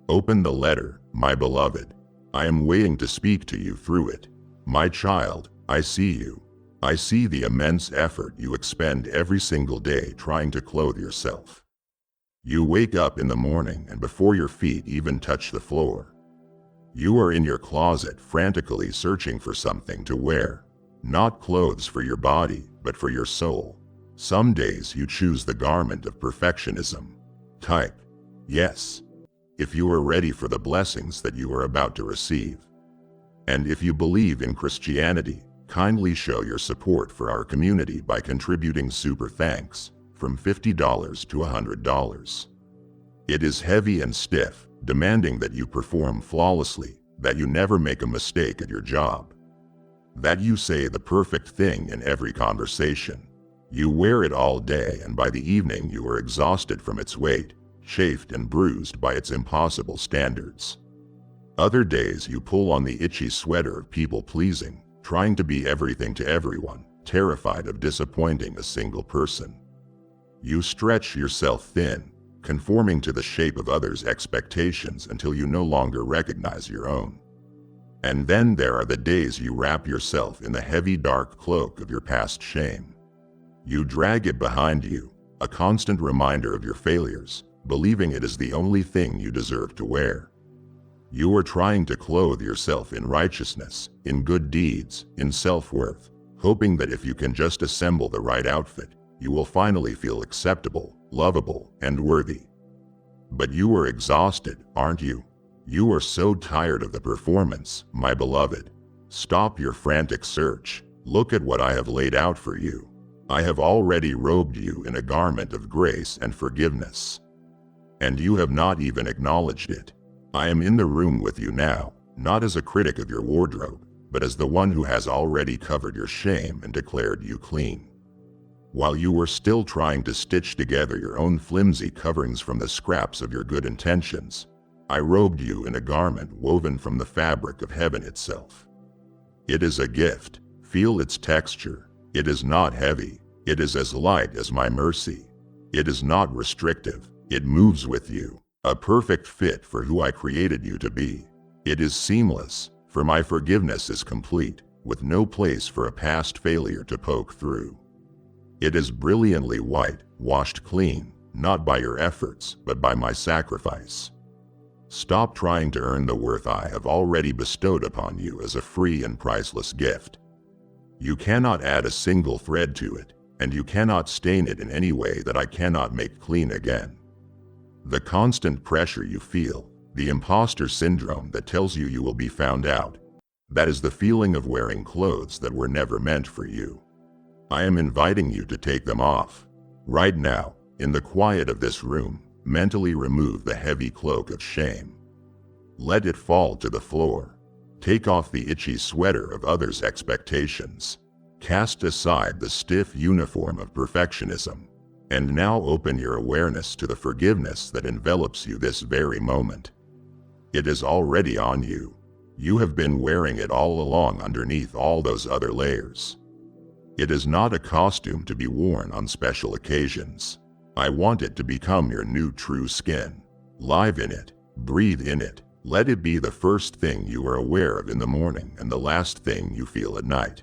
Open the letter, my beloved. I am waiting to speak to you through it. My child, I see you. I see the immense effort you expend every single day trying to clothe yourself. You wake up in the morning and before your feet even touch the floor, you are in your closet frantically searching for something to wear. Not clothes for your body, but for your soul. Some days you choose the garment of perfectionism. Type yes if you are ready for the blessings that you are about to receive. And if you believe in Christianity, kindly show your support for our community by contributing super thanks from $50 to $100. It is heavy and stiff, demanding that you perform flawlessly, that you never make a mistake at your job, that you say the perfect thing in every conversation. You wear it all day and by the evening you are exhausted from its weight, chafed and bruised by its impossible standards. Other days you pull on the itchy sweater of people-pleasing, trying to be everything to everyone, terrified of disappointing a single person. You stretch yourself thin, conforming to the shape of others' expectations until you no longer recognize your own. And then there are the days you wrap yourself in the heavy dark cloak of your past shame. You drag it behind you, a constant reminder of your failures, believing it is the only thing you deserve to wear. You are trying to clothe yourself in righteousness, in good deeds, in self-worth, hoping that if you can just assemble the right outfit, you will finally feel acceptable, lovable, and worthy. But you are exhausted, aren't you? You are so tired of the performance, my beloved. Stop your frantic search. Look at what I have laid out for you. I have already robed you in a garment of grace and forgiveness. And you have not even acknowledged it. I am in the room with you now, not as a critic of your wardrobe, but as the one who has already covered your shame and declared you clean. While you were still trying to stitch together your own flimsy coverings from the scraps of your good intentions, I robed you in a garment woven from the fabric of heaven itself. It is a gift, Feel its texture. It is not heavy. It is as light as my mercy. It is not restrictive. It moves with you, a perfect fit for who I created you to be. It is seamless, for my forgiveness is complete, with no place for a past failure to poke through. It is brilliantly white, washed clean, not by your efforts, but by my sacrifice. Stop trying to earn the worth I have already bestowed upon you as a free and priceless gift. You cannot add a single thread to it, and you cannot stain it in any way that I cannot make clean again. The constant pressure you feel, the imposter syndrome that tells you you will be found out, that is the feeling of wearing clothes that were never meant for you. I am inviting you to take them off. Right now, in the quiet of this room, mentally remove the heavy cloak of shame. Let it fall to the floor. Take off the itchy sweater of others' expectations. Cast aside the stiff uniform of perfectionism. And now open your awareness to the forgiveness that envelops you this very moment. It is already on you. You have been wearing it all along underneath all those other layers. It is not a costume to be worn on special occasions. I want it to become your new true skin. Live in it. Breathe in it. Let it be the first thing you are aware of in the morning and the last thing you feel at night.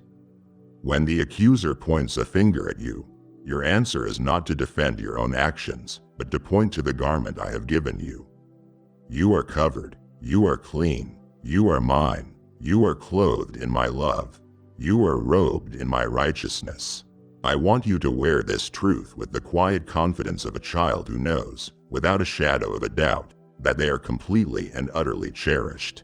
When the accuser points a finger at you, your answer is not to defend your own actions, but to point to the garment I have given you. You are covered. You are clean. You are mine. You are clothed in my love. You are robed in my righteousness. I want you to wear this truth with the quiet confidence of a child who knows, without a shadow of a doubt, that they are completely and utterly cherished.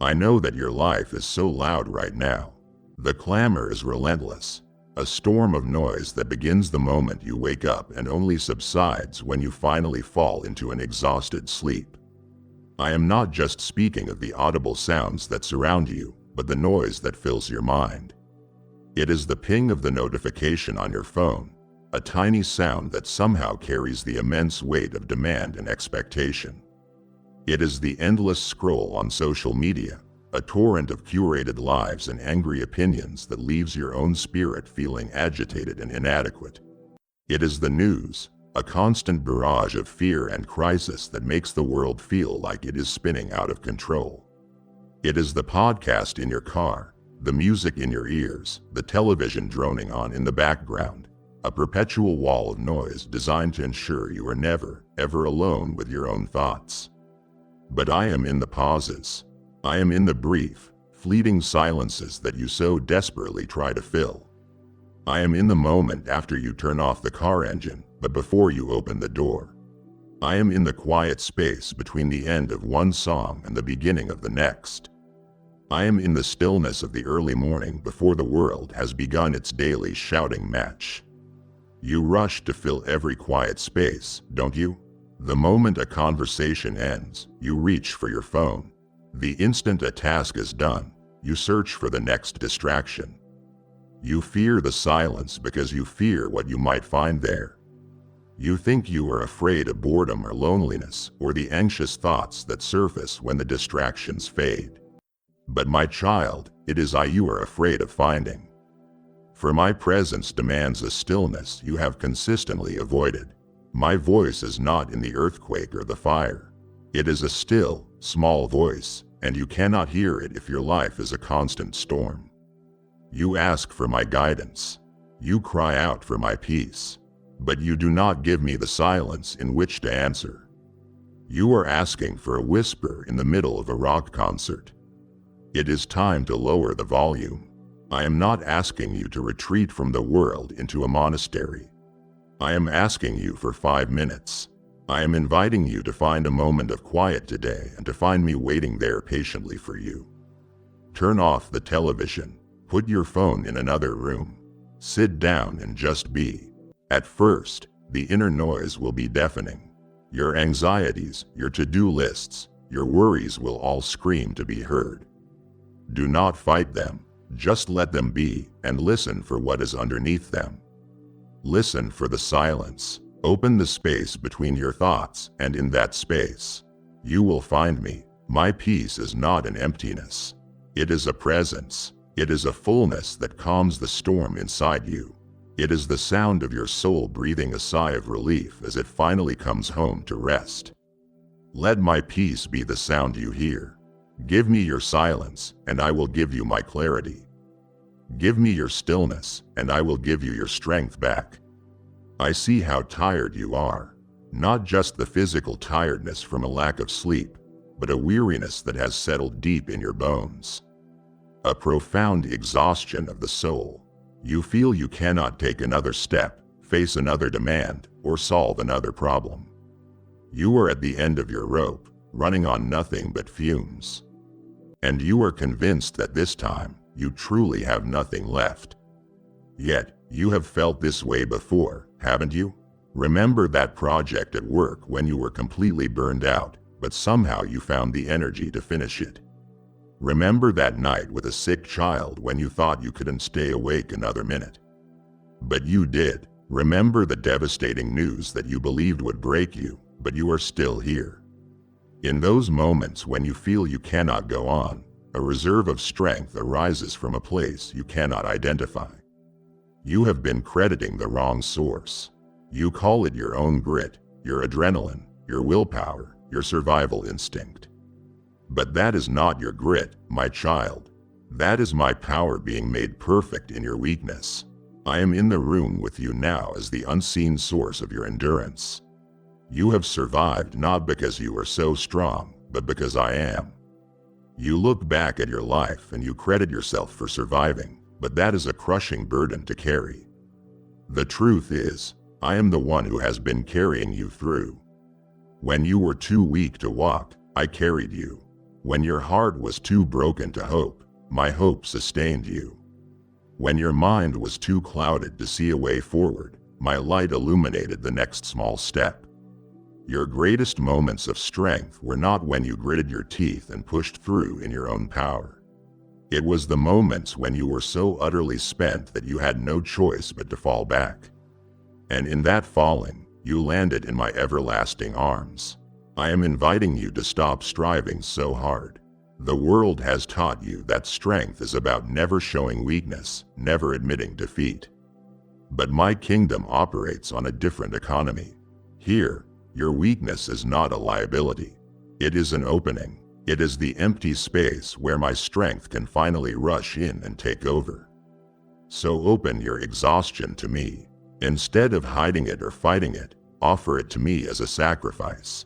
I know that your life is so loud right now. The clamor is relentless, a storm of noise that begins the moment you wake up and only subsides when you finally fall into an exhausted sleep. I am not just speaking of the audible sounds that surround you, but the noise that fills your mind. It is the ping of the notification on your phone, a tiny sound that somehow carries the immense weight of demand and expectation. It is the endless scroll on social media, a torrent of curated lives and angry opinions that leaves your own spirit feeling agitated and inadequate. It is the news, a constant barrage of fear and crisis that makes the world feel like it is spinning out of control. It is the podcast in your car, the music in your ears, the television droning on in the background, a perpetual wall of noise designed to ensure you are never, ever alone with your own thoughts. But I am in the pauses. I am in the brief, fleeting silences that you so desperately try to fill. I am in the moment after you turn off the car engine, but before you open the door. I am in the quiet space between the end of one song and the beginning of the next. I am in the stillness of the early morning before the world has begun its daily shouting match. You rush to fill every quiet space, don't you? The moment a conversation ends, you reach for your phone. The instant a task is done, you search for the next distraction. You fear the silence because you fear what you might find there. You think you are afraid of boredom or loneliness or the anxious thoughts that surface when the distractions fade. But my child, it is I you are afraid of finding. For my presence demands a stillness you have consistently avoided. My voice is not in the earthquake or the fire. It is a still, small voice, and you cannot hear it if your life is a constant storm. You ask for my guidance. You cry out for my peace. But you do not give me the silence in which to answer. You are asking for a whisper in the middle of a rock concert. It is time to lower the volume. I am not asking you to retreat from the world into a monastery. I am asking you for 5 minutes. I am inviting you to find a moment of quiet today and to find me waiting there patiently for you. Turn off the television. Put your phone in another room. Sit down and just be. At first, the inner noise will be deafening. Your anxieties, your to-do lists, your worries will all scream to be heard. Do not fight them. Just let them be and listen for what is underneath them. Listen for the silence. Open the space between your thoughts, and in that space, you will find me. My peace is not an emptiness. It is a presence. It is a fullness that calms the storm inside you. It is the sound of your soul breathing a sigh of relief as it finally comes home to rest. Let my peace be the sound you hear. Give me your silence, and I will give you my clarity. Give me your stillness, and I will give you your strength back. I see how tired you are, not just the physical tiredness from a lack of sleep, but a weariness that has settled deep in your bones. A profound exhaustion of the soul. You feel you cannot take another step, face another demand, or solve another problem. You are at the end of your rope, running on nothing but fumes. And you are convinced that this time, you truly have nothing left. Yet, you have felt this way before, haven't you? Remember that project at work when you were completely burned out, but somehow you found the energy to finish it. Remember that night with a sick child when you thought you couldn't stay awake another minute. But you did. Remember the devastating news that you believed would break you, but you are still here. In those moments when you feel you cannot go on, a reserve of strength arises from a place you cannot identify. You have been crediting the wrong source. You call it your own grit, your adrenaline, your willpower, your survival instinct. But that is not your grit, my child. That is my power being made perfect in your weakness. I am in the room with you now as the unseen source of your endurance. You have survived not because you are so strong, but because I am. You look back at your life and you credit yourself for surviving, but that is a crushing burden to carry. The truth is, I am the one who has been carrying you through. When you were too weak to walk, I carried you. When your heart was too broken to hope, my hope sustained you. When your mind was too clouded to see a way forward, my light illuminated the next small step. Your greatest moments of strength were not when you gritted your teeth and pushed through in your own power. It was the moments when you were so utterly spent that you had no choice but to fall back. And in that falling, you landed in my everlasting arms. I am inviting you to stop striving so hard. The world has taught you that strength is about never showing weakness, never admitting defeat. But my kingdom operates on a different economy. Here, your weakness is not a liability. It is an opening. It is the empty space where my strength can finally rush in and take over. So open your exhaustion to me. Instead of hiding it or fighting it, offer it to me as a sacrifice.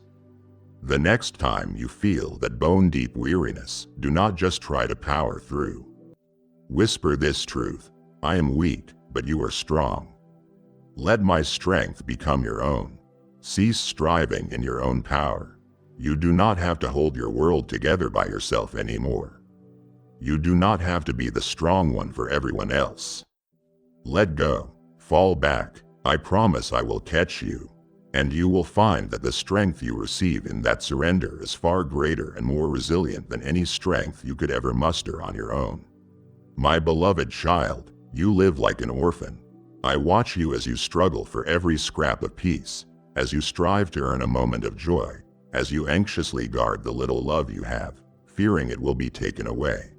The next time you feel that bone-deep weariness, do not just try to power through. Whisper this truth: I am weak, but you are strong. Let my strength become your own. Cease striving in your own power. You do not have to hold your world together by yourself anymore. You do not have to be the strong one for everyone else. Let go. Fall back. I promise I will catch you. And you will find that the strength you receive in that surrender is far greater and more resilient than any strength you could ever muster on your own. My beloved child, you live like an orphan. I watch you as you struggle for every scrap of peace, as you strive to earn a moment of joy, as you anxiously guard the little love you have, fearing it will be taken away.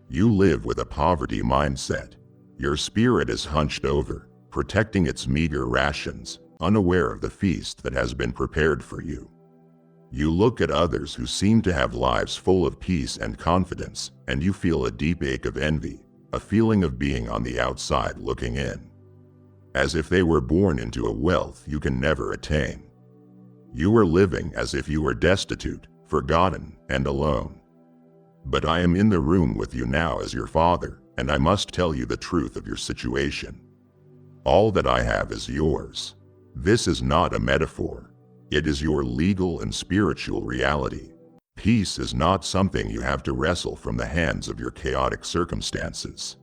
You live with a poverty mindset. Your spirit is hunched over, protecting its meager rations, unaware of the feast that has been prepared for you. You look at others who seem to have lives full of peace and confidence, and you feel a deep ache of envy, a feeling of being on the outside looking in. As if they were born into a wealth you can never attain. You are living as if you were destitute, forgotten, and alone. But I am in the room with you now as your father, and I must tell you the truth of your situation. All that I have is yours. This is not a metaphor. It is your legal and spiritual reality. Peace is not something you have to wrestle from the hands of your chaotic circumstances.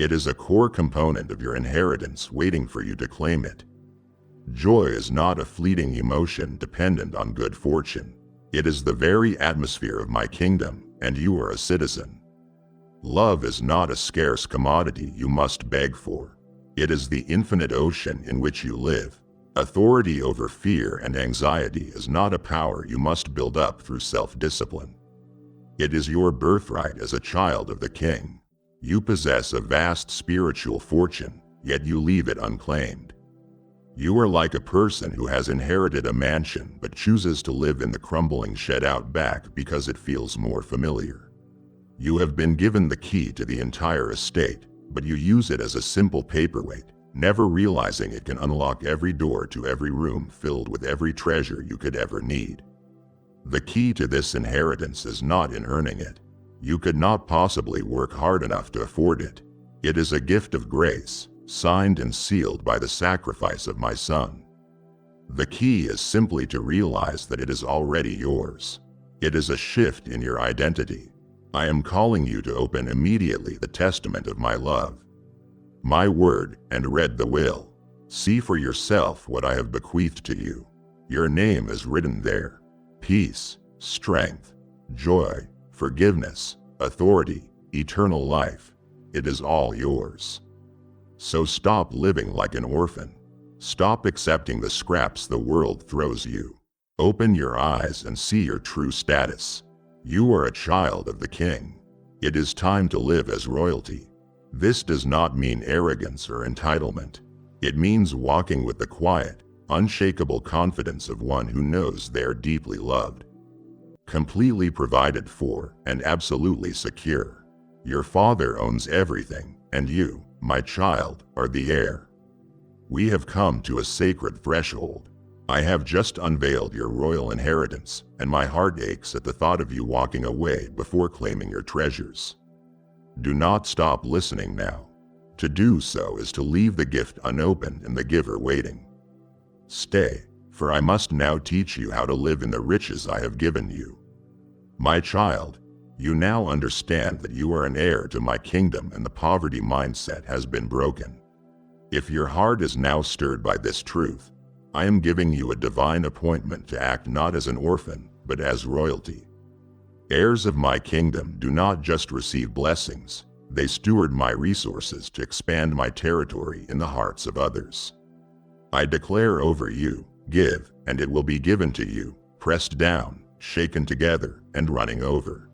It is a core component of your inheritance waiting for you to claim it. Joy is not a fleeting emotion dependent on good fortune. It is the very atmosphere of my kingdom, and you are a citizen. Love is not a scarce commodity you must beg for. It is the infinite ocean in which you live. Authority over fear and anxiety is not a power you must build up through self-discipline. It is your birthright as a child of the King. You possess a vast spiritual fortune, yet you leave it unclaimed. You are like a person who has inherited a mansion but chooses to live in the crumbling shed out back because it feels more familiar. You have been given the key to the entire estate, but you use it as a simple paperweight, never realizing it can unlock every door to every room filled with every treasure you could ever need. The key to this inheritance is not in earning it. You could not possibly work hard enough to afford it. It is a gift of grace, signed and sealed by the sacrifice of my son. The key is simply to realize that it is already yours. It is a shift in your identity. I am calling you to open immediately the testament of my love, my word, and read the will. See for yourself what I have bequeathed to you. Your name is written there. Peace, strength, joy, forgiveness, authority, eternal life. It is all yours. So stop living like an orphan. Stop accepting the scraps the world throws you. Open your eyes and see your true status. You are a child of the King. It is time to live as royalty. This does not mean arrogance or entitlement. It means walking with the quiet, unshakable confidence of one who knows they are deeply loved, completely provided for, and absolutely secure. Your father owns everything, and you, my child, are the heir. We have come to a sacred threshold. I have just unveiled your royal inheritance, and my heart aches at the thought of you walking away before claiming your treasures. Do not stop listening now. To do so is to leave the gift unopened and the giver waiting. Stay, for I must now teach you how to live in the riches I have given you. My child, you now understand that you are an heir to my kingdom and the poverty mindset has been broken. If your heart is now stirred by this truth, I am giving you a divine appointment to act not as an orphan, but as royalty. Heirs of my kingdom do not just receive blessings, they steward my resources to expand my territory in the hearts of others. I declare over you, give, and it will be given to you, pressed down, shaken together, and running over.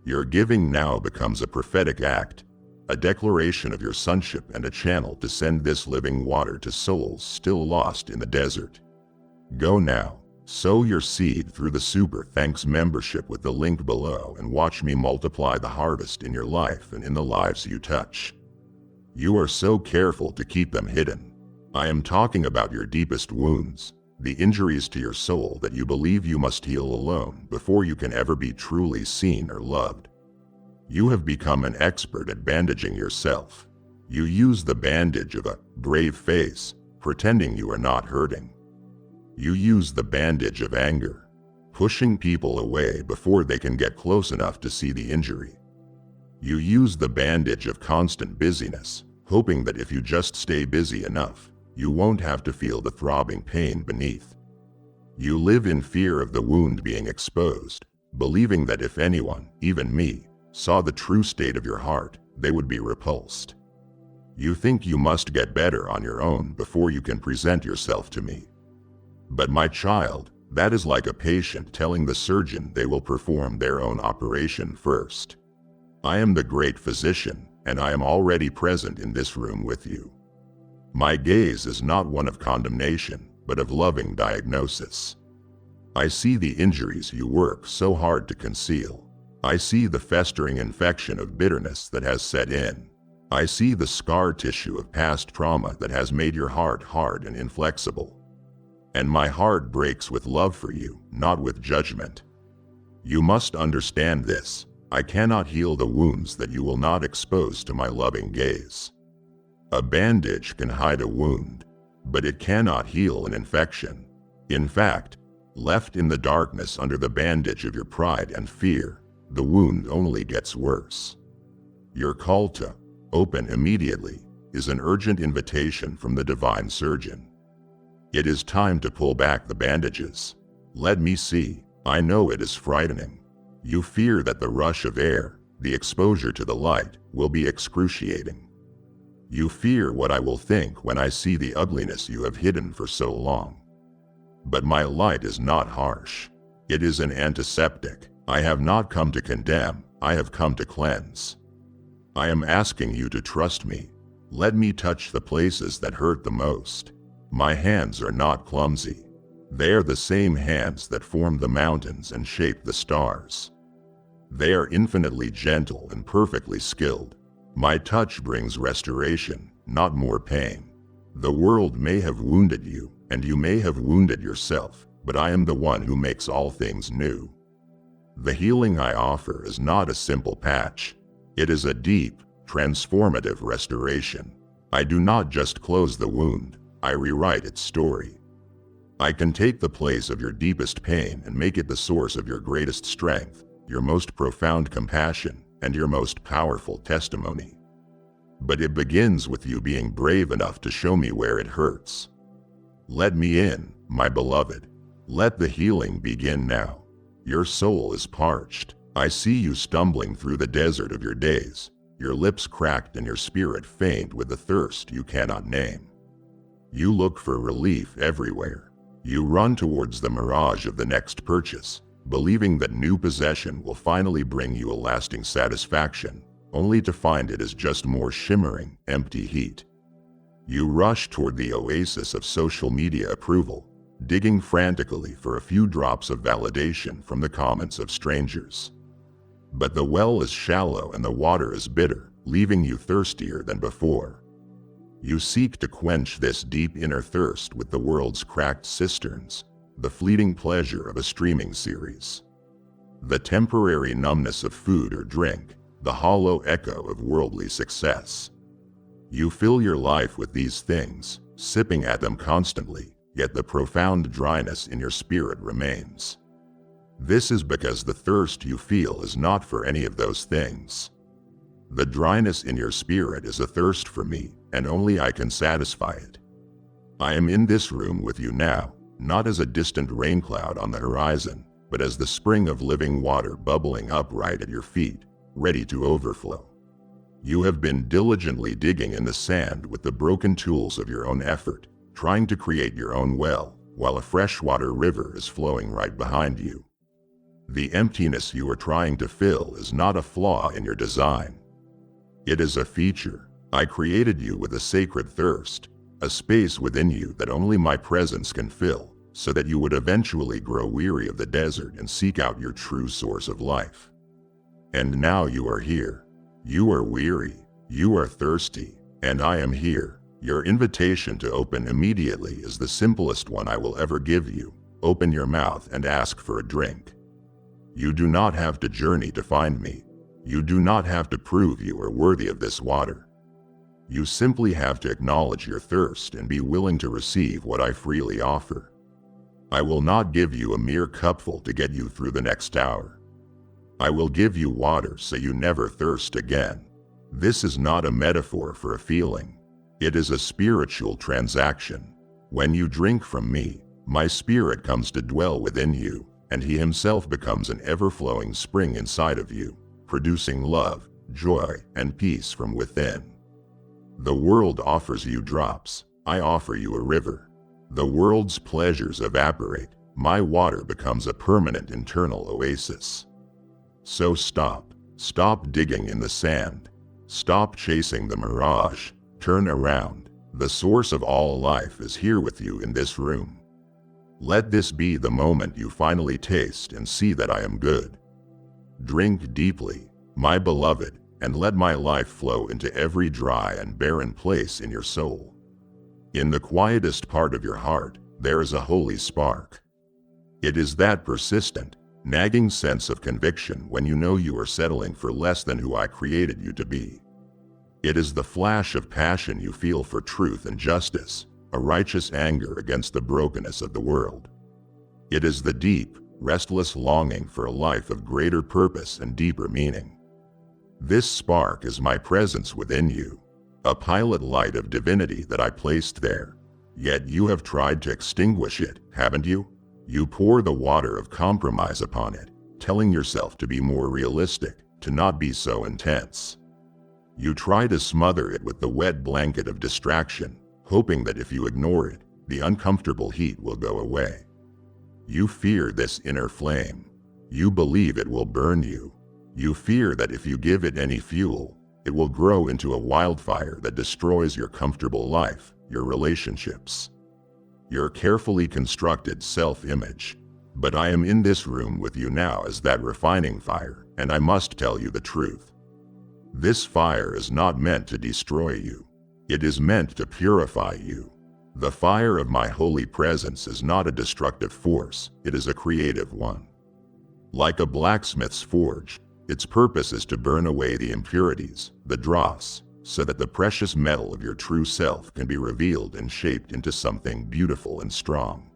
Your giving now becomes a prophetic act, a declaration of your sonship and a channel to send this living water to souls still lost in the desert. Go now, sow your seed through the Super Thanks membership with the link below and watch me multiply the harvest in your life and in the lives you touch. You are so careful to keep them hidden. I am talking about your deepest wounds, the injuries to your soul that you believe you must heal alone before you can ever be truly seen or loved. You have become an expert at bandaging yourself. You use the bandage of a brave face, pretending you are not hurting. You use the bandage of anger, pushing people away before they can get close enough to see the injury. You use the bandage of constant busyness, hoping that if you just stay busy enough, you won't have to feel the throbbing pain beneath. You live in fear of the wound being exposed, believing that if anyone, even me, saw the true state of your heart, they would be repulsed. You think you must get better on your own before you can present yourself to me. But my child, that is like a patient telling the surgeon they will perform their own operation first. I am the great physician, and I am already present in this room with you. My gaze is not one of condemnation, but of loving diagnosis. I see the injuries you work so hard to conceal. I see the festering infection of bitterness that has set in. I see the scar tissue of past trauma that has made your heart hard and inflexible. And my heart breaks with love for you, not with judgment. You must understand this. I cannot heal the wounds that you will not expose to my loving gaze. A bandage can hide a wound, but it cannot heal an infection. In fact, left in the darkness under the bandage of your pride and fear, the wound only gets worse. Your call to open immediately is an urgent invitation from the divine surgeon. It is time to pull back the bandages. Let me see. I know it is frightening. You fear that the rush of air, the exposure to the light, will be excruciating. You fear what I will think when I see the ugliness you have hidden for so long. But my light is not harsh. It is an antiseptic. I have not come to condemn, I have come to cleanse. I am asking you to trust me. Let me touch the places that hurt the most. My hands are not clumsy. They are the same hands that form the mountains and shape the stars. They are infinitely gentle and perfectly skilled. My touch brings restoration, not more pain. The world may have wounded you, and you may have wounded yourself, but I am the one who makes all things new. The healing I offer is not a simple patch. It is a deep, transformative restoration. I do not just close the wound, I rewrite its story. I can take the place of your deepest pain and make it the source of your greatest strength, your most profound compassion, and your most powerful testimony. But it begins with you being brave enough to show me where it hurts. Let me in, my beloved. Let the healing begin now. Your soul is parched. I see you stumbling through the desert of your days, your lips cracked and your spirit faint with the thirst you cannot name. You look for relief everywhere. You run towards the mirage of the next purchase, believing that new possession will finally bring you a lasting satisfaction, only to find it is just more shimmering, empty heat. You rush toward the oasis of social media approval, digging frantically for a few drops of validation from the comments of strangers. But the well is shallow and the water is bitter, leaving you thirstier than before. You seek to quench this deep inner thirst with the world's cracked cisterns, the fleeting pleasure of a streaming series, the temporary numbness of food or drink, the hollow echo of worldly success. You fill your life with these things, sipping at them constantly, yet the profound dryness in your spirit remains. This is because the thirst you feel is not for any of those things. The dryness in your spirit is a thirst for me, and only I can satisfy it. I am in this room with you now, not as a distant rain cloud on the horizon, but as the spring of living water bubbling up right at your feet, ready to overflow. You have been diligently digging in the sand with the broken tools of your own effort, trying to create your own well, while a freshwater river is flowing right behind you. The emptiness you are trying to fill is not a flaw in your design. It is a feature. I created you with a sacred thirst, a space within you that only my presence can fill, so that you would eventually grow weary of the desert and seek out your true source of life. And now you are here. You are weary, you are thirsty, and I am here. Your invitation to open immediately is the simplest one I will ever give you. Open your mouth and ask for a drink. You do not have to journey to find me. You do not have to prove you are worthy of this water. You simply have to acknowledge your thirst and be willing to receive what I freely offer. I will not give you a mere cupful to get you through the next hour. I will give you water so you never thirst again. This is not a metaphor for a feeling. It is a spiritual transaction. When you drink from me, my spirit comes to dwell within you, and he himself becomes an ever-flowing spring inside of you, producing love, joy, and peace from within. The world offers you drops. I offer you a river. The world's pleasures evaporate. My water becomes a permanent internal oasis. So stop. Stop digging in the sand. Stop chasing the mirage. Turn around. The source of all life is here with you in this room. Let this be the moment you finally taste and see that I am good. Drink deeply, my beloved, and let my life flow into every dry and barren place in your soul. In the quietest part of your heart, there is a holy spark. It is that persistent, nagging sense of conviction when you know you are settling for less than who I created you to be. It is the flash of passion you feel for truth and justice, a righteous anger against the brokenness of the world. It is the deep, restless longing for a life of greater purpose and deeper meaning. This spark is my presence within you, a pilot light of divinity that I placed there. Yet you have tried to extinguish it, haven't you? You pour the water of compromise upon it, telling yourself to be more realistic, to not be so intense. You try to smother it with the wet blanket of distraction, hoping that if you ignore it, the uncomfortable heat will go away. You fear this inner flame. You believe it will burn you. You fear that if you give it any fuel, It will grow into a wildfire that destroys your comfortable life, your relationships, your carefully constructed self-image. But I am in this room with you now as that refining fire, and I must tell you the truth. This fire is not meant to destroy you. It is meant to purify you. The fire of my holy presence is not a destructive force, it is a creative one. Like a blacksmith's forge, its purpose is to burn away the impurities, the dross, so that the precious metal of your true self can be revealed and shaped into something beautiful and strong.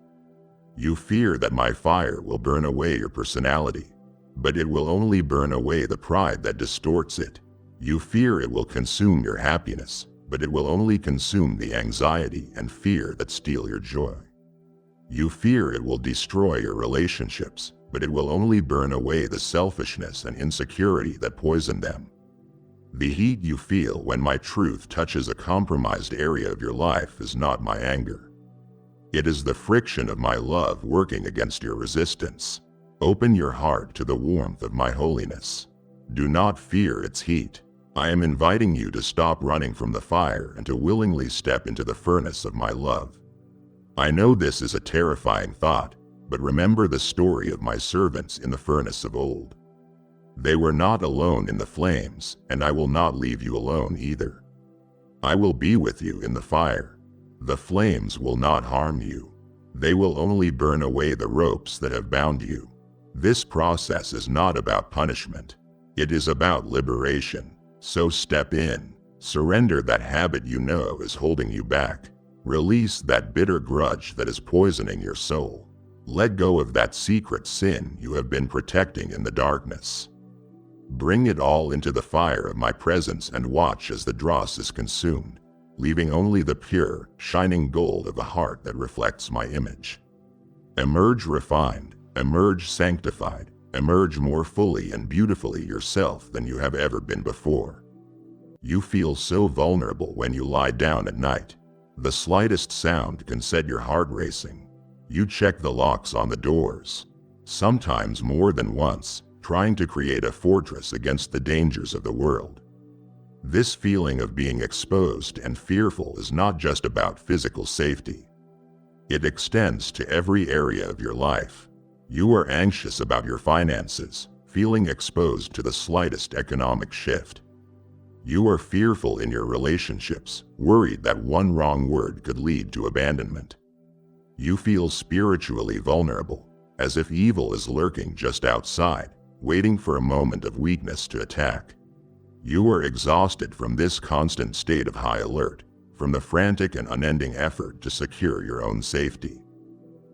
You fear that my fire will burn away your personality, but it will only burn away the pride that distorts it. You fear it will consume your happiness, but it will only consume the anxiety and fear that steal your joy. You fear it will destroy your relationships, but it will only burn away the selfishness and insecurity that poison them. The heat you feel when my truth touches a compromised area of your life is not my anger. It is the friction of my love working against your resistance. Open your heart to the warmth of my holiness. Do not fear its heat. I am inviting you to stop running from the fire and to willingly step into the furnace of my love. I know this is a terrifying thought, but remember the story of my servants in the furnace of old. They were not alone in the flames, and I will not leave you alone either. I will be with you in the fire. The flames will not harm you. They will only burn away the ropes that have bound you. This process is not about punishment. It is about liberation. So step in, surrender that habit you know is holding you back. Release that bitter grudge that is poisoning your soul. Let go of that secret sin you have been protecting in the darkness. Bring it all into the fire of my presence and watch as the dross is consumed, leaving only the pure, shining gold of a heart that reflects my image. Emerge refined, emerge sanctified, emerge more fully and beautifully yourself than you have ever been before. You feel so vulnerable when you lie down at night. The slightest sound can set your heart racing. You check the locks on the doors, sometimes more than once, trying to create a fortress against the dangers of the world. This feeling of being exposed and fearful is not just about physical safety. It extends to every area of your life. You are anxious about your finances, feeling exposed to the slightest economic shift. You are fearful in your relationships, worried that one wrong word could lead to abandonment. You feel spiritually vulnerable, as if evil is lurking just outside, waiting for a moment of weakness to attack. You are exhausted from this constant state of high alert, from the frantic and unending effort to secure your own safety.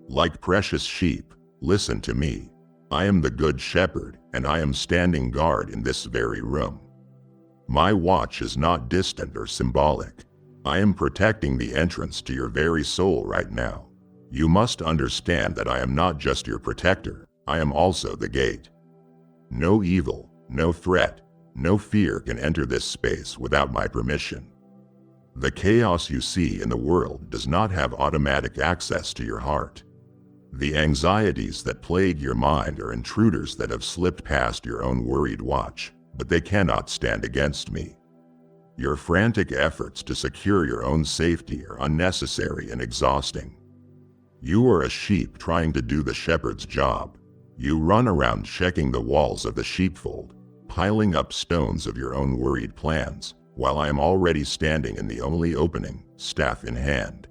Like precious sheep, listen to me. I am the good shepherd, and I am standing guard in this very room. My watch is not distant or symbolic. I am protecting the entrance to your very soul right now. You must understand that I am not just your protector, I am also the gate. No evil, no threat, no fear can enter this space without my permission. The chaos you see in the world does not have automatic access to your heart. The anxieties that plague your mind are intruders that have slipped past your own worried watch, but they cannot stand against me. Your frantic efforts to secure your own safety are unnecessary and exhausting. You are a sheep trying to do the shepherd's job. You run around checking the walls of the sheepfold, piling up stones of your own worried plans, while I am already standing in the only opening, staff in hand.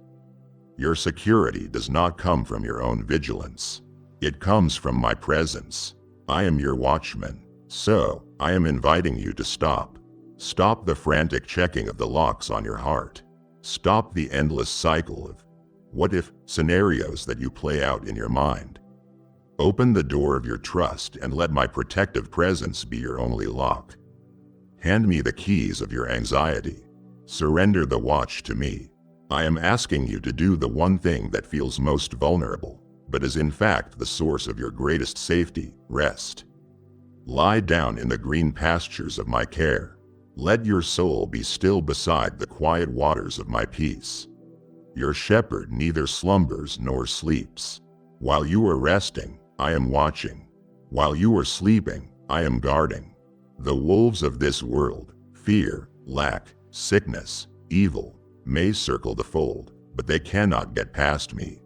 Your security does not come from your own vigilance. It comes from my presence. I am your watchman. So, I am inviting you to stop. Stop the frantic checking of the locks on your heart. Stop the endless cycle of what-if scenarios that you play out in your mind. Open the door of your trust and let my protective presence be your only lock. Hand me the keys of your anxiety. Surrender the watch to me. I am asking you to do the one thing that feels most vulnerable, but is in fact the source of your greatest safety, rest. Lie down in the green pastures of my care. Let your soul be still beside the quiet waters of my peace. Your shepherd neither slumbers nor sleeps. While you are resting, I am watching. While you are sleeping, I am guarding. The wolves of this world, Fear, lack, sickness, evil may circle the fold, but they cannot get past me.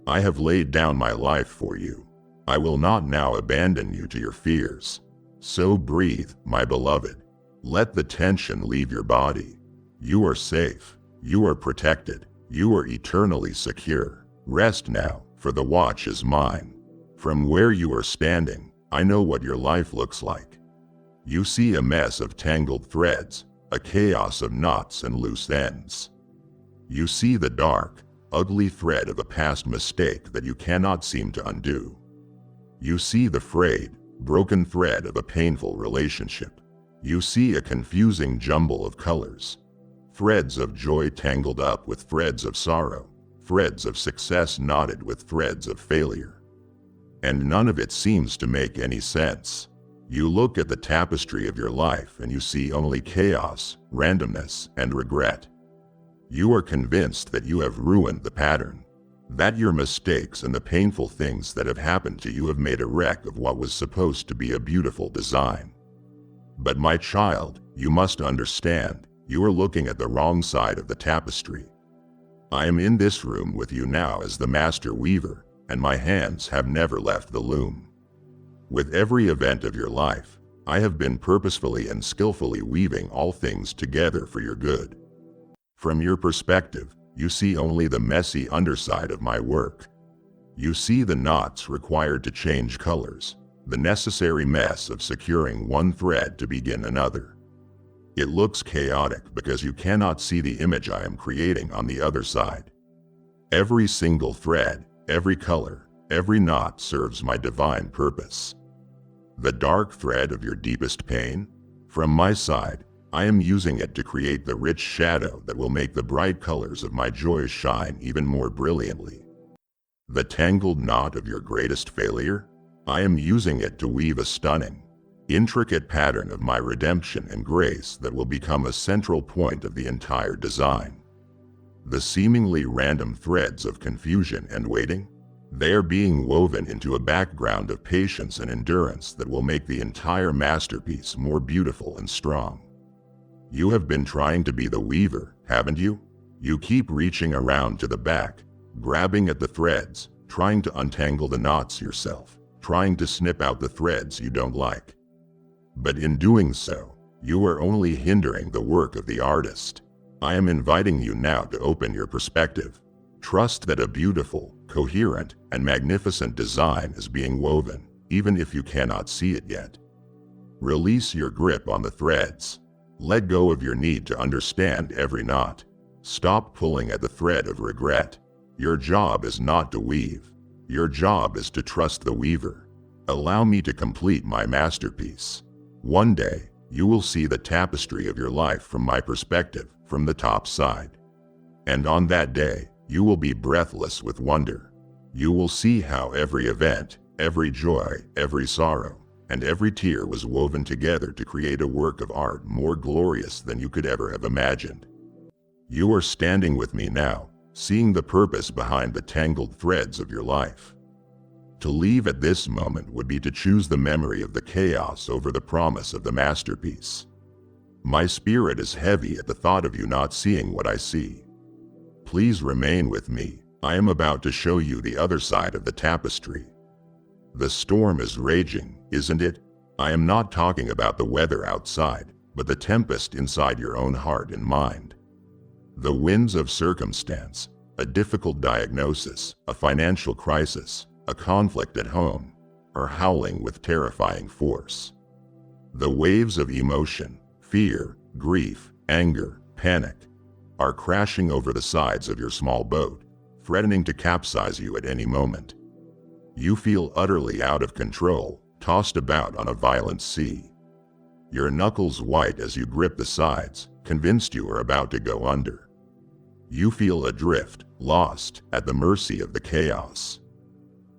I have laid down my life for you. I will not now abandon you to your fears. So breathe, my beloved. Let the tension leave your body. You are safe. You are protected. You are eternally secure. Rest now, for the watch is mine. From where you are standing, I know what your life looks like. You see a mess of tangled threads, a chaos of knots and loose ends. You see the dark, ugly thread of a past mistake that you cannot seem to undo. You see the frayed, broken thread of a painful relationship. You see a confusing jumble of colors. Threads of joy tangled up with threads of sorrow, threads of success knotted with threads of failure. And none of it seems to make any sense. You look at the tapestry of your life and you see only chaos, randomness, and regret. You are convinced that you have ruined the pattern, that your mistakes and the painful things that have happened to you have made a wreck of what was supposed to be a beautiful design. But my child, you must understand, you are looking at the wrong side of the tapestry. I am in this room with you now as the master weaver, and my hands have never left the loom. With every event of your life, I have been purposefully and skillfully weaving all things together for your good. From your perspective, you see only the messy underside of my work. You see the knots required to change colors, the necessary mess of securing one thread to begin another. It looks chaotic because you cannot see the image I am creating on the other side. Every single thread, every color, every knot serves my divine purpose. The dark thread of your deepest pain? From my side, I am using it to create the rich shadow that will make the bright colors of my joy shine even more brilliantly. The tangled knot of your greatest failure? I am using it to weave a stunning, intricate pattern of my redemption and grace that will become a central point of the entire design. The seemingly random threads of confusion and waiting? They are being woven into a background of patience and endurance that will make the entire masterpiece more beautiful and strong. You have been trying to be the weaver, haven't you? You keep reaching around to the back, grabbing at the threads, trying to untangle the knots yourself, trying to snip out the threads you don't like. But in doing so, you are only hindering the work of the artist. I am inviting you now to open your perspective. Trust that a beautiful, coherent, and magnificent design is being woven, even if you cannot see it yet. Release your grip on the threads. Let go of your need to understand every knot. Stop pulling at the thread of regret. Your job is not to weave. Your job is to trust the weaver. Allow me to complete my masterpiece. One day, you will see the tapestry of your life from my perspective, from the top side. And on that day, you will be breathless with wonder. You will see how every event, every joy, every sorrow, and every tear was woven together to create a work of art more glorious than you could ever have imagined. You are standing with me now, seeing the purpose behind the tangled threads of your life. To leave at this moment would be to choose the memory of the chaos over the promise of the masterpiece. My spirit is heavy at the thought of you not seeing what I see. Please remain with me. I am about to show you the other side of the tapestry. The storm is raging, isn't it? I am not talking about the weather outside, but the tempest inside your own heart and mind. The winds of circumstance, a difficult diagnosis, a financial crisis, a conflict at home, are howling with terrifying force. The waves of emotion, fear, grief, anger, panic, are crashing over the sides of your small boat, threatening to capsize you at any moment. You feel utterly out of control, tossed about on a violent sea. Your knuckles white as you grip the sides, convinced you are about to go under. You feel adrift, lost, at the mercy of the chaos.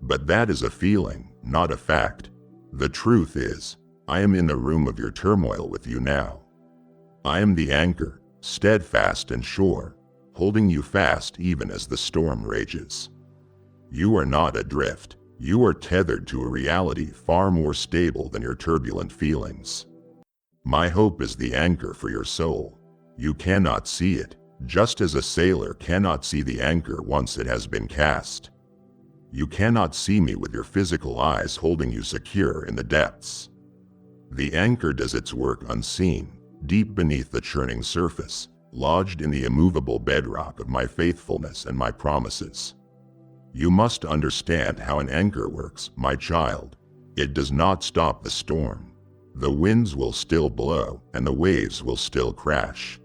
But that is a feeling, not a fact. The truth is, I am in the room of your turmoil with you now. I am the anchor, steadfast and sure, holding you fast even as the storm rages. You are not adrift. You are tethered to a reality far more stable than your turbulent feelings. My hope is the anchor for your soul. You cannot see it, just as a sailor cannot see the anchor once it has been cast. You cannot see me with your physical eyes holding you secure in the depths. The anchor does its work unseen, deep beneath the churning surface, lodged in the immovable bedrock of my faithfulness and my promises. You must understand how an anchor works, my child. It does not stop the storm. The winds will still blow, and the waves will still crash.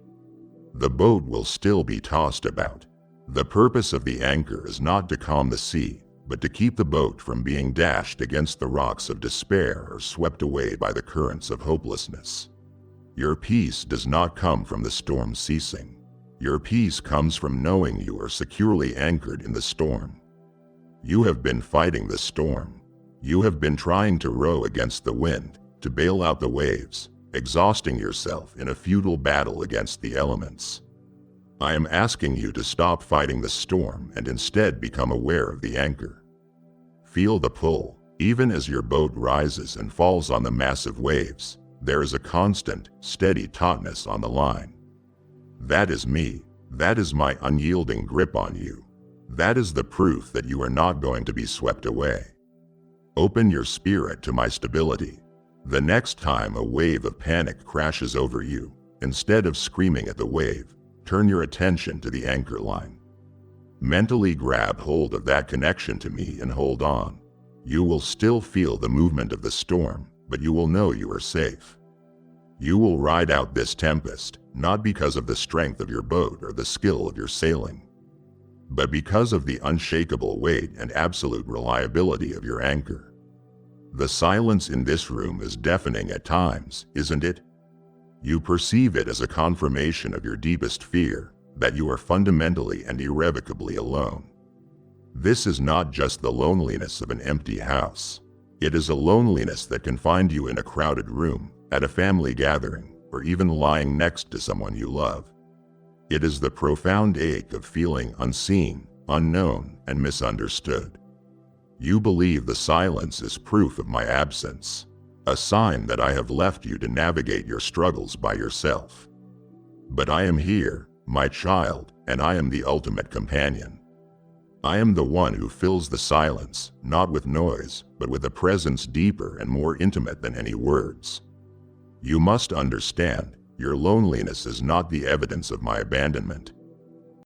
The boat will still be tossed about. The purpose of the anchor is not to calm the sea, but to keep the boat from being dashed against the rocks of despair or swept away by the currents of hopelessness. Your peace does not come from the storm ceasing. Your peace comes from knowing you are securely anchored in the storm. You have been fighting the storm. You have been trying to row against the wind, to bail out the waves, exhausting yourself in a futile battle against the elements. I am asking you to stop fighting the storm and instead become aware of the anchor. Feel the pull. Even as your boat rises and falls on the massive waves, there is a constant, steady tautness on the line. That is me. That is my unyielding grip on you. That is the proof that you are not going to be swept away. Open your spirit to my stability. The next time a wave of panic crashes over you, instead of screaming at the wave, turn your attention to the anchor line. Mentally grab hold of that connection to me and hold on. You will still feel the movement of the storm, but you will know you are safe. You will ride out this tempest, not because of the strength of your boat or the skill of your sailing, but because of the unshakable weight and absolute reliability of your anchor. The silence in this room is deafening at times, isn't it? You perceive it as a confirmation of your deepest fear, that you are fundamentally and irrevocably alone. This is not just the loneliness of an empty house. It is a loneliness that can find you in a crowded room, at a family gathering, or even lying next to someone you love. It is the profound ache of feeling unseen, unknown, and misunderstood. You believe the silence is proof of my absence, a sign that I have left you to navigate your struggles by yourself. But I am here, my child, and I am the ultimate companion. I am the one who fills the silence, not with noise, but with a presence deeper and more intimate than any words. You must understand, your loneliness is not the evidence of my abandonment.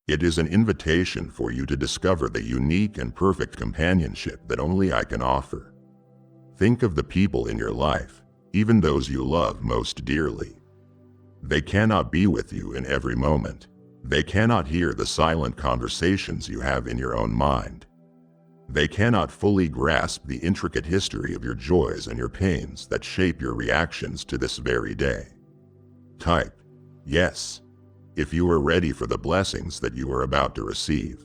It is an invitation for you to discover the unique and perfect companionship that only I can offer. Think of the people in your life, even those you love most dearly. They cannot be with you in every moment. They cannot hear the silent conversations you have in your own mind. They cannot fully grasp the intricate history of your joys and your pains that shape your reactions to this very day. Type yes if you are ready for the blessings that you are about to receive.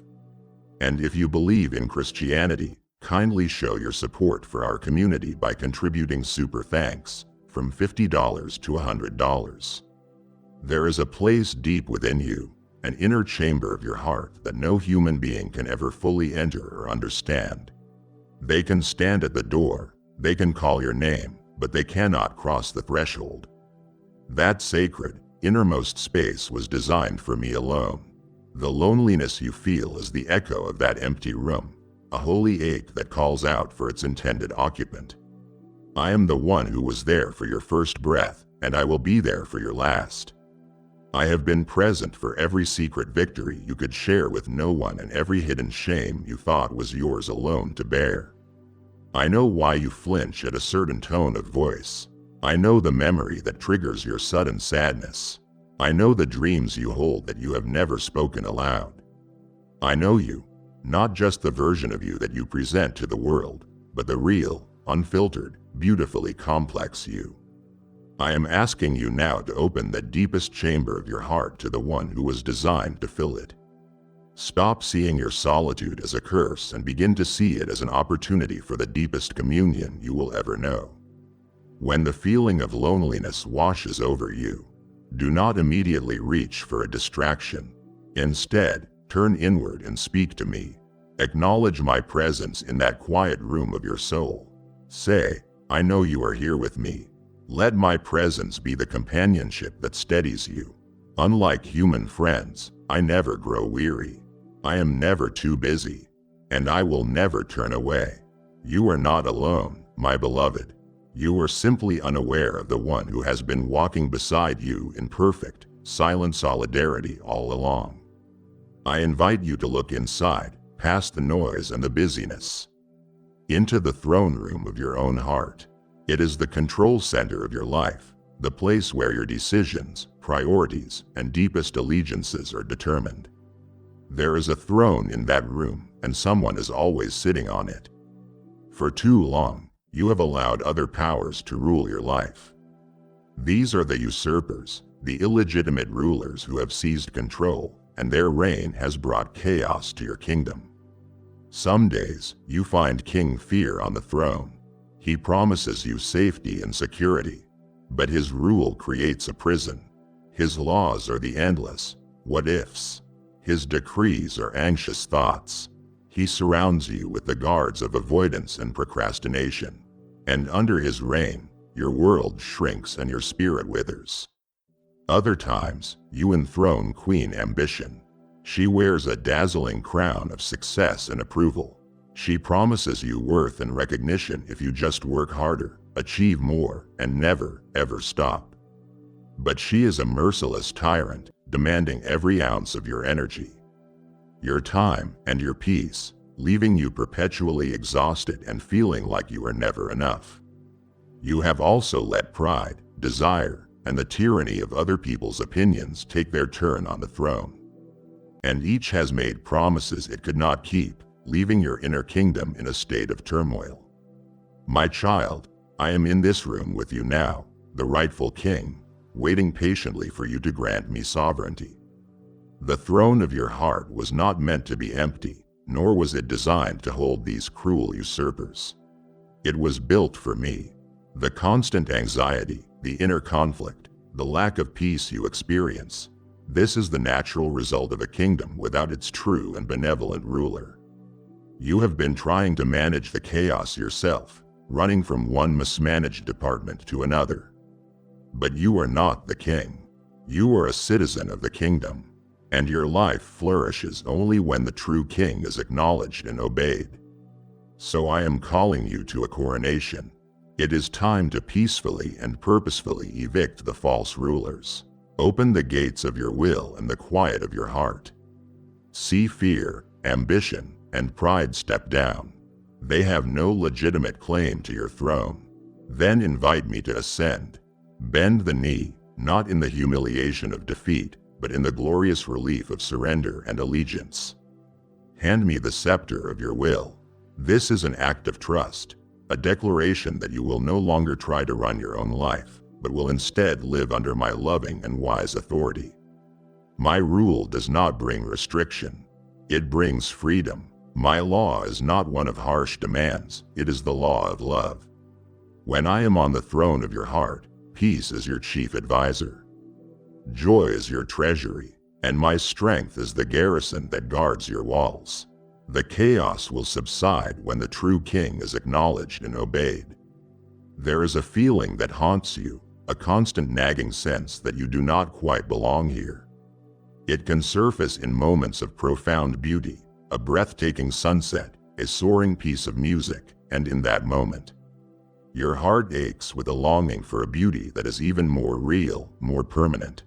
And if you believe in Christianity, kindly show your support for our community by contributing super thanks from $50 to $100. There is a place deep within you, an inner chamber of your heart that no human being can ever fully enter or understand. They can stand at the door, they can call your name, but they cannot cross the threshold. That sacred, innermost space was designed for me alone. The loneliness you feel is the echo of that empty room, a holy ache that calls out for its intended occupant. I am the one who was there for your first breath, and I will be there for your last. I have been present for every secret victory you could share with no one and every hidden shame you thought was yours alone to bear. I know why you flinch at a certain tone of voice. I know the memory that triggers your sudden sadness. I know the dreams you hold that you have never spoken aloud. I know you, not just the version of you that you present to the world, but the real, unfiltered, beautifully complex you. I am asking you now to open the deepest chamber of your heart to the one who was designed to fill it. Stop seeing your solitude as a curse and begin to see it as an opportunity for the deepest communion you will ever know. When the feeling of loneliness washes over you, do not immediately reach for a distraction. Instead, turn inward and speak to me. Acknowledge my presence in that quiet room of your soul. Say, I know you are here with me. Let my presence be the companionship that steadies you. Unlike human friends, I never grow weary. I am never too busy, and I will never turn away. You are not alone, my beloved. You are simply unaware of the one who has been walking beside you in perfect, silent solidarity all along. I invite you to look inside, past the noise and the busyness, into the throne room of your own heart. It is the control center of your life, the place where your decisions, priorities, and deepest allegiances are determined. There is a throne in that room, and someone is always sitting on it. For too long, you have allowed other powers to rule your life. These are the usurpers, the illegitimate rulers who have seized control, and their reign has brought chaos to your kingdom. Some days, you find King Fear on the throne. He promises you safety and security, but his rule creates a prison. His laws are the endless what-ifs. His decrees are anxious thoughts. He surrounds you with the guards of avoidance and procrastination. And under his reign, your world shrinks and your spirit withers. Other times, you enthrone Queen Ambition. She wears a dazzling crown of success and approval. She promises you worth and recognition if you just work harder, achieve more, and never, ever stop. But she is a merciless tyrant, demanding every ounce of your energy, your time, and your peace, leaving you perpetually exhausted and feeling like you are never enough. You have also let pride, desire, and the tyranny of other people's opinions take their turn on the throne. And each has made promises it could not keep, leaving your inner kingdom in a state of turmoil. My child, I am in this room with you now, the rightful king, waiting patiently for you to grant me sovereignty. The throne of your heart was not meant to be empty, nor was it designed to hold these cruel usurpers. It was built for me. The constant anxiety, the inner conflict, the lack of peace you experience, this is the natural result of a kingdom without its true and benevolent ruler. You have been trying to manage the chaos yourself, running from one mismanaged department to another. But you are not the king. You are a citizen of the kingdom, and your life flourishes only when the true king is acknowledged and obeyed. So I am calling you to a coronation. It is time to peacefully and purposefully evict the false rulers. Open the gates of your will and the quiet of your heart. See fear, ambition, and pride step down. They have no legitimate claim to your throne. Then invite me to ascend. Bend the knee, not in the humiliation of defeat, but in the glorious relief of surrender and allegiance. Hand me the scepter of your will. This is an act of trust, a declaration that you will no longer try to run your own life, but will instead live under my loving and wise authority. My rule does not bring restriction. It brings freedom. My law is not one of harsh demands, it is the law of love. When I am on the throne of your heart, peace is your chief advisor. Joy is your treasury, and my strength is the garrison that guards your walls. The chaos will subside when the true king is acknowledged and obeyed. There is a feeling that haunts you, a constant nagging sense that you do not quite belong here. It can surface in moments of profound beauty, a breathtaking sunset, a soaring piece of music, and in that moment, your heart aches with a longing for a beauty that is even more real, more permanent.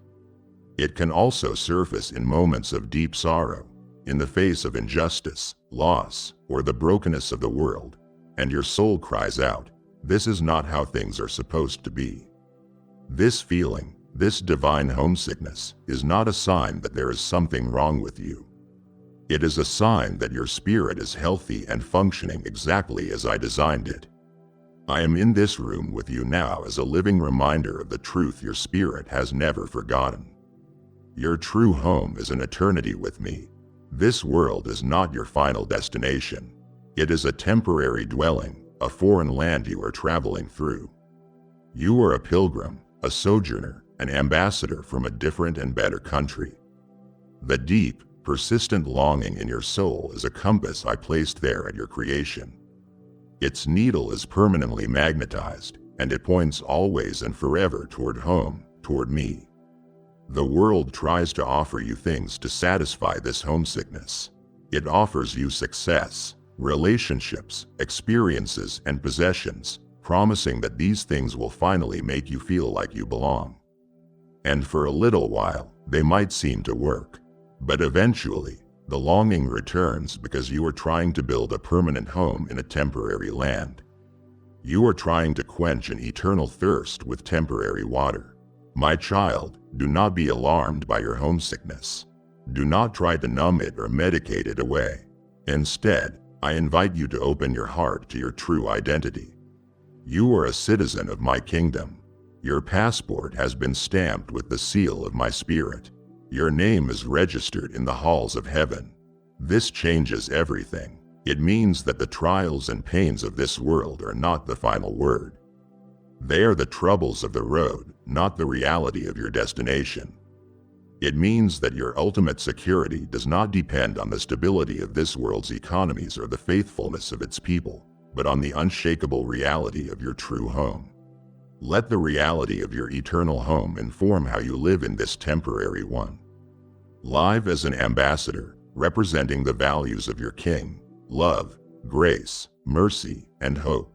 It can also surface in moments of deep sorrow, in the face of injustice, loss, or the brokenness of the world, and your soul cries out, "This is not how things are supposed to be." This feeling, this divine homesickness, is not a sign that there is something wrong with you. It is a sign that your spirit is healthy and functioning exactly as I designed it. I am in this room with you now as a living reminder of the truth your spirit has never forgotten. Your true home is an eternity with me. This world is not your final destination. It is a temporary dwelling, a foreign land you are traveling through. You are a pilgrim, a sojourner, an ambassador from a different and better country. The deep, persistent longing in your soul is a compass I placed there at your creation. Its needle is permanently magnetized, and it points always and forever toward home, toward me. The world tries to offer you things to satisfy this homesickness. It offers you success, relationships, experiences, and possessions, promising that these things will finally make you feel like you belong. And for a little while, they might seem to work. But eventually, the longing returns because you are trying to build a permanent home in a temporary land. You are trying to quench an eternal thirst with temporary water. My child, do not be alarmed by your homesickness. Do not try to numb it or medicate it away. Instead, I invite you to open your heart to your true identity. You are a citizen of my kingdom. Your passport has been stamped with the seal of my spirit. Your name is registered in the halls of heaven. This changes everything. It means that the trials and pains of this world are not the final word. They are the troubles of the road, not the reality of your destination. It means that your ultimate security does not depend on the stability of this world's economies or the faithfulness of its people, but on the unshakable reality of your true home. Let the reality of your eternal home inform how you live in this temporary one. Live as an ambassador, representing the values of your King: love, grace, mercy, and hope.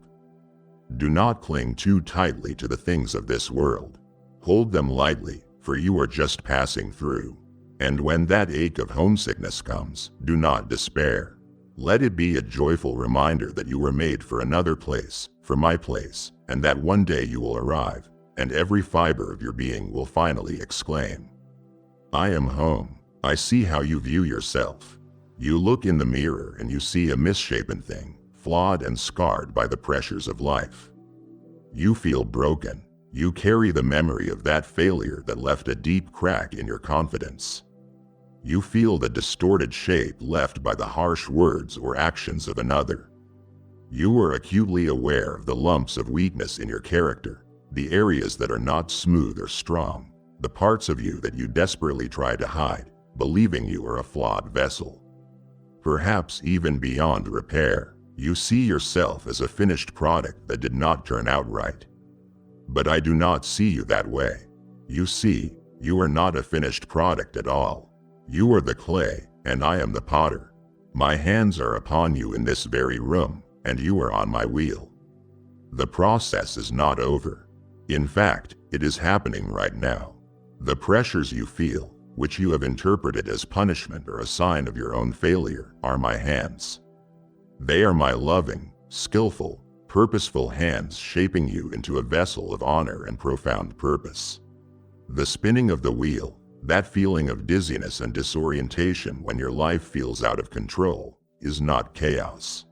Do not cling too tightly to the things of this world. Hold them lightly, for you are just passing through. And when that ache of homesickness comes, do not despair. Let it be a joyful reminder that you were made for another place, for my place, and that one day you will arrive, and every fiber of your being will finally exclaim, "I am home." I see how you view yourself. You look in the mirror and you see a misshapen thing, flawed and scarred by the pressures of life. You feel broken. You carry the memory of that failure that left a deep crack in your confidence. You feel the distorted shape left by the harsh words or actions of another. You are acutely aware of the lumps of weakness in your character, the areas that are not smooth or strong, the parts of you that you desperately try to hide, believing you are a flawed vessel. Perhaps even beyond repair, you see yourself as a finished product that did not turn out right. But I do not see you that way. You see, you are not a finished product at all. You are the clay, and I am the potter. My hands are upon you in this very room, and you are on my wheel. The process is not over. In fact, it is happening right now. The pressures you feel, which you have interpreted as punishment or a sign of your own failure, are my hands. They are my loving, skillful, purposeful hands shaping you into a vessel of honor and profound purpose. The spinning of the wheel, that feeling of dizziness and disorientation when your life feels out of control, is not chaos.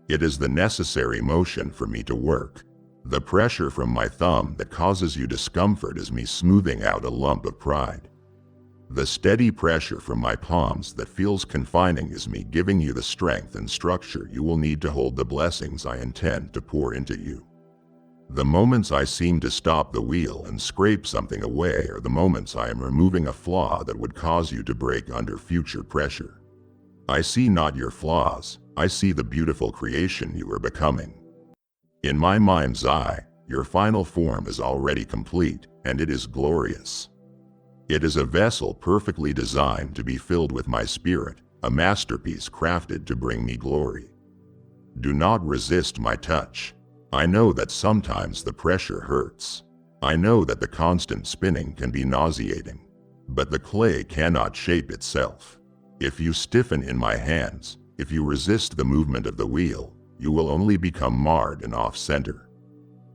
It is the necessary motion for me to work. The pressure from my thumb that causes you discomfort is me smoothing out a lump of pride. The steady pressure from my palms that feels confining is me giving you the strength and structure you will need to hold the blessings I intend to pour into you. The moments I seem to stop the wheel and scrape something away are the moments I am removing a flaw that would cause you to break under future pressure. I see not your flaws, I see the beautiful creation you are becoming. In my mind's eye, your final form is already complete, and it is glorious. It is a vessel perfectly designed to be filled with my spirit, a masterpiece crafted to bring me glory. Do not resist my touch. I know that sometimes the pressure hurts. I know that the constant spinning can be nauseating. But the clay cannot shape itself. If you stiffen in my hands, if you resist the movement of the wheel, you will only become marred and off-center.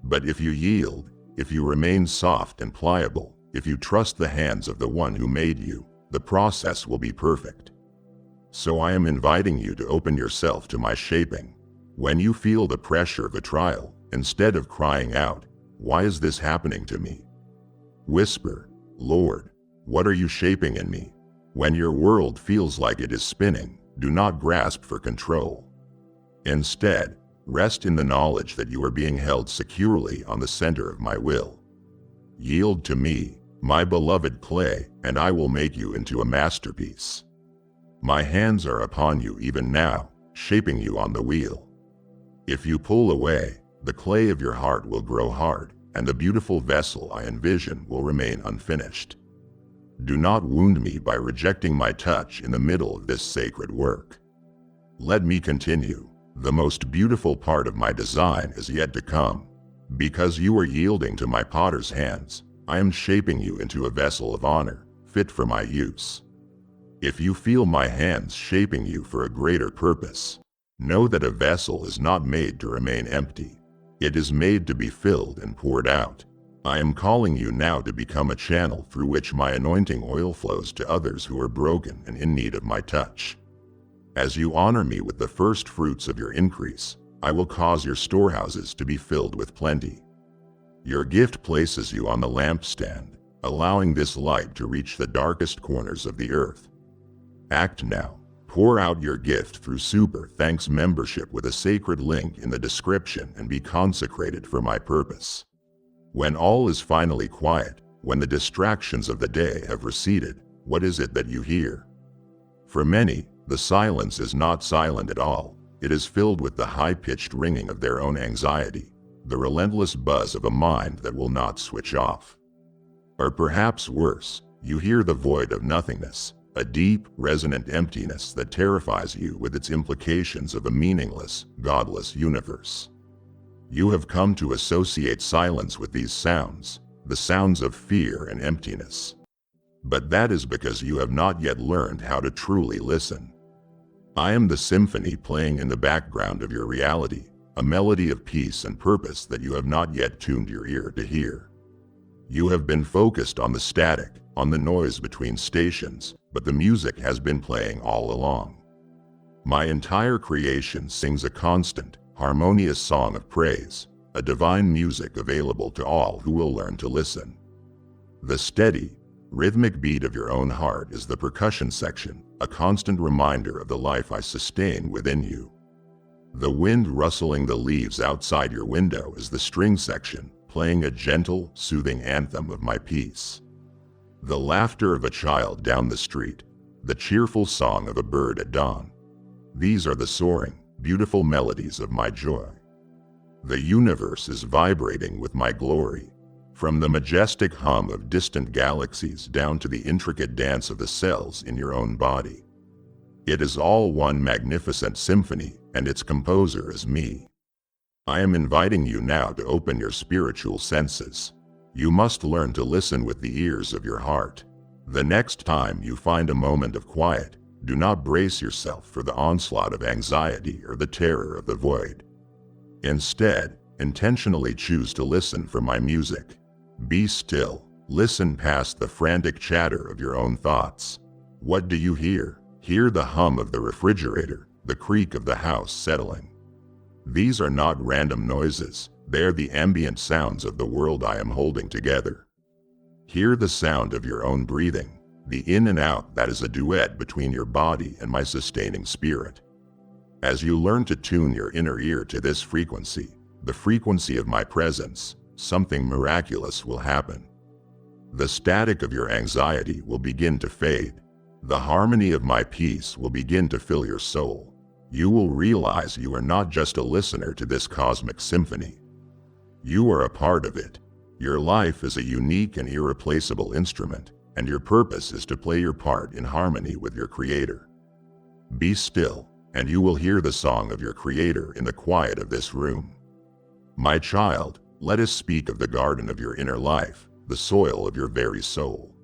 But if you yield, if you remain soft and pliable, if you trust the hands of the one who made you, the process will be perfect. So I am inviting you to open yourself to my shaping. When you feel the pressure of a trial, instead of crying out, "Why is this happening to me?" whisper, "Lord, what are you shaping in me?" When your world feels like it is spinning, do not grasp for control. Instead, rest in the knowledge that you are being held securely on the center of my will. Yield to me, my beloved clay, and I will make you into a masterpiece. My hands are upon you even now, shaping you on the wheel. If you pull away, The clay of your heart will grow hard, and the beautiful vessel I envision will remain unfinished. Do not wound me by rejecting my touch in the middle of this sacred work. Let me continue. The most beautiful part of my design is yet to come. Because you are yielding to my potter's hands, I am shaping you into a vessel of honor, fit for my use. If you feel my hands shaping you for a greater purpose, know that a vessel is not made to remain empty. It is made to be filled and poured out. I am calling you now to become a channel through which my anointing oil flows to others who are broken and in need of my touch. As you honor me with the first fruits of your increase, I will cause your storehouses to be filled with plenty. Your gift places you on the lampstand, allowing this light to reach the darkest corners of the earth. Act now. Pour out your gift through Super Thanks membership with a sacred link in the description and be consecrated for my purpose. When all is finally quiet, when the distractions of the day have receded, what is it that you hear? For many, the silence is not silent at all. It is filled with the high-pitched ringing of their own anxiety, the relentless buzz of a mind that will not switch off. Or perhaps worse, you hear the void of nothingness, a deep, resonant emptiness that terrifies you with its implications of a meaningless, godless universe. You have come to associate silence with these sounds, the sounds of fear and emptiness. But that is because you have not yet learned how to truly listen. I am the symphony playing in the background of your reality, a melody of peace and purpose that you have not yet tuned your ear to hear. You have been focused on the static, on the noise between stations, but the music has been playing all along. My entire creation sings a constant, harmonious song of praise, a divine music available to all who will learn to listen. The steady, rhythmic beat of your own heart is the percussion section, a constant reminder of the life I sustain within you. The wind rustling the leaves outside your window is the string section, playing a gentle, soothing anthem of my peace. The laughter of a child down the street, the cheerful song of a bird at dawn. These are the soaring, beautiful melodies of my joy. The universe is vibrating with my glory, from the majestic hum of distant galaxies down to the intricate dance of the cells in your own body. It is all one magnificent symphony, and its composer is me. I am inviting you now to open your spiritual senses. You must learn to listen with the ears of your heart. The next time you find a moment of quiet, do not brace yourself for the onslaught of anxiety or the terror of the void. Instead, intentionally choose to listen for my music. Be still. Listen past the frantic chatter of your own thoughts. What do you hear? Hear the hum of the refrigerator, the creak of the house settling. These are not random noises. They are the ambient sounds of the world I am holding together. Hear the sound of your own breathing, the in and out that is a duet between your body and my sustaining spirit. As you learn to tune your inner ear to this frequency, the frequency of my presence, something miraculous will happen. The static of your anxiety will begin to fade. The harmony of my peace will begin to fill your soul. You will realize you are not just a listener to this cosmic symphony. You are a part of it. Your life is a unique and irreplaceable instrument, and your purpose is to play your part in harmony with your Creator. Be still, and you will hear the song of your Creator in the quiet of this room. My child, let us speak of the garden of your inner life, the soil of your very soul.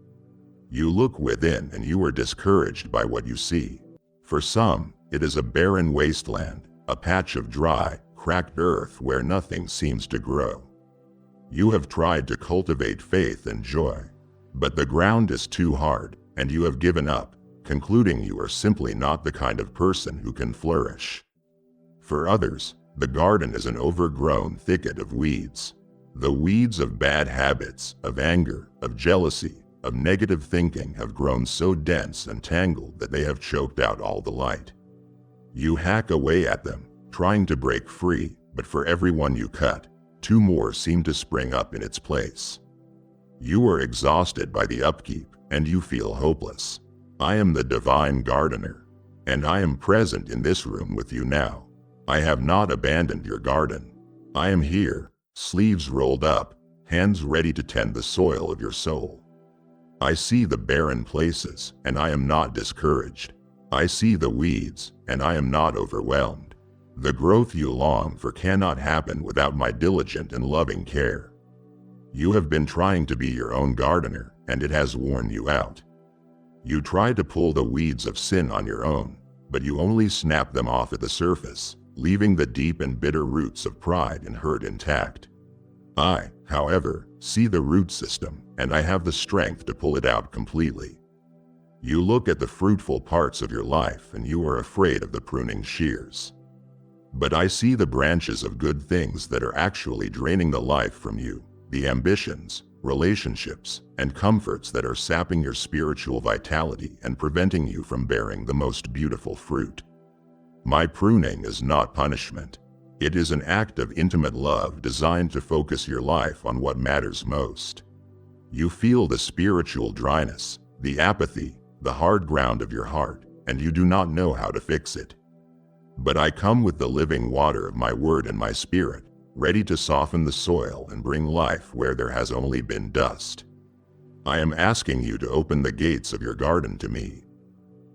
You look within and you are discouraged by what you see. For some, it is a barren wasteland, a patch of dry, cracked earth where nothing seems to grow. You have tried to cultivate faith and joy, but the ground is too hard, and you have given up, concluding you are simply not the kind of person who can flourish. For others, the garden is an overgrown thicket of weeds. The weeds of bad habits, of anger, of jealousy, of negative thinking have grown so dense and tangled that they have choked out all the light. You hack away at them, trying to break free, but for every one you cut, two more seem to spring up in its place. You are exhausted by the upkeep, and you feel hopeless. I am the divine gardener, and I am present in this room with you now. I have not abandoned your garden. I am here, sleeves rolled up, hands ready to tend the soil of your soul. I see the barren places, and I am not discouraged. I see the weeds, and I am not overwhelmed. The growth you long for cannot happen without my diligent and loving care. You have been trying to be your own gardener, and it has worn you out. You try to pull the weeds of sin on your own, but you only snap them off at the surface, leaving the deep and bitter roots of pride and hurt intact. I, however, see the root system, and I have the strength to pull it out completely. You look at the fruitful parts of your life and you are afraid of the pruning shears. But I see the branches of good things that are actually draining the life from you, the ambitions, relationships, and comforts that are sapping your spiritual vitality and preventing you from bearing the most beautiful fruit. My pruning is not punishment. It is an act of intimate love designed to focus your life on what matters most. You feel the spiritual dryness, the apathy, the hard ground of your heart, and you do not know how to fix it. But I come with the living water of my word and my spirit, ready to soften the soil and bring life where there has only been dust. I am asking you to open the gates of your garden to me.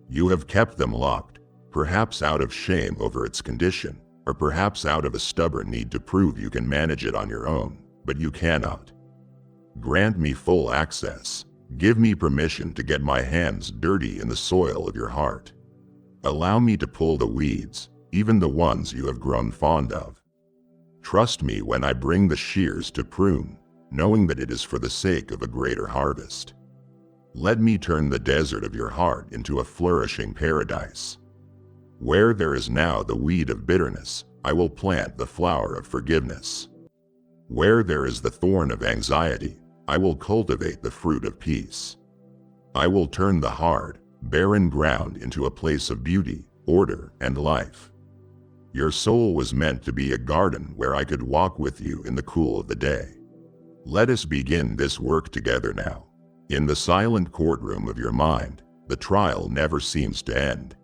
You have kept them locked, perhaps out of shame over its condition, or perhaps out of a stubborn need to prove you can manage it on your own, but you cannot. Grant me full access. Give me permission to get my hands dirty in the soil of your heart. Allow me to pull the weeds, even the ones you have grown fond of. Trust me when I bring the shears to prune, knowing that it is for the sake of a greater harvest. Let me turn the desert of your heart into a flourishing paradise. Where there is now the weed of bitterness, I will plant the flower of forgiveness. Where there is the thorn of anxiety, I will cultivate the fruit of peace. I will turn the hard, barren ground into a place of beauty, order, and life. Your soul was meant to be a garden where I could walk with you in the cool of the day. Let us begin this work together now. In the silent courtroom of your mind, the trial never seems to end.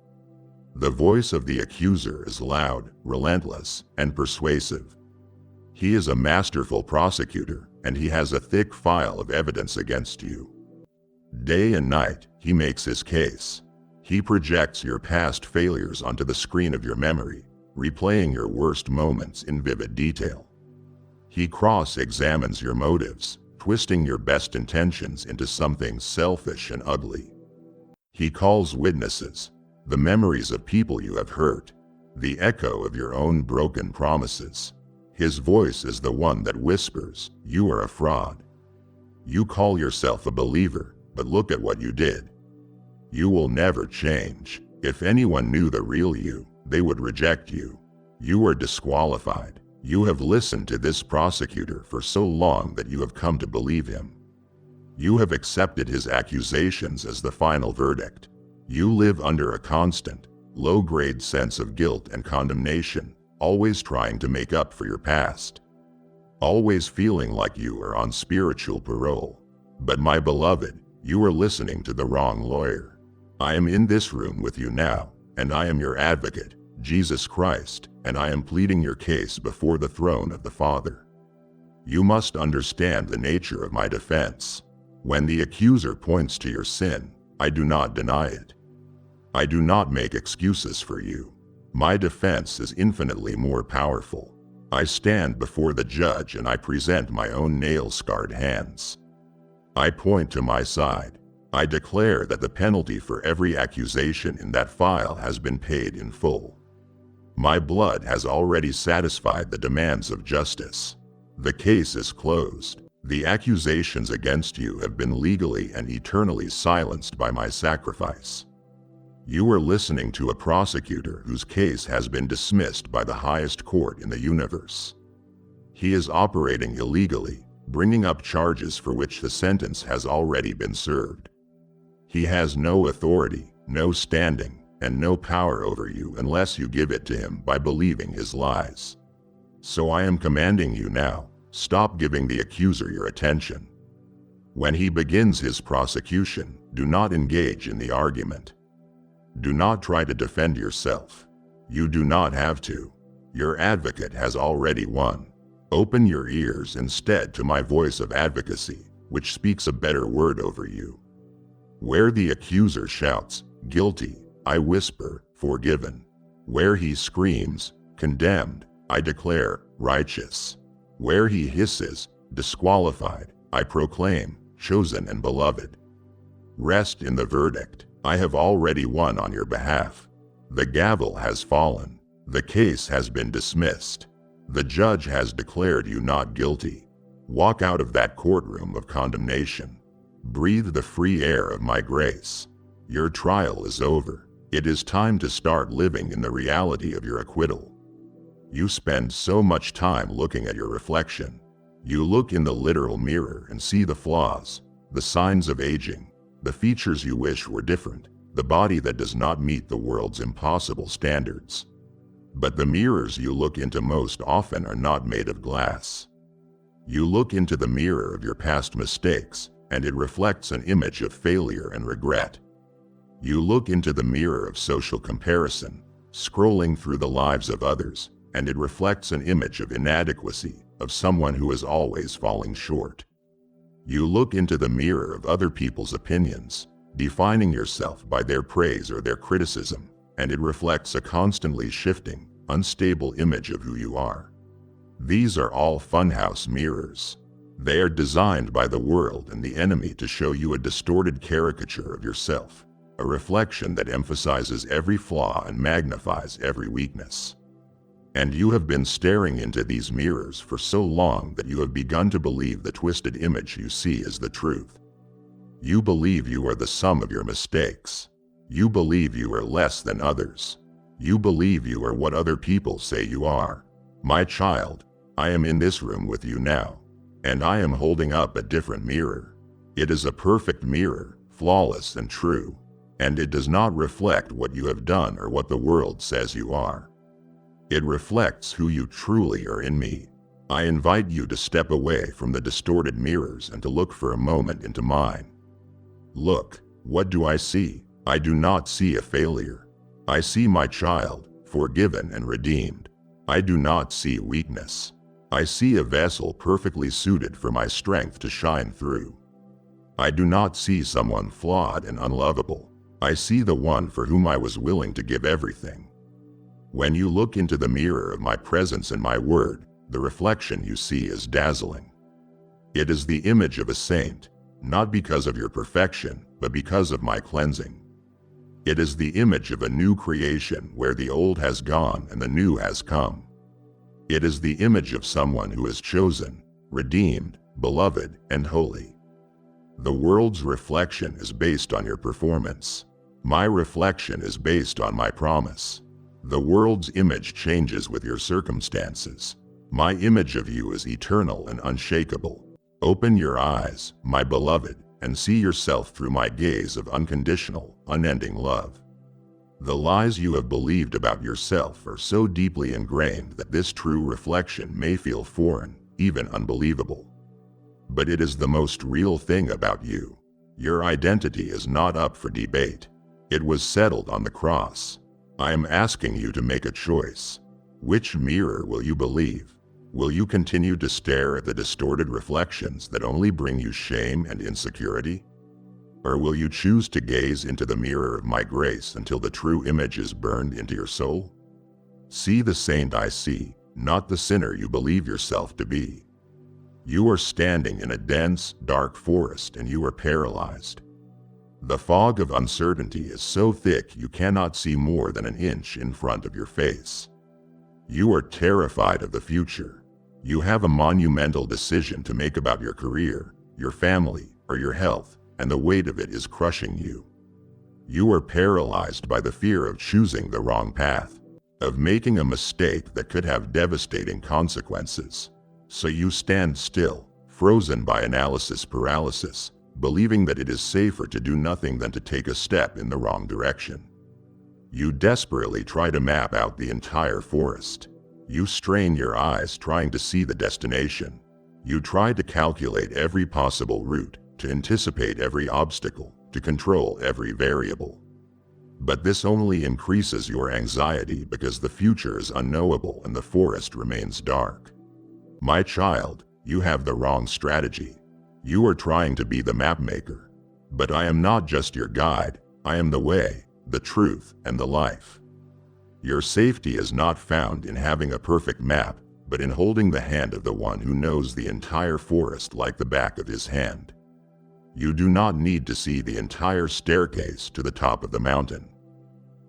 The voice of the accuser is loud, relentless, and persuasive. He is a masterful prosecutor, and he has a thick file of evidence against you. Day and night, he makes his case. He projects your past failures onto the screen of your memory, replaying your worst moments in vivid detail. He cross-examines your motives, twisting your best intentions into something selfish and ugly. He calls witnesses, the memories of people you have hurt, the echo of your own broken promises. His voice is the one that whispers, "You are a fraud." You call yourself a believer, but look at what you did. You will never change. If anyone knew the real you, they would reject you. You are disqualified. You have listened to this prosecutor for so long that you have come to believe him. You have accepted his accusations as the final verdict. You live under a constant, low-grade sense of guilt and condemnation, always trying to make up for your past. Always feeling like you are on spiritual parole. But my beloved, you are listening to the wrong lawyer. I am in this room with you now, and I am your advocate, Jesus Christ, and I am pleading your case before the throne of the Father. You must understand the nature of my defense. When the accuser points to your sin, I do not deny it. I do not make excuses for you. My defense is infinitely more powerful. I stand before the judge and I present my own nail-scarred hands. I point to my side. I declare that the penalty for every accusation in that file has been paid in full. My blood has already satisfied the demands of justice. The case is closed. The accusations against you have been legally and eternally silenced by my sacrifice. You are listening to a prosecutor whose case has been dismissed by the highest court in the universe. He is operating illegally, bringing up charges for which the sentence has already been served. He has no authority, no standing, and no power over you unless you give it to him by believing his lies. So I am commanding you now, stop giving the accuser your attention. When he begins his prosecution, do not engage in the argument. Do not try to defend yourself. You do not have to. Your advocate has already won. Open your ears instead to my voice of advocacy, which speaks a better word over you. Where the accuser shouts, "Guilty," I whisper, "Forgiven." Where he screams, "Condemned," I declare, "Righteous." Where he hisses, "Disqualified," I proclaim, "Chosen and beloved." Rest in the verdict. I have already won on your behalf. The gavel has fallen. The case has been dismissed. The judge has declared you not guilty. Walk out of that courtroom of condemnation. Breathe the free air of my grace. Your trial is over. It is time to start living in the reality of your acquittal. You spend so much time looking at your reflection. You look in the literal mirror and see the flaws, the signs of aging, the features you wish were different, the body that does not meet the world's impossible standards. But the mirrors you look into most often are not made of glass. You look into the mirror of your past mistakes, and it reflects an image of failure and regret. You look into the mirror of social comparison, scrolling through the lives of others, and it reflects an image of inadequacy, of someone who is always falling short. You look into the mirror of other people's opinions, defining yourself by their praise or their criticism, and it reflects a constantly shifting, unstable image of who you are. These are all funhouse mirrors. They are designed by the world and the enemy to show you a distorted caricature of yourself, a reflection that emphasizes every flaw and magnifies every weakness. And you have been staring into these mirrors for so long that you have begun to believe the twisted image you see is the truth. You believe you are the sum of your mistakes. You believe you are less than others. You believe you are what other people say you are. My child, I am in this room with you now, and I am holding up a different mirror. It is a perfect mirror, flawless and true, and it does not reflect what you have done or what the world says you are. It reflects who you truly are in me. I invite you to step away from the distorted mirrors and to look for a moment into mine. Look, what do I see? I do not see a failure. I see my child, forgiven and redeemed. I do not see weakness. I see a vessel perfectly suited for my strength to shine through. I do not see someone flawed and unlovable. I see the one for whom I was willing to give everything. When you look into the mirror of my presence and my word, the reflection you see is dazzling. It is the image of a saint, not because of your perfection, but because of my cleansing. It is the image of a new creation where the old has gone and the new has come. It is the image of someone who is chosen, redeemed, beloved, and holy. The world's reflection is based on your performance. My reflection is based on my promise. The world's image changes with your circumstances. My image of you is eternal and unshakable. Open your eyes, my beloved, and see yourself through my gaze of unconditional, unending love. The lies you have believed about yourself are so deeply ingrained that this true reflection may feel foreign, even unbelievable. But it is the most real thing about you. Your identity is not up for debate. It was settled on the cross. I am asking you to make a choice. Which mirror will you believe? Will you continue to stare at the distorted reflections that only bring you shame and insecurity? Or will you choose to gaze into the mirror of my grace until the true image is burned into your soul? See the saint I see, not the sinner you believe yourself to be. You are standing in a dense, dark forest and you are paralyzed. The fog of uncertainty is so thick you cannot see more than an inch in front of your face. You are terrified of the future. You have a monumental decision to make about your career, your family, or your health, and the weight of it is crushing you. You are paralyzed by the fear of choosing the wrong path, of making a mistake that could have devastating consequences. So you stand still, frozen by analysis paralysis, believing that it is safer to do nothing than to take a step in the wrong direction. You desperately try to map out the entire forest. You strain your eyes trying to see the destination. You try to calculate every possible route, to anticipate every obstacle, to control every variable. But this only increases your anxiety because the future is unknowable and the forest remains dark. My child, you have the wrong strategy. You are trying to be the map maker. But I am not just your guide, I am the way, the truth, and the life. Your safety is not found in having a perfect map, but in holding the hand of the one who knows the entire forest like the back of his hand. You do not need to see the entire staircase to the top of the mountain.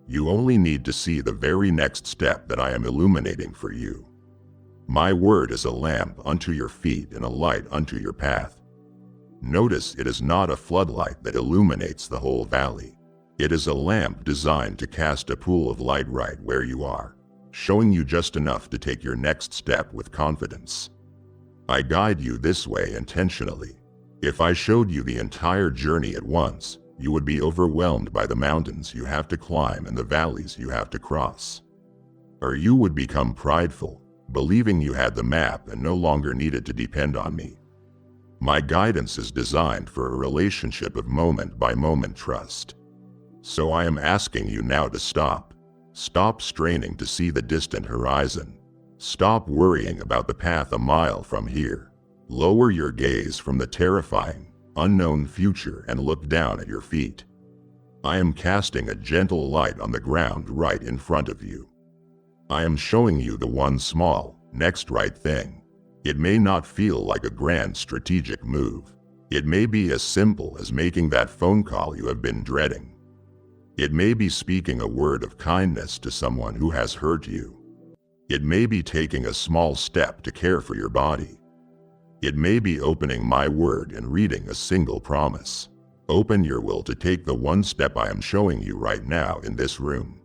You only need to see the very next step that I am illuminating for you. My word is a lamp unto your feet and a light unto your path. Notice it is not a floodlight that illuminates the whole valley. It is a lamp designed to cast a pool of light right where you are, showing you just enough to take your next step with confidence. I guide you this way intentionally. If I showed you the entire journey at once, you would be overwhelmed by the mountains you have to climb and the valleys you have to cross. Or you would become prideful, believing you had the map and no longer needed to depend on me. My guidance is designed for a relationship of moment-by-moment trust. So I am asking you now to stop. Stop straining to see the distant horizon. Stop worrying about the path a mile from here. Lower your gaze from the terrifying, unknown future and look down at your feet. I am casting a gentle light on the ground right in front of you. I am showing you the one small, next right thing. It may not feel like a grand strategic move. It may be as simple as making that phone call you have been dreading. It may be speaking a word of kindness to someone who has hurt you. It may be taking a small step to care for your body. It may be opening my word and reading a single promise. Open your will to take the one step I am showing you right now in this room.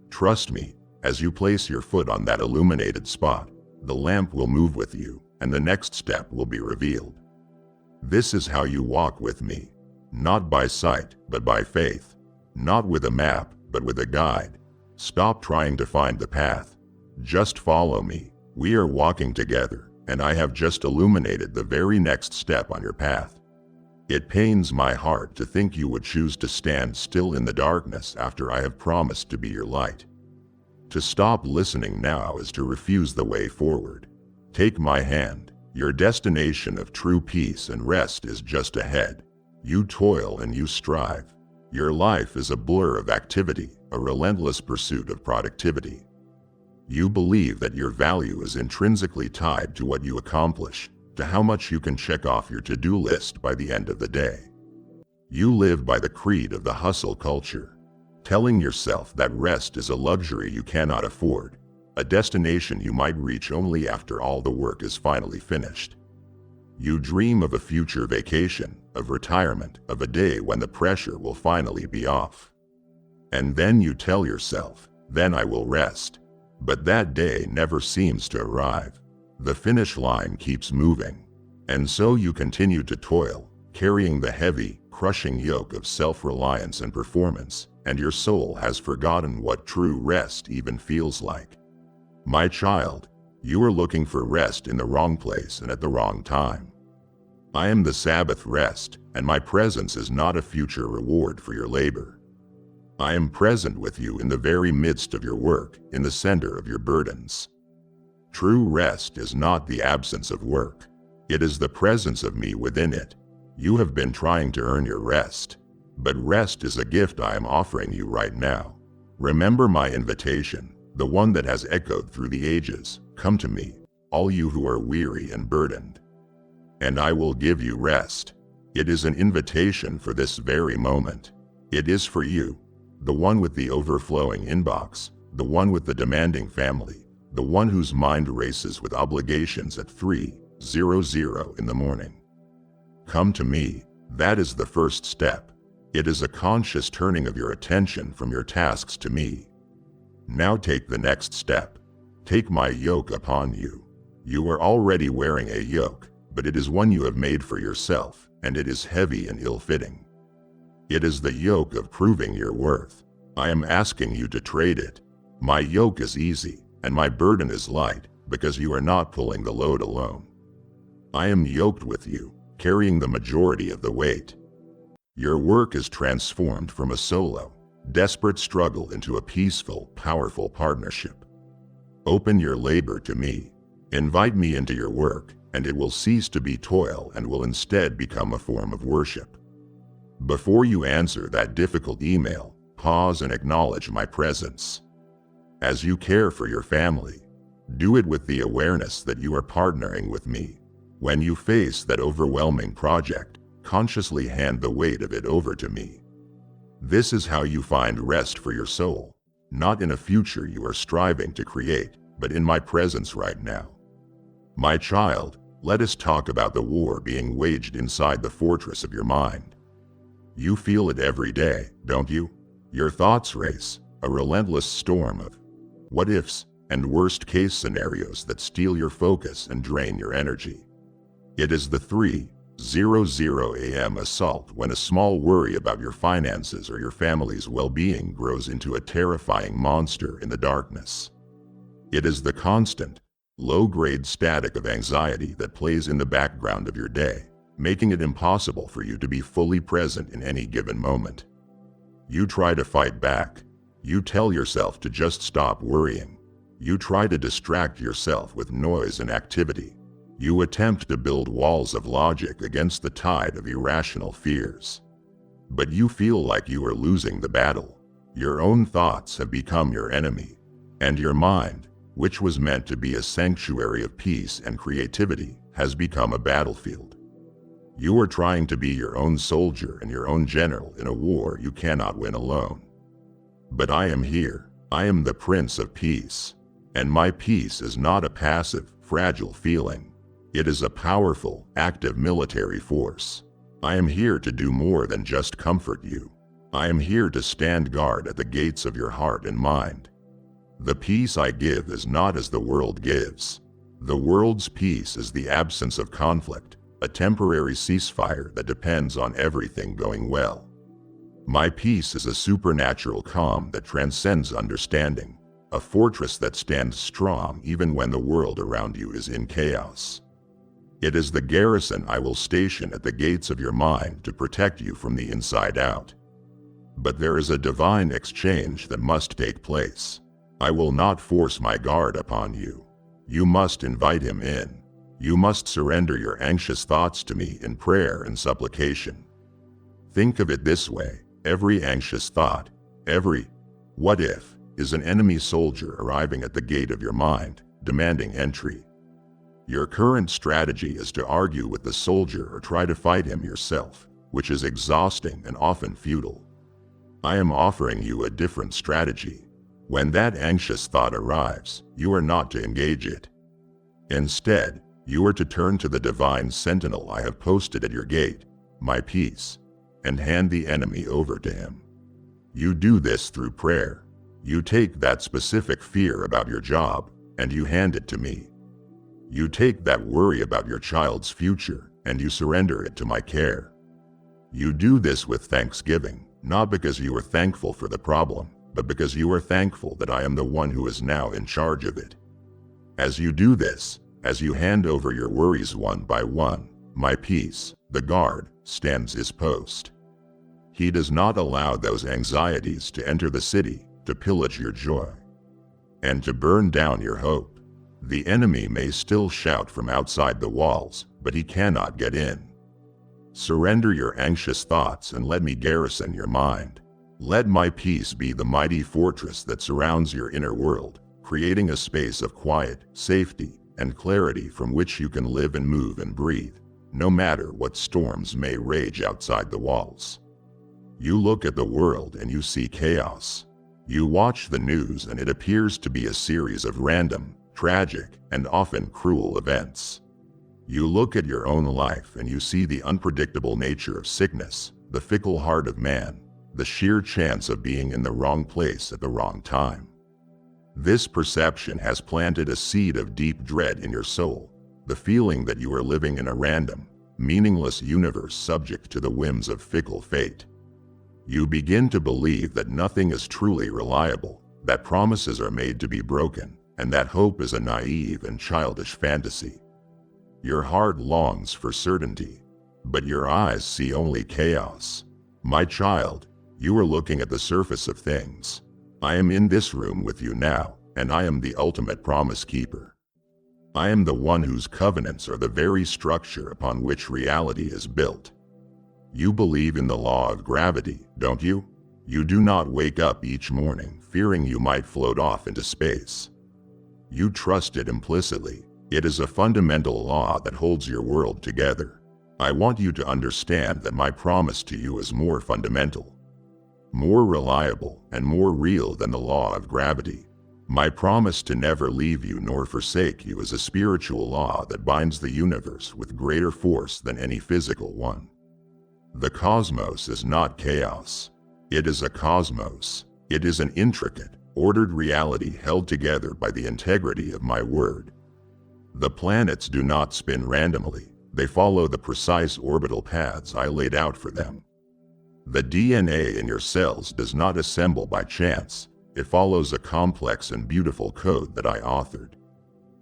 Trust me, as you place your foot on that illuminated spot, the lamp will move with you, and the next step will be revealed. This is how you walk with me, not by sight, but by faith, not with a map, but with a guide. Stop trying to find the path. Just follow me. We are walking together, and I have just illuminated the very next step on your path. It pains my heart to think you would choose to stand still in the darkness after I have promised to be your light. To stop listening now is to refuse the way forward. Take my hand. Your destination of true peace and rest is just ahead. You toil and you strive. Your life is a blur of activity, a relentless pursuit of productivity. You believe that your value is intrinsically tied to what you accomplish, to how much you can check off your to-do list by the end of the day. You live by the creed of the hustle culture, telling yourself that rest is a luxury you cannot afford, a destination you might reach only after all the work is finally finished. You dream of a future vacation, of retirement, of a day when the pressure will finally be off. And then you tell yourself, then I will rest. But that day never seems to arrive. The finish line keeps moving. And so you continue to toil, carrying the heavy, crushing yoke of self-reliance and performance, and your soul has forgotten what true rest even feels like. My child, you are looking for rest in the wrong place and at the wrong time. I am the Sabbath rest, and my presence is not a future reward for your labor. I am present with you in the very midst of your work, in the center of your burdens. True rest is not the absence of work. It is the presence of me within it. You have been trying to earn your rest, but rest is a gift I am offering you right now. Remember my invitation, the one that has echoed through the ages. Come to me, all you who are weary and burdened, and I will give you rest. It is an invitation for this very moment. It is for you. The one with the overflowing inbox, the one with the demanding family, the one whose mind races with obligations at 3:00 in the morning. Come to me. That is the first step. It is a conscious turning of your attention from your tasks to me. Now take the next step. Take my yoke upon you. You are already wearing a yoke, but it is one you have made for yourself, and it is heavy and ill-fitting. It is the yoke of proving your worth. I am asking you to trade it. My yoke is easy, and my burden is light, because you are not pulling the load alone. I am yoked with you, carrying the majority of the weight. Your work is transformed from a solo, desperate struggle into a peaceful, powerful partnership. Open your labor to me. Invite me into your work, and it will cease to be toil and will instead become a form of worship. Before you answer that difficult email, pause and acknowledge my presence. As you care for your family, do it with the awareness that you are partnering with me. When you face that overwhelming project, consciously hand the weight of it over to me. This is how you find rest for your soul, not in a future you are striving to create, but in my presence right now. My child, let us talk about the war being waged inside the fortress of your mind. You feel it every day, don't you? Your thoughts race, a relentless storm of what ifs and worst-case scenarios that steal your focus and drain your energy. It is the 3:00 a.m. assault when a small worry about your finances or your family's well-being grows into a terrifying monster in the darkness. It is the constant, low-grade static of anxiety that plays in the background of your day, making it impossible for you to be fully present in any given moment. You try to fight back. You tell yourself to just stop worrying. You try to distract yourself with noise and activity. You attempt to build walls of logic against the tide of irrational fears. But you feel like you are losing the battle. Your own thoughts have become your enemy, and your mind, which was meant to be a sanctuary of peace and creativity, has become a battlefield. You are trying to be your own soldier and your own general in a war you cannot win alone. But I am here. I am the Prince of Peace. And my peace is not a passive, fragile feeling. It is a powerful, active military force. I am here to do more than just comfort you. I am here to stand guard at the gates of your heart and mind. The peace I give is not as the world gives. The world's peace is the absence of conflict, a temporary ceasefire that depends on everything going well. My peace is a supernatural calm that transcends understanding, a fortress that stands strong even when the world around you is in chaos. It is the garrison I will station at the gates of your mind to protect you from the inside out. But there is a divine exchange that must take place. I will not force my guard upon you. You must invite him in. You must surrender your anxious thoughts to me in prayer and supplication. Think of it this way. Every anxious thought, every what if, is an enemy soldier arriving at the gate of your mind, demanding entry. Your current strategy is to argue with the soldier or try to fight him yourself, which is exhausting and often futile. I am offering you a different strategy. When that anxious thought arrives, you are not to engage it. Instead, you are to turn to the divine sentinel I have posted at your gate, my peace, and hand the enemy over to him. You do this through prayer. You take that specific fear about your job, and you hand it to me. You take that worry about your child's future, and you surrender it to my care. You do this with thanksgiving, not because you are thankful for the problem, but because you are thankful that I am the one who is now in charge of it. As you do this, as you hand over your worries one by one, my peace, the guard, stands his post. He does not allow those anxieties to enter the city, to pillage your joy, and to burn down your hope. The enemy may still shout from outside the walls, but he cannot get in. Surrender your anxious thoughts and let me garrison your mind. Let my peace be the mighty fortress that surrounds your inner world, creating a space of quiet, safety, and clarity from which you can live and move and breathe, no matter what storms may rage outside the walls. You look at the world and you see chaos. You watch the news and it appears to be a series of random, tragic, and often cruel events. You look at your own life and you see the unpredictable nature of sickness, the fickle heart of man, the sheer chance of being in the wrong place at the wrong time. This perception has planted a seed of deep dread in your soul, the feeling that you are living in a random, meaningless universe subject to the whims of fickle fate. You begin to believe that nothing is truly reliable, that promises are made to be broken, and that hope is a naive and childish fantasy. Your heart longs for certainty, but your eyes see only chaos. My child, you are looking at the surface of things. I am in this room with you now, and I am the ultimate promise keeper. I am the one whose covenants are the very structure upon which reality is built. You believe in the law of gravity, don't you? You do not wake up each morning fearing you might float off into space. You trust it implicitly. It is a fundamental law that holds your world together. I want you to understand that my promise to you is more fundamental, more reliable, and more real than the law of gravity. My promise to never leave you nor forsake you is a spiritual law that binds the universe with greater force than any physical one. The cosmos is not chaos. It is a cosmos. It is an intricate, ordered reality held together by the integrity of my word. The planets do not spin randomly. They follow the precise orbital paths I laid out for them. The DNA in your cells does not assemble by chance. It follows a complex and beautiful code that I authored.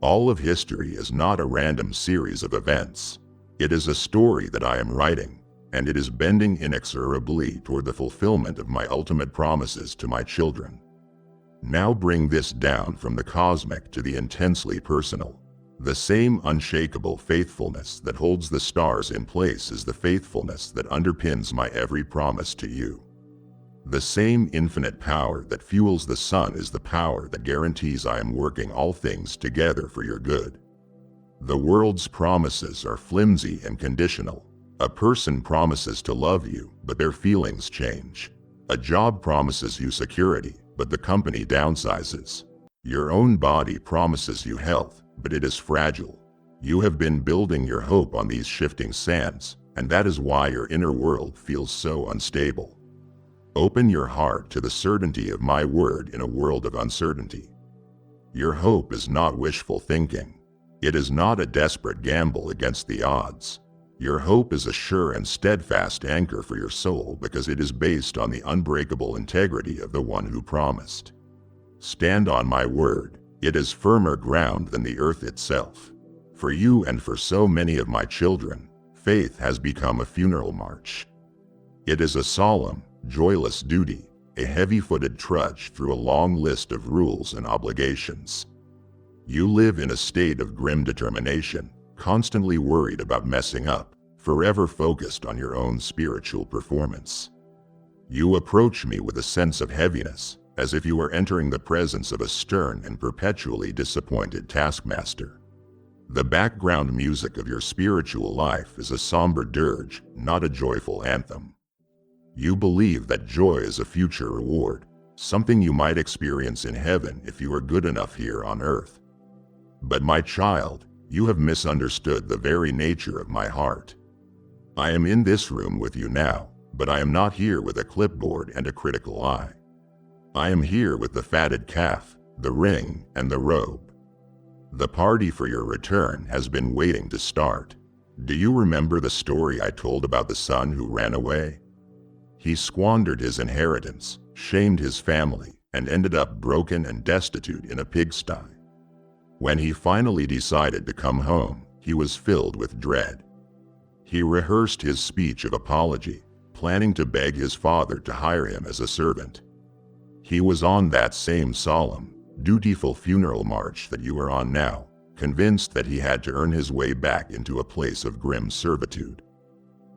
All of history is not a random series of events. It is a story that I am writing, and it is bending inexorably toward the fulfillment of my ultimate promises to my children. Now bring this down from the cosmic to the intensely personal. The same unshakable faithfulness that holds the stars in place is the faithfulness that underpins my every promise to you. The same infinite power that fuels the sun is the power that guarantees I am working all things together for your good. The world's promises are flimsy and conditional. A person promises to love you, but their feelings change. A job promises you security, but the company downsizes. Your own body promises you health, but it is fragile. You have been building your hope on these shifting sands, and that is why your inner world feels so unstable. Open your heart to the certainty of my word in a world of uncertainty. Your hope is not wishful thinking. It is not a desperate gamble against the odds. Your hope is a sure and steadfast anchor for your soul because it is based on the unbreakable integrity of the one who promised. Stand on my word. It is firmer ground than the earth itself. For you and for so many of my children, faith has become a funeral march. It is a solemn, joyless duty, a heavy-footed trudge through a long list of rules and obligations. You live in a state of grim determination, constantly worried about messing up, forever focused on your own spiritual performance. You approach me with a sense of heaviness, as if you were entering the presence of a stern and perpetually disappointed taskmaster. The background music of your spiritual life is a somber dirge, not a joyful anthem. You believe that joy is a future reward, something you might experience in heaven if you were good enough here on earth. But my child, you have misunderstood the very nature of my heart. I am in this room with you now, but I am not here with a clipboard and a critical eye. I am here with the fatted calf, the ring, and the robe. The party for your return has been waiting to start. Do you remember the story I told about the son who ran away? He squandered his inheritance, shamed his family, and ended up broken and destitute in a pigsty. When he finally decided to come home, he was filled with dread. He rehearsed his speech of apology, planning to beg his father to hire him as a servant. He was on that same solemn, dutiful funeral march that you are on now, convinced that he had to earn his way back into a place of grim servitude.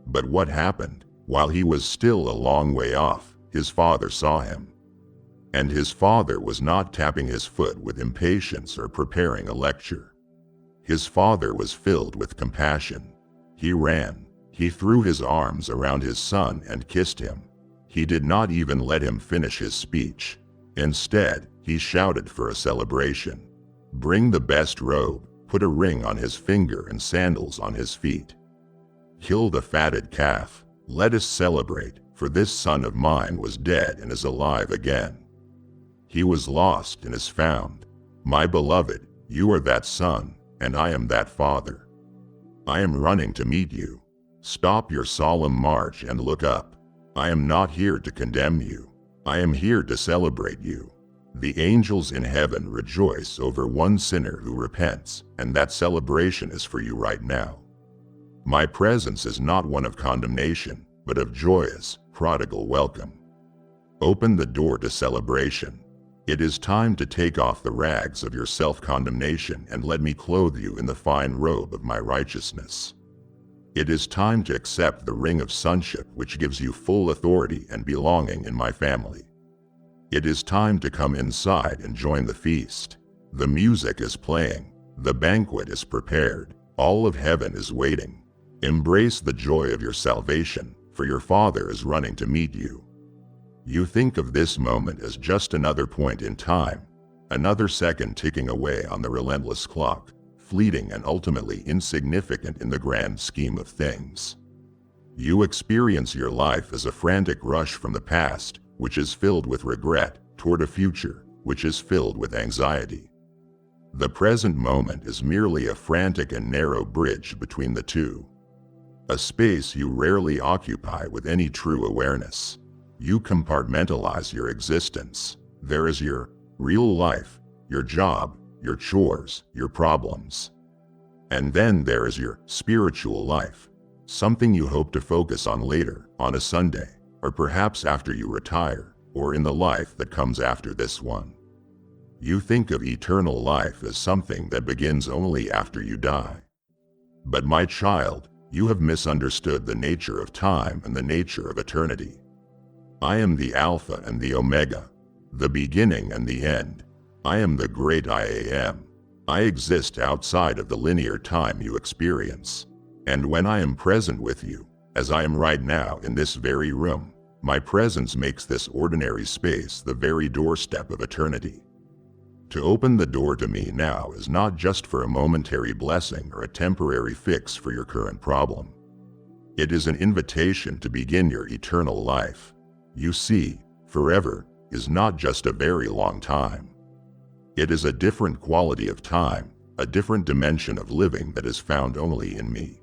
But what happened? While he was still a long way off, his father saw him. And his father was not tapping his foot with impatience or preparing a lecture. His father was filled with compassion. He ran. He threw his arms around his son and kissed him. He did not even let him finish his speech. Instead, he shouted for a celebration. Bring the best robe, put a ring on his finger and sandals on his feet. Kill the fatted calf. Let us celebrate, for this son of mine was dead and is alive again. He was lost and is found. My beloved, you are that son, and I am that father. I am running to meet you. Stop your solemn march and look up. I am not here to condemn you. I am here to celebrate you. The angels in heaven rejoice over one sinner who repents, and that celebration is for you right now. My presence is not one of condemnation, but of joyous, prodigal welcome. Open the door to celebration. It is time to take off the rags of your self-condemnation and let me clothe you in the fine robe of my righteousness. It is time to accept the ring of sonship which gives you full authority and belonging in my family. It is time to come inside and join the feast. The music is playing. The banquet is prepared. All of heaven is waiting. Embrace the joy of your salvation, for your Father is running to meet you. You think of this moment as just another point in time, another second ticking away on the relentless clock, fleeting and ultimately insignificant in the grand scheme of things. You experience your life as a frantic rush from the past, which is filled with regret, toward a future, which is filled with anxiety. The present moment is merely a frantic and narrow bridge between the two, a space you rarely occupy with any true awareness. You compartmentalize your existence. There is your real life, your job, your chores, your problems. And then there is your spiritual life, something you hope to focus on later, on a Sunday, or perhaps after you retire, or in the life that comes after this one. You think of eternal life as something that begins only after you die. But my child, you have misunderstood the nature of time and the nature of eternity. I am the Alpha and the Omega, the beginning and the end. I am the great I Am. I exist outside of the linear time you experience. And when I am present with you, as I am right now in this very room, my presence makes this ordinary space the very doorstep of eternity. To open the door to me now is not just for a momentary blessing or a temporary fix for your current problem. It is an invitation to begin your eternal life. You see, forever is not just a very long time. It is a different quality of time, a different dimension of living that is found only in me.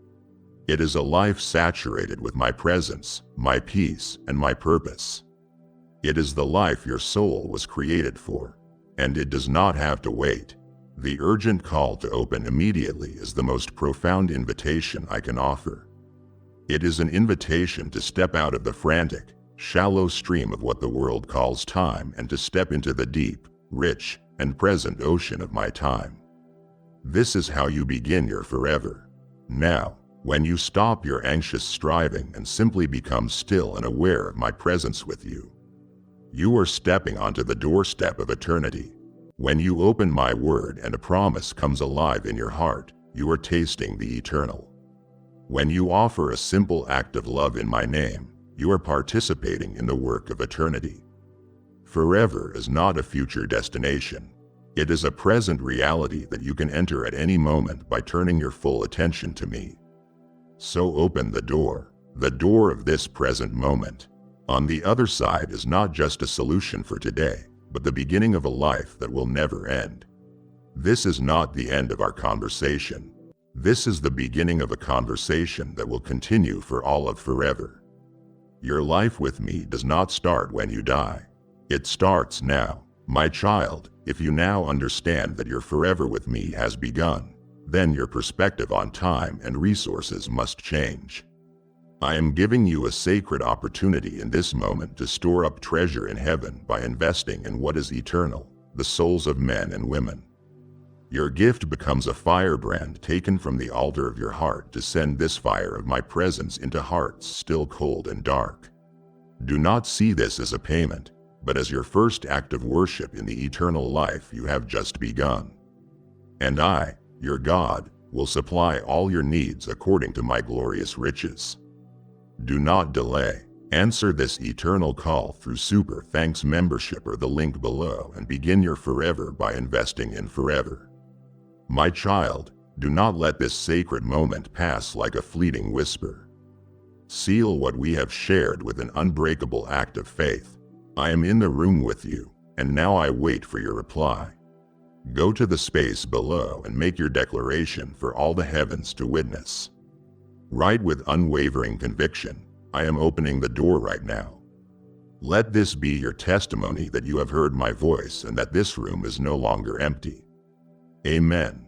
It is a life saturated with my presence, my peace, and my purpose. It is the life your soul was created for, and it does not have to wait. The urgent call to open immediately is the most profound invitation I can offer. It is an invitation to step out of the frantic, shallow stream of what the world calls time and to step into the deep, rich, and present ocean of my time. This is how you begin your forever. Now, when you stop your anxious striving and simply become still and aware of my presence with you, you are stepping onto the doorstep of eternity. When you open my word and a promise comes alive in your heart, you are tasting the eternal. When you offer a simple act of love in my name, you are participating in the work of eternity. Forever is not a future destination. It is a present reality that you can enter at any moment by turning your full attention to me. So open the door of this present moment. On the other side is not just a solution for today, but the beginning of a life that will never end. This is not the end of our conversation. This is the beginning of a conversation that will continue for all of forever. Your life with me does not start when you die. It starts now. My child, if you now understand that your forever with me has begun, then your perspective on time and resources must change. I am giving you a sacred opportunity in this moment to store up treasure in heaven by investing in what is eternal, the souls of men and women. Your gift becomes a firebrand taken from the altar of your heart to send this fire of my presence into hearts still cold and dark. Do not see this as a payment, but as your first act of worship in the eternal life you have just begun. And I, your God, will supply all your needs according to my glorious riches. Do not delay. Answer this eternal call through Super Thanks membership or the link below and begin your forever by investing in forever. My child, do not let this sacred moment pass like a fleeting whisper. Seal what we have shared with an unbreakable act of faith. I am in the room with you, and now I wait for your reply. Go to the space below and make your declaration for all the heavens to witness. Write with unwavering conviction, I am opening the door right now. Let this be your testimony that you have heard my voice and that this room is no longer empty. Amen.